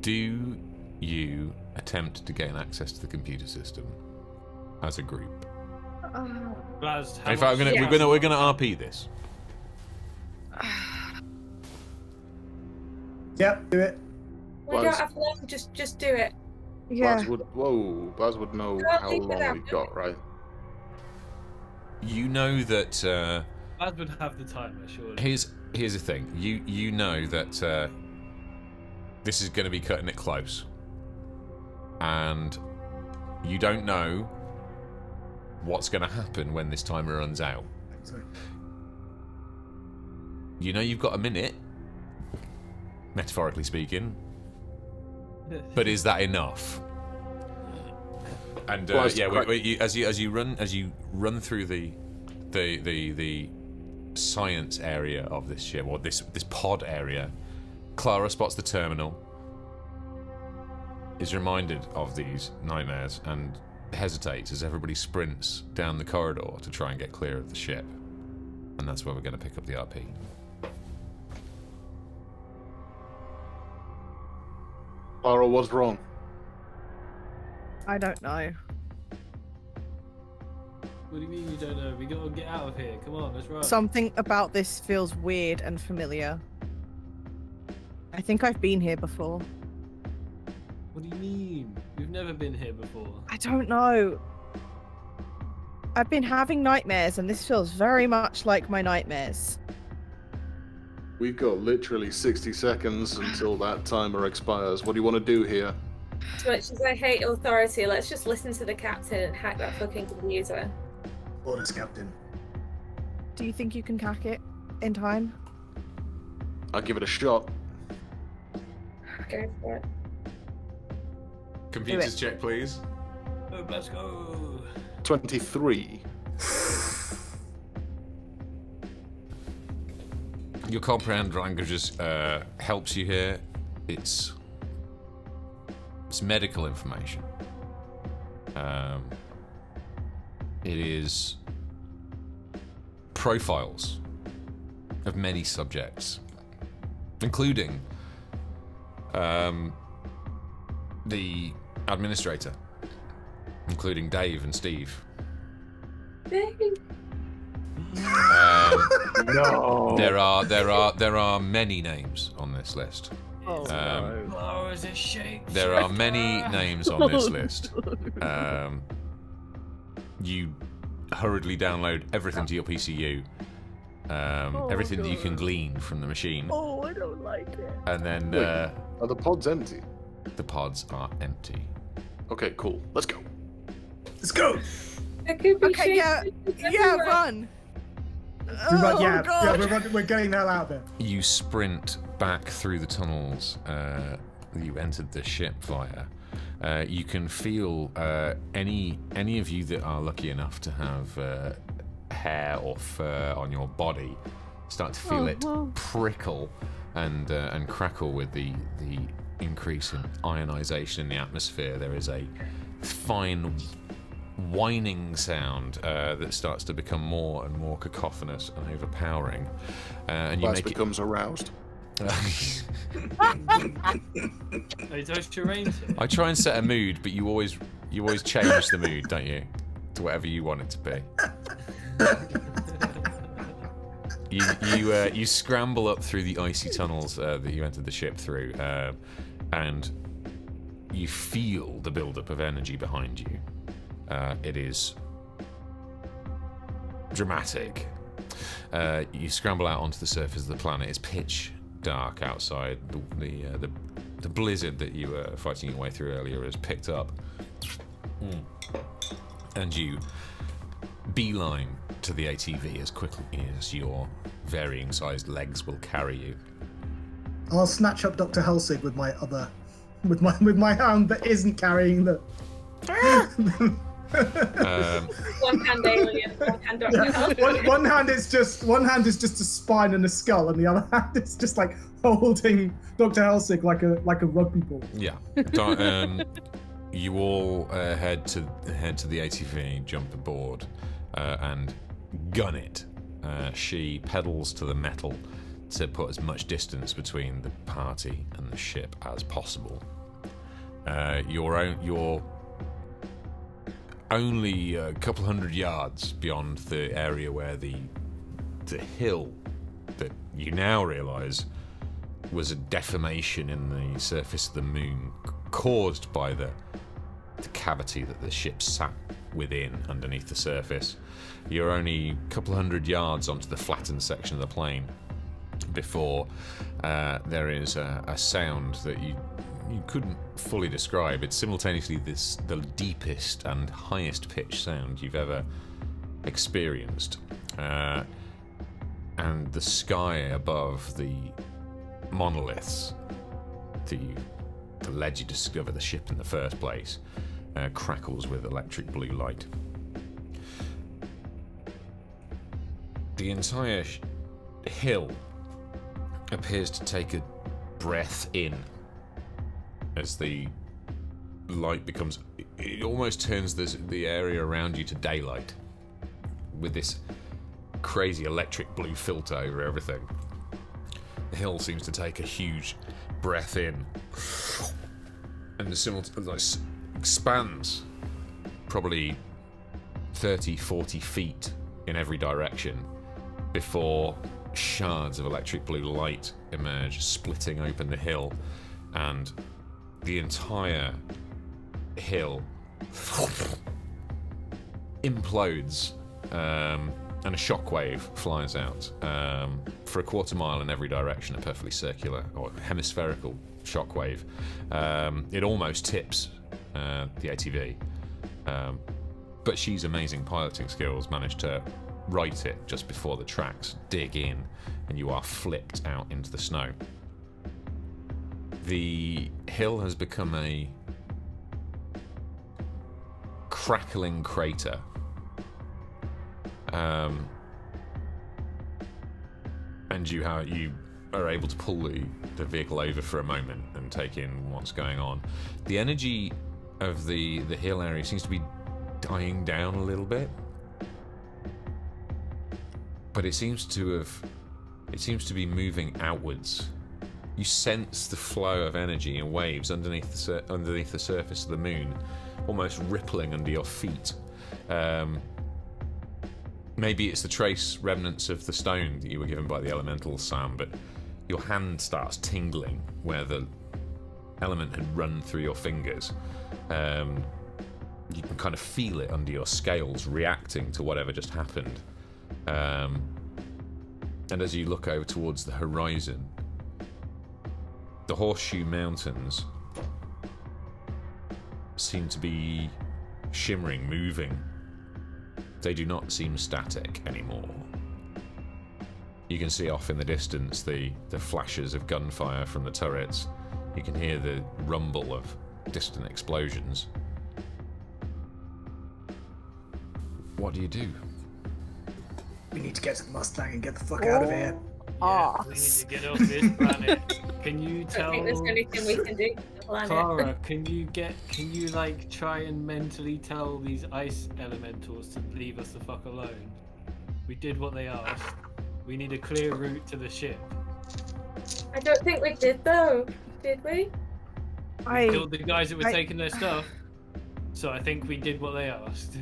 Do you attempt to gain access to the computer system as a group? Blaz, how In fact, much- we're gonna RP this. Yep, do it. We don't have long. Just do it. Yeah. Baz would know Don't how leave it long out. we've got, right? You know that Blaz, Baz would have the timer, surely. Here's the thing. You know that this is going to be cutting it close, and you don't know what's going to happen when this timer runs out. Sorry. You know you've got a minute, metaphorically speaking, but is that enough? And as you run through the science area of this ship, or this pod area, Clara spots the terminal, is reminded of these nightmares, and hesitates as everybody sprints down the corridor to try and get clear of the ship. And that's where we're going to pick up the RP. Clara, what's wrong? I don't know. What do you mean you don't know? We gotta get out of here. Come on, let's run. Something about this feels weird and familiar. I think I've been here before. What do you mean? We've never been here before. I don't know. I've been having nightmares, and this feels very much like my nightmares. We've got literally 60 seconds until that timer expires. What do you want to do here? As much as I hate authority, let's just listen to the captain and hack that fucking computer. Orders, Captain. Do you think you can hack it in time? I'll give it a shot. Go for it. Computers check, please. Oh, let's go. 23. Your comprehend languages helps you here. It's medical information. It is profiles of many subjects, including the administrator, including Dave and Steve. No. There are many names on this list. Oh, Oh, is it shake? There are many names on this list. You hurriedly download everything to your PCU, everything that you can glean from the machine, Oh, I don't like it. and then Wait. Are the pods empty? the pods are empty. Okay, cool. Let's go. Let's go. There could be Okay, yeah, run. We're getting the hell out of there. You sprint back through the tunnels that you entered the ship via. You can feel any of you that are lucky enough to have hair or fur on your body start to feel it prickle and crackle with the increase in ionization in the atmosphere. There is a fine whining sound that starts to become more and more cacophonous and overpowering, and you Baz make becomes aroused. Hey, don't you range it? I try and set a mood, but you always change the mood, don't you, to whatever you want it to be. You scramble up through the icy tunnels that you entered the ship through, and you feel the buildup of energy behind you. It is dramatic. You scramble out onto the surface of the planet. It's pitch dark outside. The blizzard that you were fighting your way through earlier has picked up, and you beeline to the ATV as quickly as your varying sized legs will carry you. I'll snatch up Dr. Helsing with my hand that isn't carrying the. One hand alien, one hand Dr. Hell. One hand is just a spine and a skull, and the other hand is just like holding Dr. Helsing like a rugby ball. Yeah. You all head to the ATV, jump aboard, and gun it. She pedals to the metal to put as much distance between the party and the ship as possible. You're only a couple hundred yards beyond the area where the hill that you now realise was a deformation in the surface of the moon caused by the cavity that the ship sat within, underneath the surface. You're only a couple hundred yards onto the flattened section of the plane before there is a sound that you couldn't fully describe. It's simultaneously the deepest and highest pitch sound you've ever experienced, and the sky above the monoliths that led you to discover the ship in the first place crackles with electric blue light. The entire hill appears to take a breath in as the light becomes... It almost turns the area around you to daylight, with this crazy electric blue filter over everything. The hill seems to take a huge breath in, and expands probably 30, 40 feet in every direction before shards of electric blue light emerge, splitting open the hill, and the entire hill implodes, and a shockwave flies out for a quarter mile in every direction, a perfectly circular or hemispherical shockwave. It almost tips the ATV, but she's amazing piloting skills managed to right it just before the tracks dig in, and you are flipped out into the snow. The hill has become a crackling crater. And you are able to pull the vehicle over for a moment and take in what's going on. The energy of the hill area seems to be dying down a little bit, but it seems to be moving outwards. You sense the flow of energy in waves underneath the surface of the moon, almost rippling under your feet. Maybe it's the trace remnants of the stone that you were given by the elemental, Sam, but your hand starts tingling where the element had run through your fingers. You can kind of feel it under your scales reacting to whatever just happened. And as you look over towards the horizon, the Horseshoe Mountains seem to be shimmering, moving. They do not seem static anymore. You can see off in the distance the flashes of gunfire from the turrets. You can hear the rumble of distant explosions. What do you do? We need to get to the Mustang and get the fuck out of here. Yeah, we need to get off this planet. Can you tell? I think there's anything we can do to the planet. Clara, can you like try and mentally tell these ice elementals to leave us the fuck alone? We did what they asked. We need a clear route to the ship. I don't think we did though, did we? We killed the guys that were taking their stuff. So I think we did what they asked.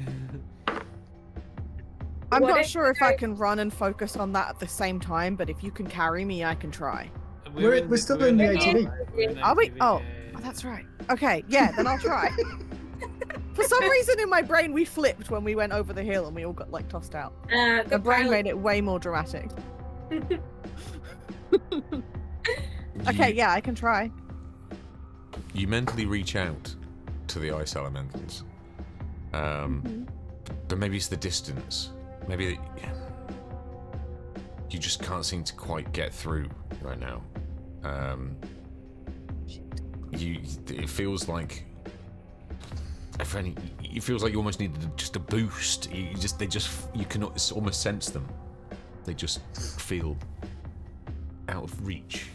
I'm not sure if I can run and focus on that at the same time, but if you can carry me, I can try. We're still in the ATV. Are we? Oh, that's right. Okay, yeah, then I'll try. For some reason in my brain, we flipped when we went over the hill and we all got like tossed out. The brain made it way more dramatic. Okay, yeah, I can try. You mentally reach out to the ice elementals. But maybe it's the distance. Maybe you just can't seem to quite get through right now. It feels like it feels like you almost need just a boost. You can almost sense them. They just feel out of reach.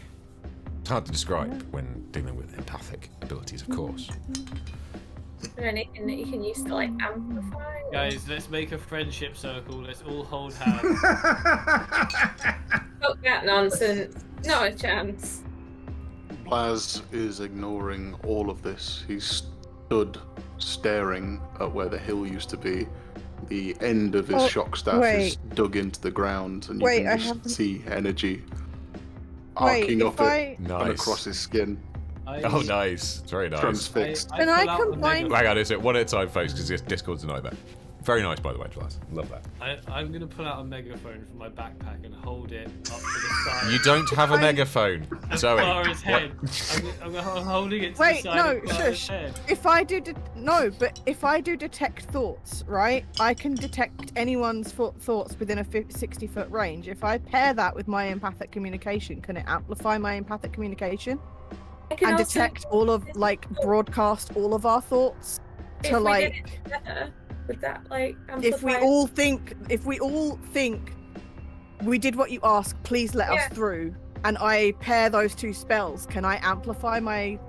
It's hard to describe when dealing with empathic abilities, of course. Is there anything that you can use to like amplify? Guys, let's make a friendship circle. Let's all hold hands. Fuck that nonsense. Not a chance. Plaz is ignoring all of this. He's stood staring at where the hill used to be. The end of his shock staff is dug into the ground, and you can just see energy arcing up it and across his skin. Oh, nice. It's very nice. Transfixed. Can I pull out a combine- mega- Hang on, is it one at a time, folks? Because Discord's a nightmare. Very nice, by the way, Twice. Love that. I'm gonna pull out a megaphone from my backpack and hold it up to the side. You don't have a megaphone, Zoe. Clara's head. I'm holding it to the side of Clara's shush. head. If I do, if I do detect thoughts, right, I can detect anyone's thoughts within a 60-foot range. If I pair that with my empathic communication, can it amplify my empathic communication I can and also, detect all of, broadcast all of our thoughts if to, we like, did it together, would that if we all think we did what you asked, please let us through, and I pair those two spells, can I amplify my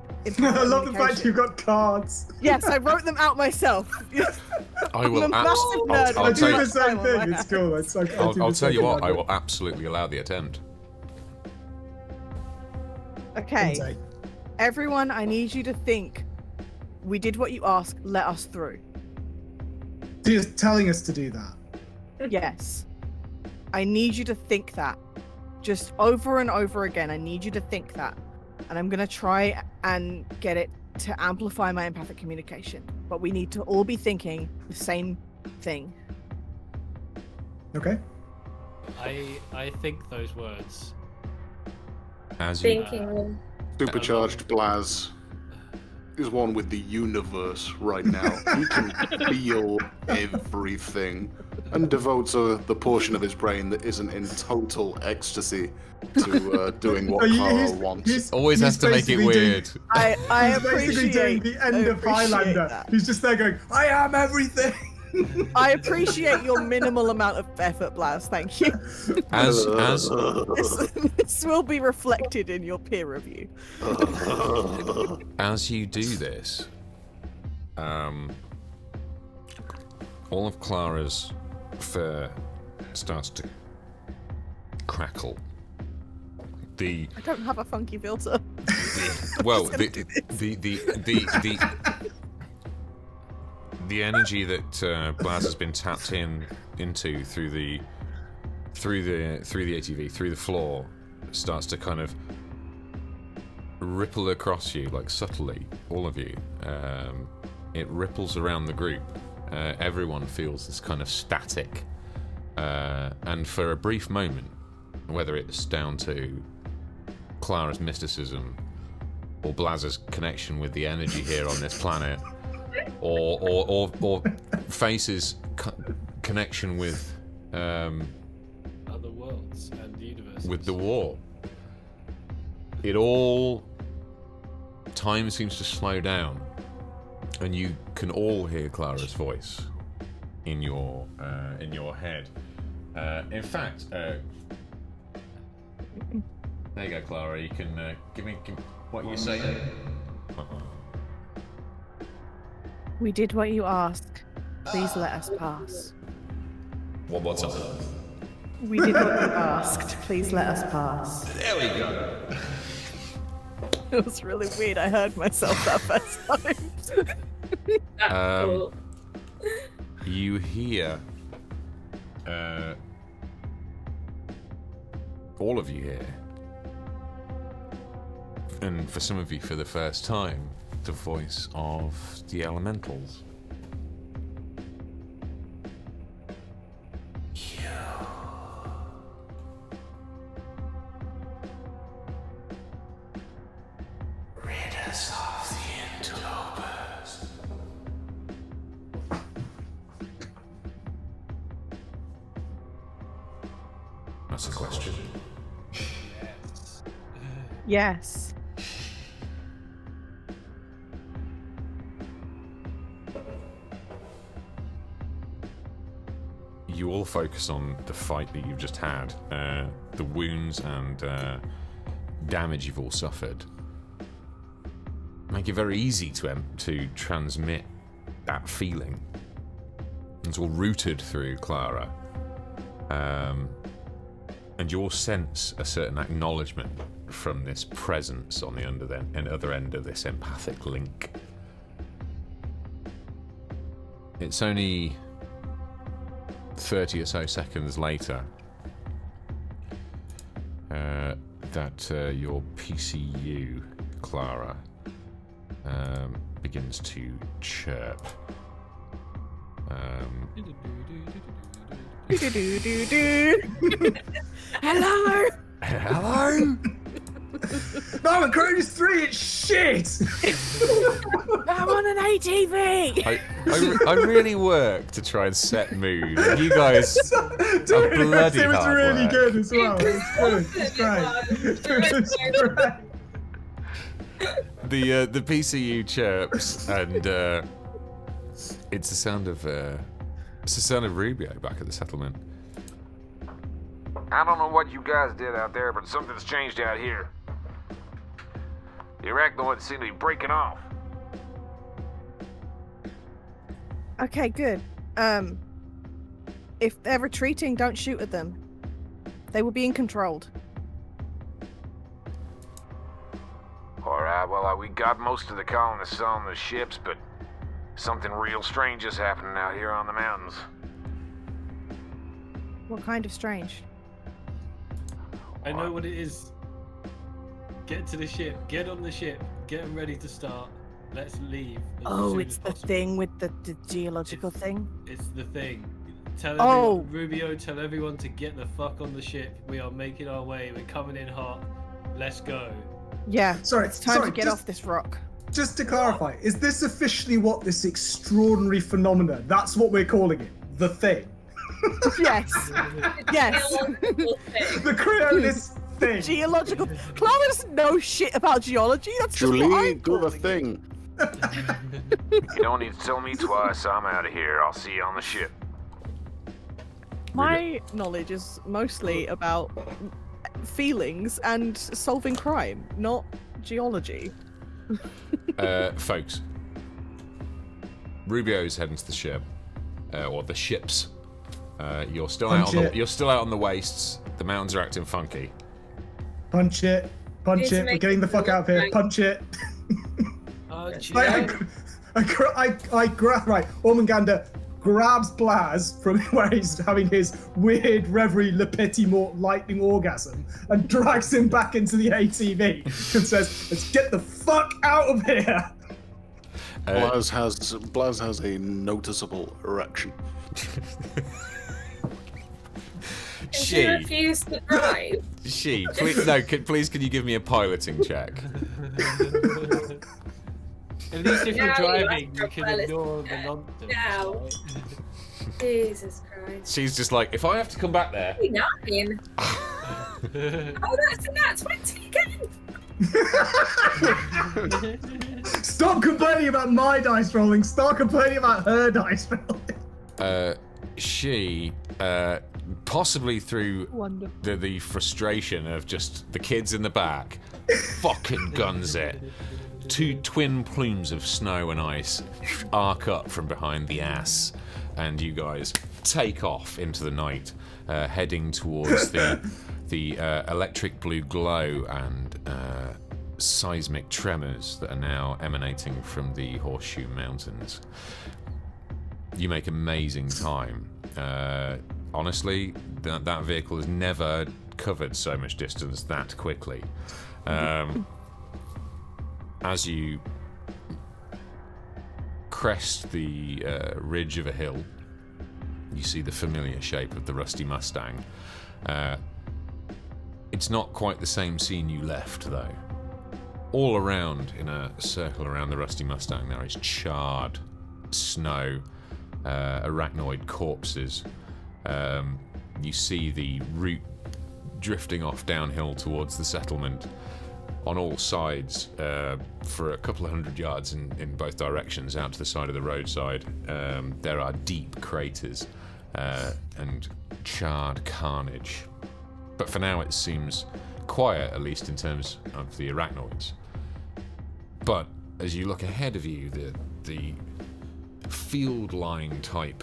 I love the fact you've got cards. Yes, I wrote them out myself. I will I'm a massive nerd. I'll I tell do you- the same thing. It's cool. It's like, I'll tell you what, I will absolutely allow the attempt. Okay, everyone, I need you to think we did what you asked, let us through. You're telling us to do that. Yes. I need you to think that. Just over and over again, I need you to think that. And I'm going to try and get it to amplify my empathic communication. But we need to all be thinking the same thing. Okay. I think those words. As you thinking them. Supercharged Blaz is one with the universe right now. He can feel everything and devotes the portion of his brain that isn't in total ecstasy to doing what Clara wants. always has to make it weird. I He's basically doing appreciate the end of Highlander. that. He's just there going, I am everything. I appreciate your minimal amount of effort, Blaz. Thank you. This will be reflected in your peer review. As you do this, all of Clara's fur starts to crackle. I don't have a funky filter. The energy that Blaz has been tapped into through the ATV, through the floor, starts to kind of ripple across you, like subtly, all of you. It ripples around the group. Everyone feels this kind of static, and for a brief moment, whether it's down to Clara's mysticism or Blaz's connection with the energy here on this planet, or Face's connection with Other worlds and universes. with the war. It all time seems to slow down, and you can all hear Clara's voice in your head. In fact, there you go, Clara. You can give me what you say. We did what you asked. Please let us pass. What's up? We did what you asked. Please let us pass. There we go. It was really weird. I heard myself that first time. That's cool. You hear, all of you hear, and for some of you for the first time, the voice of the elementals. Rid us of the interlopers. That's a question. Yes. You all focus on the fight that you've just had, the wounds and damage you've all suffered. Make it very easy to transmit that feeling. It's all rooted through Clara. And you all sense a certain acknowledgement from this presence on the other end of this empathic link. It's only 30 or so seconds later that your PCU, Clara, begins to chirp. Hello. Hello. No, the Cryonis III, it's shit! I'm on an ATV. I really work to try and set mood. You guys are bloody it was hard really work. good as well. It's great. It's great. The PCU chirps, and it's the sound of Rubio back at the settlement. I don't know what you guys did out there, but something's changed out here. The Arachnoids seem to be breaking off. Okay, good. If they're retreating, don't shoot at them. They were being controlled. Alright, well, we got most of the colonists on the ships, but something real strange is happening out here on the mountains. What kind of strange? I know what it is. Get to the ship. Get on the ship. Get them ready to start. Let's leave. Oh, it's the thing with the geological thing? It's the thing. Tell Oh. everyone, Rubio, tell everyone to get the fuck on the ship. We are making our way. We're coming in hot. Let's go. Yeah. Sorry, It's time sorry, to get just- off this rock. Just to clarify, is this officially what this extraordinary phenomena, that's what we're calling it? The thing? Yes. Yes. The Cryonis thing? Geological. Clara doesn't know shit about geology. That's just what Julie, I'm do the calling it. thing. You don't need to tell me twice. I'm out of here. I'll see you on the ship. My knowledge is mostly about feelings and solving crime, not geology. Folks, Rubio's heading to the ship, or the ships. You're still out on the wastes. The mountains are acting funky. Punch it. Punch Need to it. We're make getting the it fuck out of here. look Punch it. Yeah. Right, Ormungandr grabs Blaz from where he's having his weird Reverie Le Petit Mort lightning orgasm and drags him back into the ATV and says, let's get the fuck out of here. Blaz has a noticeable erection. She refused to drive. Please, can you give me a piloting check? At least if you're Now you driving, ask you for can pilot ignore the check. nonsense. Now. right? Jesus Christ. She's just like, if I have to come back there. 29. Oh, that's a nat 20 again. Stop complaining about my dice rolling. Start complaining about her dice rolling. She, possibly through Wonderful. the frustration of just the kids in the back, fucking guns it. Two twin plumes of snow and ice arc up from behind the ass, and you guys take off into the night, heading towards the electric blue glow and seismic tremors that are now emanating from the Horseshoe Mountains. You make amazing time. Honestly, that vehicle has never covered so much distance that quickly. As you crest the ridge of a hill, you see the familiar shape of the rusty Mustang. It's not quite the same scene you left, though. All around, in a circle around the rusty Mustang, there is charred snow, arachnoid corpses. You see the route drifting off downhill towards the settlement. On all sides, for a couple of hundred yards in both directions, out to the side of the roadside, there are deep craters and charred carnage. But for now, it seems quiet, at least in terms of the arachnoids. But as you look ahead of you, the field line type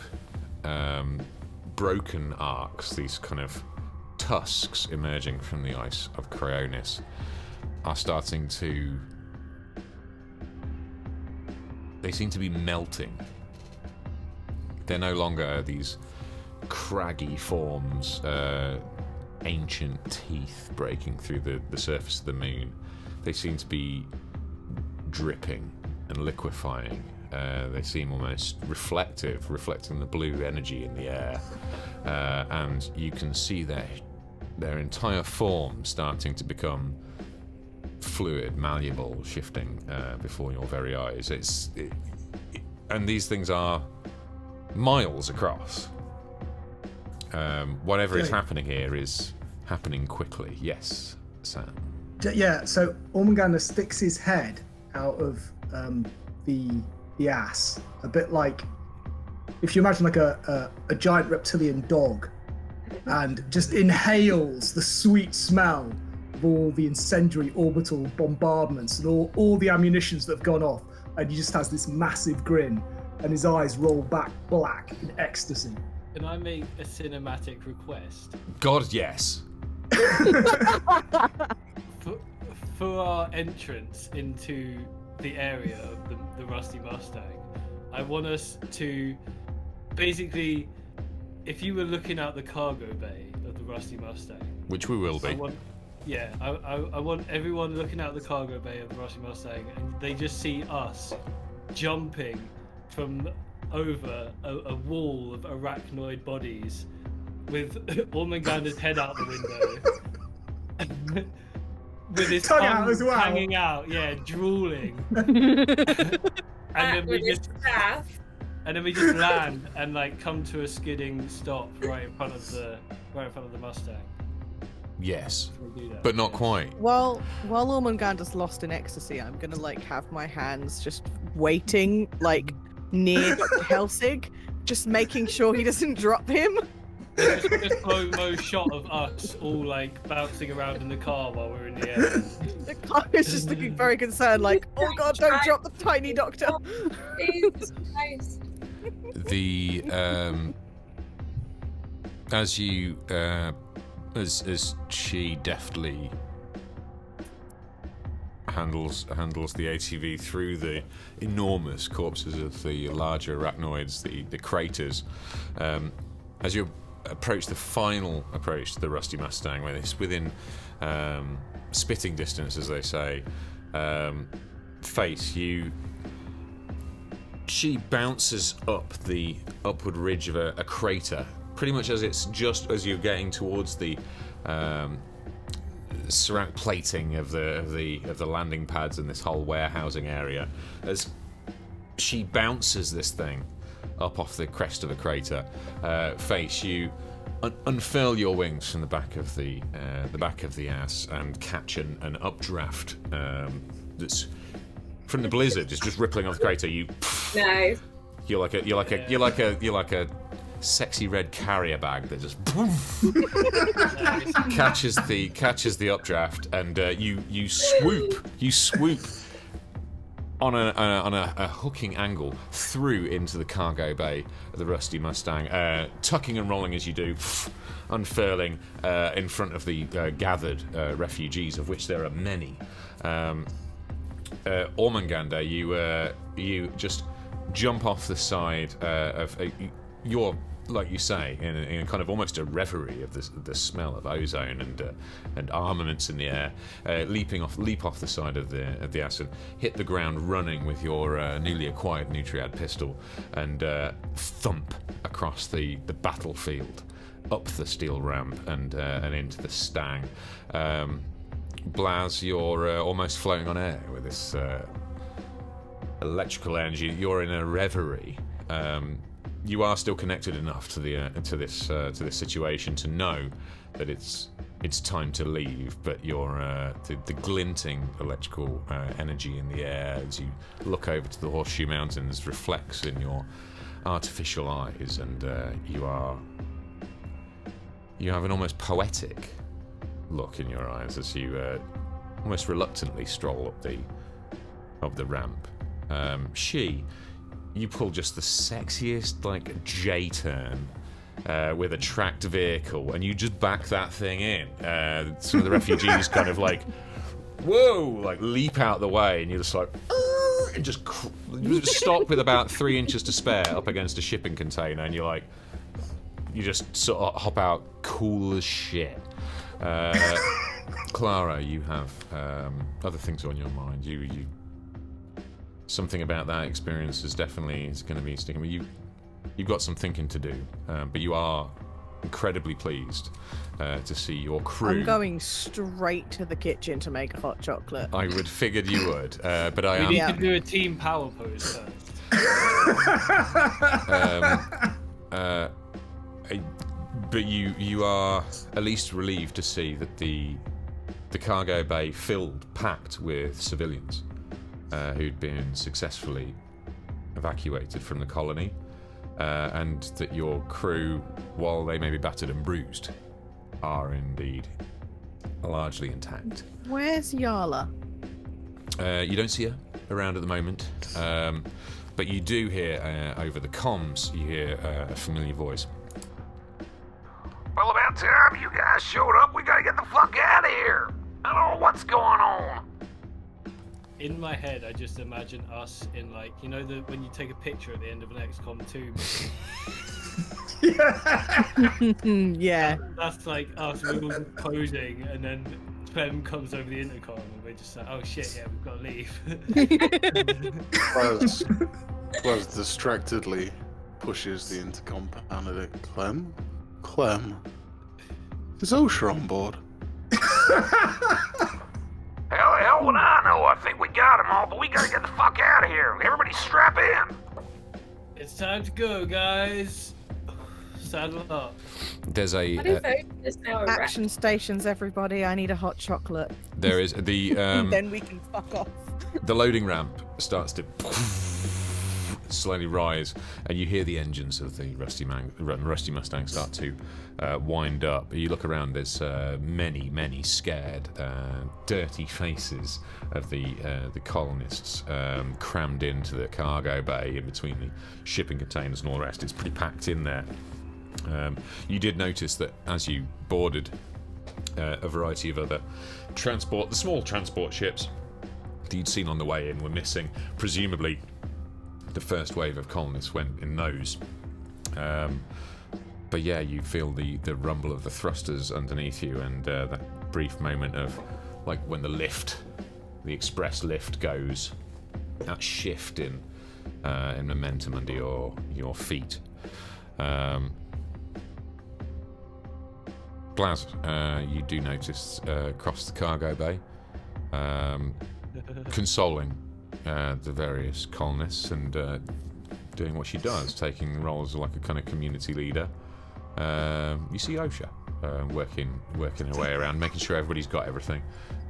broken arcs, these kind of tusks emerging from the ice of Cryonis, are starting to... They seem to be melting. They're no longer these craggy forms, ancient teeth breaking through the surface of the moon. They seem to be dripping and liquefying. They seem almost reflecting the blue energy in the air, and you can see their entire form starting to become fluid, malleable, shifting before your very eyes. And these things are miles across. Whatever is happening here is happening quickly. Yes, Sam. Yeah, so Ormagander sticks his head out of the ass, a bit like if you imagine like a giant reptilian dog, and just inhales the sweet smell of all the incendiary orbital bombardments and all the ammunitions that have gone off, and he just has this massive grin, and his eyes roll back black in ecstasy. Can I make a cinematic request? God, yes. For our entrance into the area of the Rusty Mustang, I want us to basically, if you were looking out the cargo bay of the Rusty Mustang, which we will be. I want everyone looking out the cargo bay of the Rusty Mustang, and they just see us jumping from over a wall of arachnoid bodies with Ormagander's head out the window. With his tongue out as well. Hanging out, drooling. And then we just land and like come to a skidding stop right in front of the Mustang. Yes, but not quite. While Ormangander's lost in ecstasy, I'm gonna like have my hands just waiting like near Dr. Helsig, just making sure he doesn't drop him. Just a slow-mo shot of us all like bouncing around in the car while we're in the air. The car is just looking very concerned, like, oh god, don't drop the tiny doctor. Jesus Christ. As she deftly handles the ATV through the enormous corpses of the larger arachnoids, the craters, as you approach the final approach to the Rusty Mustang, where it's within spitting distance, as they say, Face, she bounces up the upward ridge of a crater, pretty much as it's just as you're getting towards the ceramic plating of the landing pads in this whole warehousing area. As she bounces this thing up off the crest of a crater, Face, you unfurl your wings from the back of the ass and catch an updraft that's from the blizzard, just rippling off the crater. Nice. You're like a sexy red carrier bag that just catches the updraft, and you swoop on a hooking angle through into the cargo bay of the Rusty Mustang, tucking and rolling as you do, unfurling in front of the gathered refugees, of which there are many. Ormangander, you just jump off the side of you're, like you say, in a kind of almost a reverie of the smell of ozone and armaments in the air, leap off the side of the ass and hit the ground running with your newly acquired Nutriad pistol, and thump across the battlefield, up the steel ramp and into the Stang. Blaz, you're almost floating on air with this electrical energy. You're in a reverie. You are still connected enough to this situation to know that it's time to leave. But the glinting electrical energy in the air as you look over to the Horseshoe Mountains reflects in your artificial eyes, and you have an almost poetic look in your eyes as you almost reluctantly stroll up the ramp. You pull just the sexiest like J-turn with a tracked vehicle, and you just back that thing in. Some of the refugees kind of like, whoa, like leap out the way, and you're just like, and just stop with about 3 inches to spare up against a shipping container, and you just sort of hop out cool as shit. Clara, you have other things on your mind. something about that experience is going to be sticking with you. You've got some thinking to do, but you are incredibly pleased to see your crew. I'm going straight to the kitchen to make a hot chocolate. I would figured you would, but We need to do a team power pose first. But you are at least relieved to see that the cargo bay packed with civilians who'd been successfully evacuated from the colony, and that your crew, while they may be battered and bruised, are indeed largely intact. Where's Yala? You don't see her around at the moment, but you do hear over the comms, you hear a familiar voice. Well, about time you guys showed up. We gotta get the fuck out of here. I don't know what's going on. In my head, I just imagine us in, like, you know, when you take a picture at the end of an XCOM 2. Yeah. That's like us, we're all posing, and then Clem comes over the intercom, and we're just like, oh shit, yeah, we've got to leave. Plaz distractedly pushes the intercom panel at Clem. Clem, is OSHA on board? Hell would I know. I think we got them all, but we gotta get the fuck out of here. Everybody strap in. It's time to go, guys. Saddle up. There's a action stations, everybody. I need a hot chocolate. there is the Then we can fuck off. the loading ramp starts to slowly rise, and you hear the engines of the Rusty Mustang start to wind up. You look around, there's many scared, dirty faces of the colonists crammed into the cargo bay in between the shipping containers and all the rest. It's pretty packed in there. You did notice that as you boarded a variety of other the small transport ships that you'd seen on the way in were missing. Presumably the first wave of colonists went in those. But yeah, you feel the rumble of the thrusters underneath you, and that brief moment of, like, when the express lift goes, that shift in momentum under your feet. Blaz, you do notice across the cargo bay, consoling the various colonists and doing what she does, taking roles like a kind of community leader. You see OSHA working her way around, making sure everybody's got everything,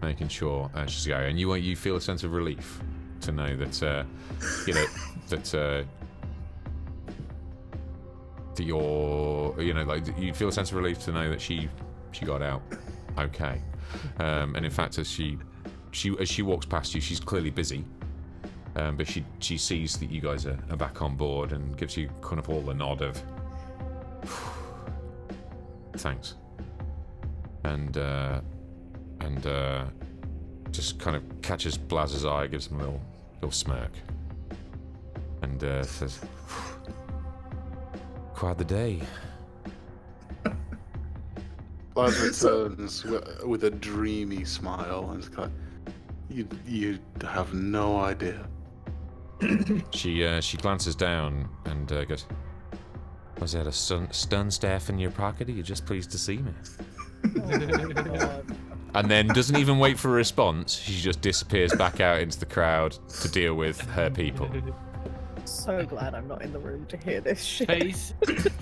making sure she's going. And you feel a sense of relief to know that that you feel a sense of relief to know that she got out okay. And in fact, as she walks past you, she's clearly busy. But she sees that you guys are back on board and gives you kind of all the nod of thanks, and just kind of catches Blaz's eye, gives him a little smirk, and says, "Quite the day." Blaz returns with a dreamy smile and is kind of, you have no idea. She glances down and goes, "Was that a stun staff in your pocket? Are you just pleased to see me?" And then doesn't even wait for a response. She just disappears back out into the crowd to deal with her people. So glad I'm not in the room to hear this shit.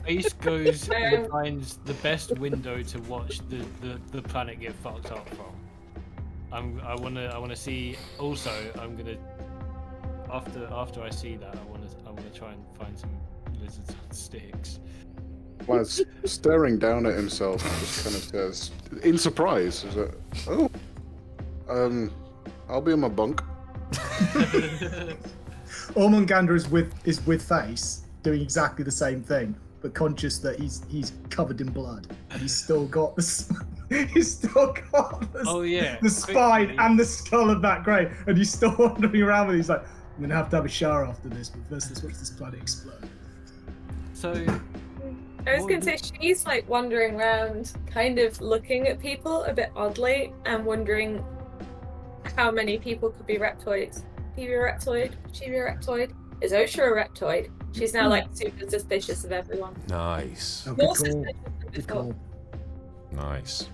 Face goes and finds the best window to watch the planet get fucked up from. I wanna see. Also, I'm gonna after I see that, I wanna try and find some lizards on sticks. Blaz, staring down at himself, just kind of says, in surprise, is it? Oh, I'll be in my bunk. Ormungander is with Face, doing exactly the same thing, but conscious that he's covered in blood, and he's still got the the spine and the skull of that grey, and he's still wandering around with it. He's like, I'm gonna have to have a shower after this, but first let's watch this planet explode. So I was gonna say, she's like wandering around, kind of looking at people a bit oddly and wondering how many people could be reptoids. Is Reptoid? Is Osha a Reptoid? She's now like super suspicious of everyone. Nice. Oh, More good call. suspicious than Good before. call. Nice.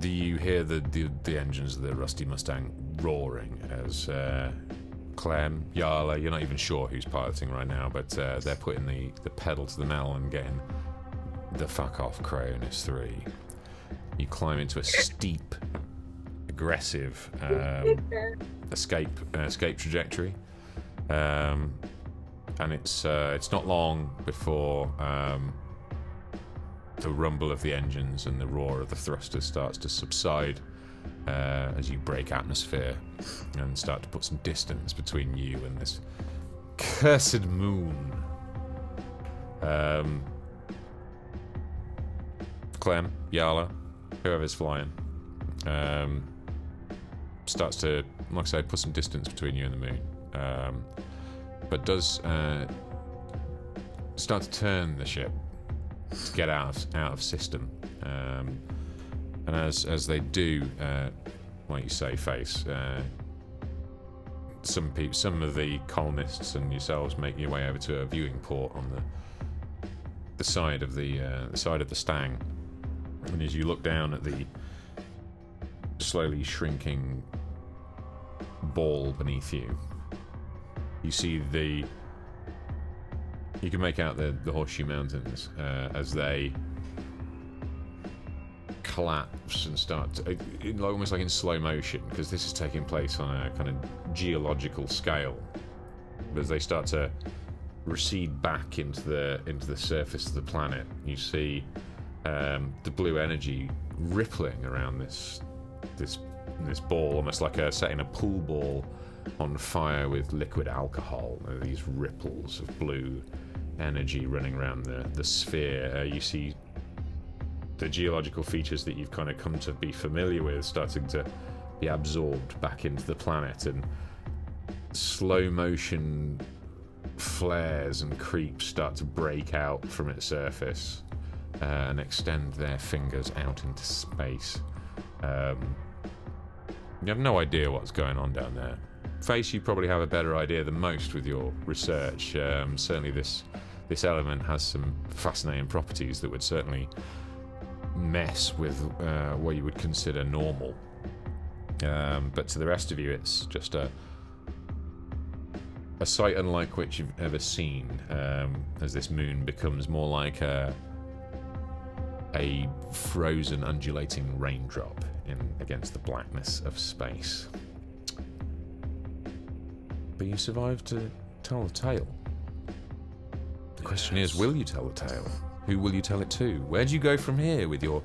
You hear the engines of the Rusty Mustang roaring as Clem, Yala, you're not even sure who's piloting right now, but they're putting the pedal to the metal and getting the fuck off Cryonis III. You climb into a steep, aggressive escape trajectory, and it's not long before the rumble of the engines and the roar of the thrusters starts to subside as you break atmosphere and start to put some distance between you and this cursed moon. Clem, Yala, whoever's flying, starts to, like I say, put some distance between you and the moon, but does start to turn the ship to get out of system, and as they do, like you say, Face, some of the colonists and yourselves make your way over to a viewing port on the side of the Stang, and as you look down at the slowly shrinking ball beneath you, you see you can make out the Horseshoe Mountains as they collapse and start to, almost like in slow motion, because this is taking place on a kind of geological scale. But as they start to recede back into the surface of the planet, you see the blue energy rippling around this ball, almost like setting a pool ball on fire with liquid alcohol. There are these ripples of blue energy running around the sphere. You see the geological features that you've kind of come to be familiar with starting to be absorbed back into the planet, and slow motion flares and creeps start to break out from its surface and extend their fingers out into space. You have no idea what's going on down there. Face, you probably have a better idea than most with your research. Certainly this element has some fascinating properties that would certainly mess with what you would consider normal. But to the rest of you, it's just a sight unlike which you've ever seen, as this moon becomes more like a frozen, undulating raindrop against the blackness of space. But you survived to tell the tale. The question is, will you tell the tale? Who will you tell it to? Where do you go from here with your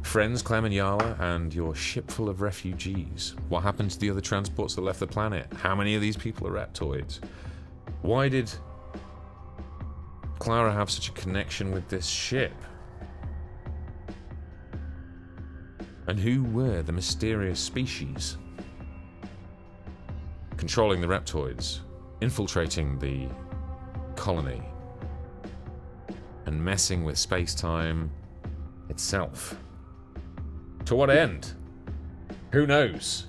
friends, Clem and Yala, and your ship full of refugees? What happened to the other transports that left the planet? How many of these people are reptoids? Why did Clara have such a connection with this ship? And who were the mysterious species controlling the reptoids, infiltrating the colony, and messing with space-time itself? To what end? Who knows?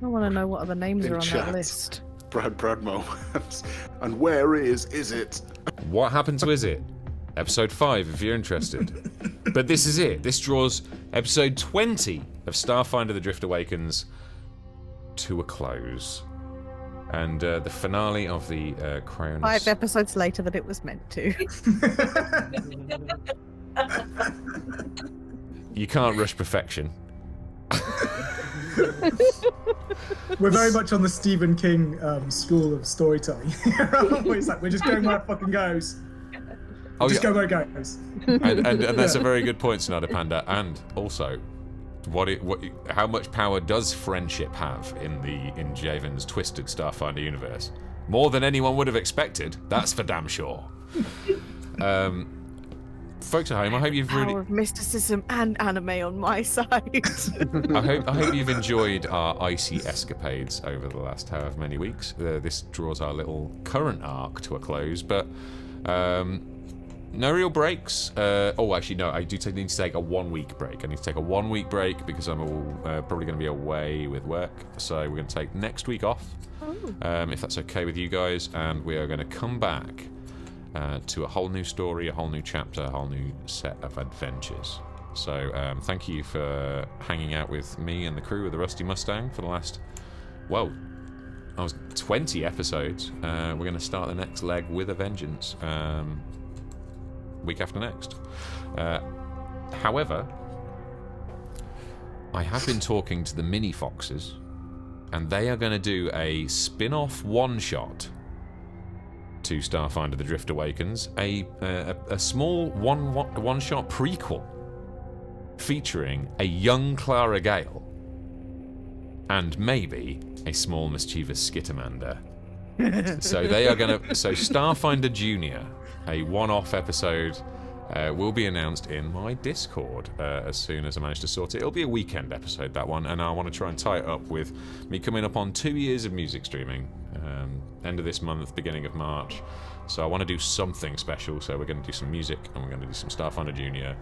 I want to know what other names In are on chat. that list. Brad moments. And where is it? What happened to Is It? Episode 5, if you're interested. But this is it. This draws episode 20 of Starfinder: The Drift Awakens to a close. And the finale of the Cryonis... 5 episodes later than it was meant to. You can't rush perfection. We're very much on the Stephen King school of storytelling. It's like, we're just going where it fucking goes. Just go where it goes. And that's a very good point, Sonata Panda. And also, how much power does friendship have in Javen's twisted Starfinder universe? More than anyone would have expected. That's for damn sure. Folks at home, I hope you've Power really... of mysticism and anime on my side. I hope you've enjoyed our icy escapades over the last however many weeks. This draws our little current arc to a close, but no real breaks. Oh, actually, no. I do need to take a 1 week break. I need to take a 1 week break because I'm probably going to be away with work. So we're going to take next week off, if that's okay with you guys. And we are going to come back to a whole new story, a whole new chapter, a whole new set of adventures. So thank you for hanging out with me and the crew of the Rusty Mustang for the last, well, I was 20 episodes. We're going to start the next leg with a vengeance. Week after next. However, I have been talking to the Mini Foxes, and they are going to do a spin-off one-shot to Starfinder: The Drift Awakens, a small one-shot prequel featuring a young Clara Gale and maybe a small mischievous Skittermander. So they are going to... So Starfinder Junior, a one-off episode, will be announced in my Discord as soon as I manage to sort it. It'll be a weekend episode, that one, and I want to try and tie it up with me coming up on 2 years of music streaming. End of this month, beginning of March. So I want to do something special, so we're going to do some music, and we're going to do some Starfinder Junior,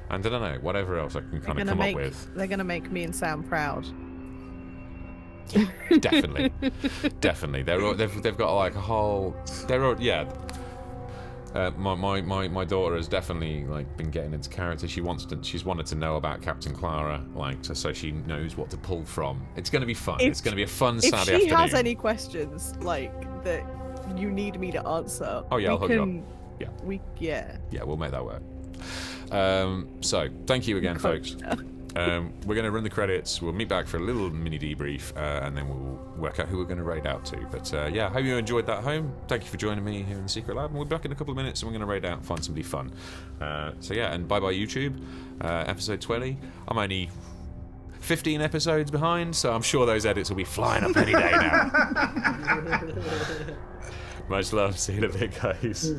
and I don't know, whatever else I can kind of come up with. They're going to make me and Sam proud. Definitely. Definitely. They've got like a whole... My daughter has definitely like been getting into character. She's wanted to know about Captain Clara, like so she knows what to pull from. It's going to be fun. It's going to be a fun Saturday afternoon. If she has any questions like that you need me to answer, oh yeah, I'll hook you up. Yeah, we'll make that work. So thank you again, folks. We're going to run the credits. We'll meet back for a little mini debrief, and then we'll work out who we're going to raid out to. But yeah, I hope you enjoyed that home. Thank you for joining me here in the Secret Lab. And we'll be back in a couple of minutes, and we're going to raid out and find somebody fun. So yeah, and bye-bye YouTube. Episode 20. I'm only 15 episodes behind, so I'm sure those edits will be flying up any day now. Much love. See you in a bit, guys.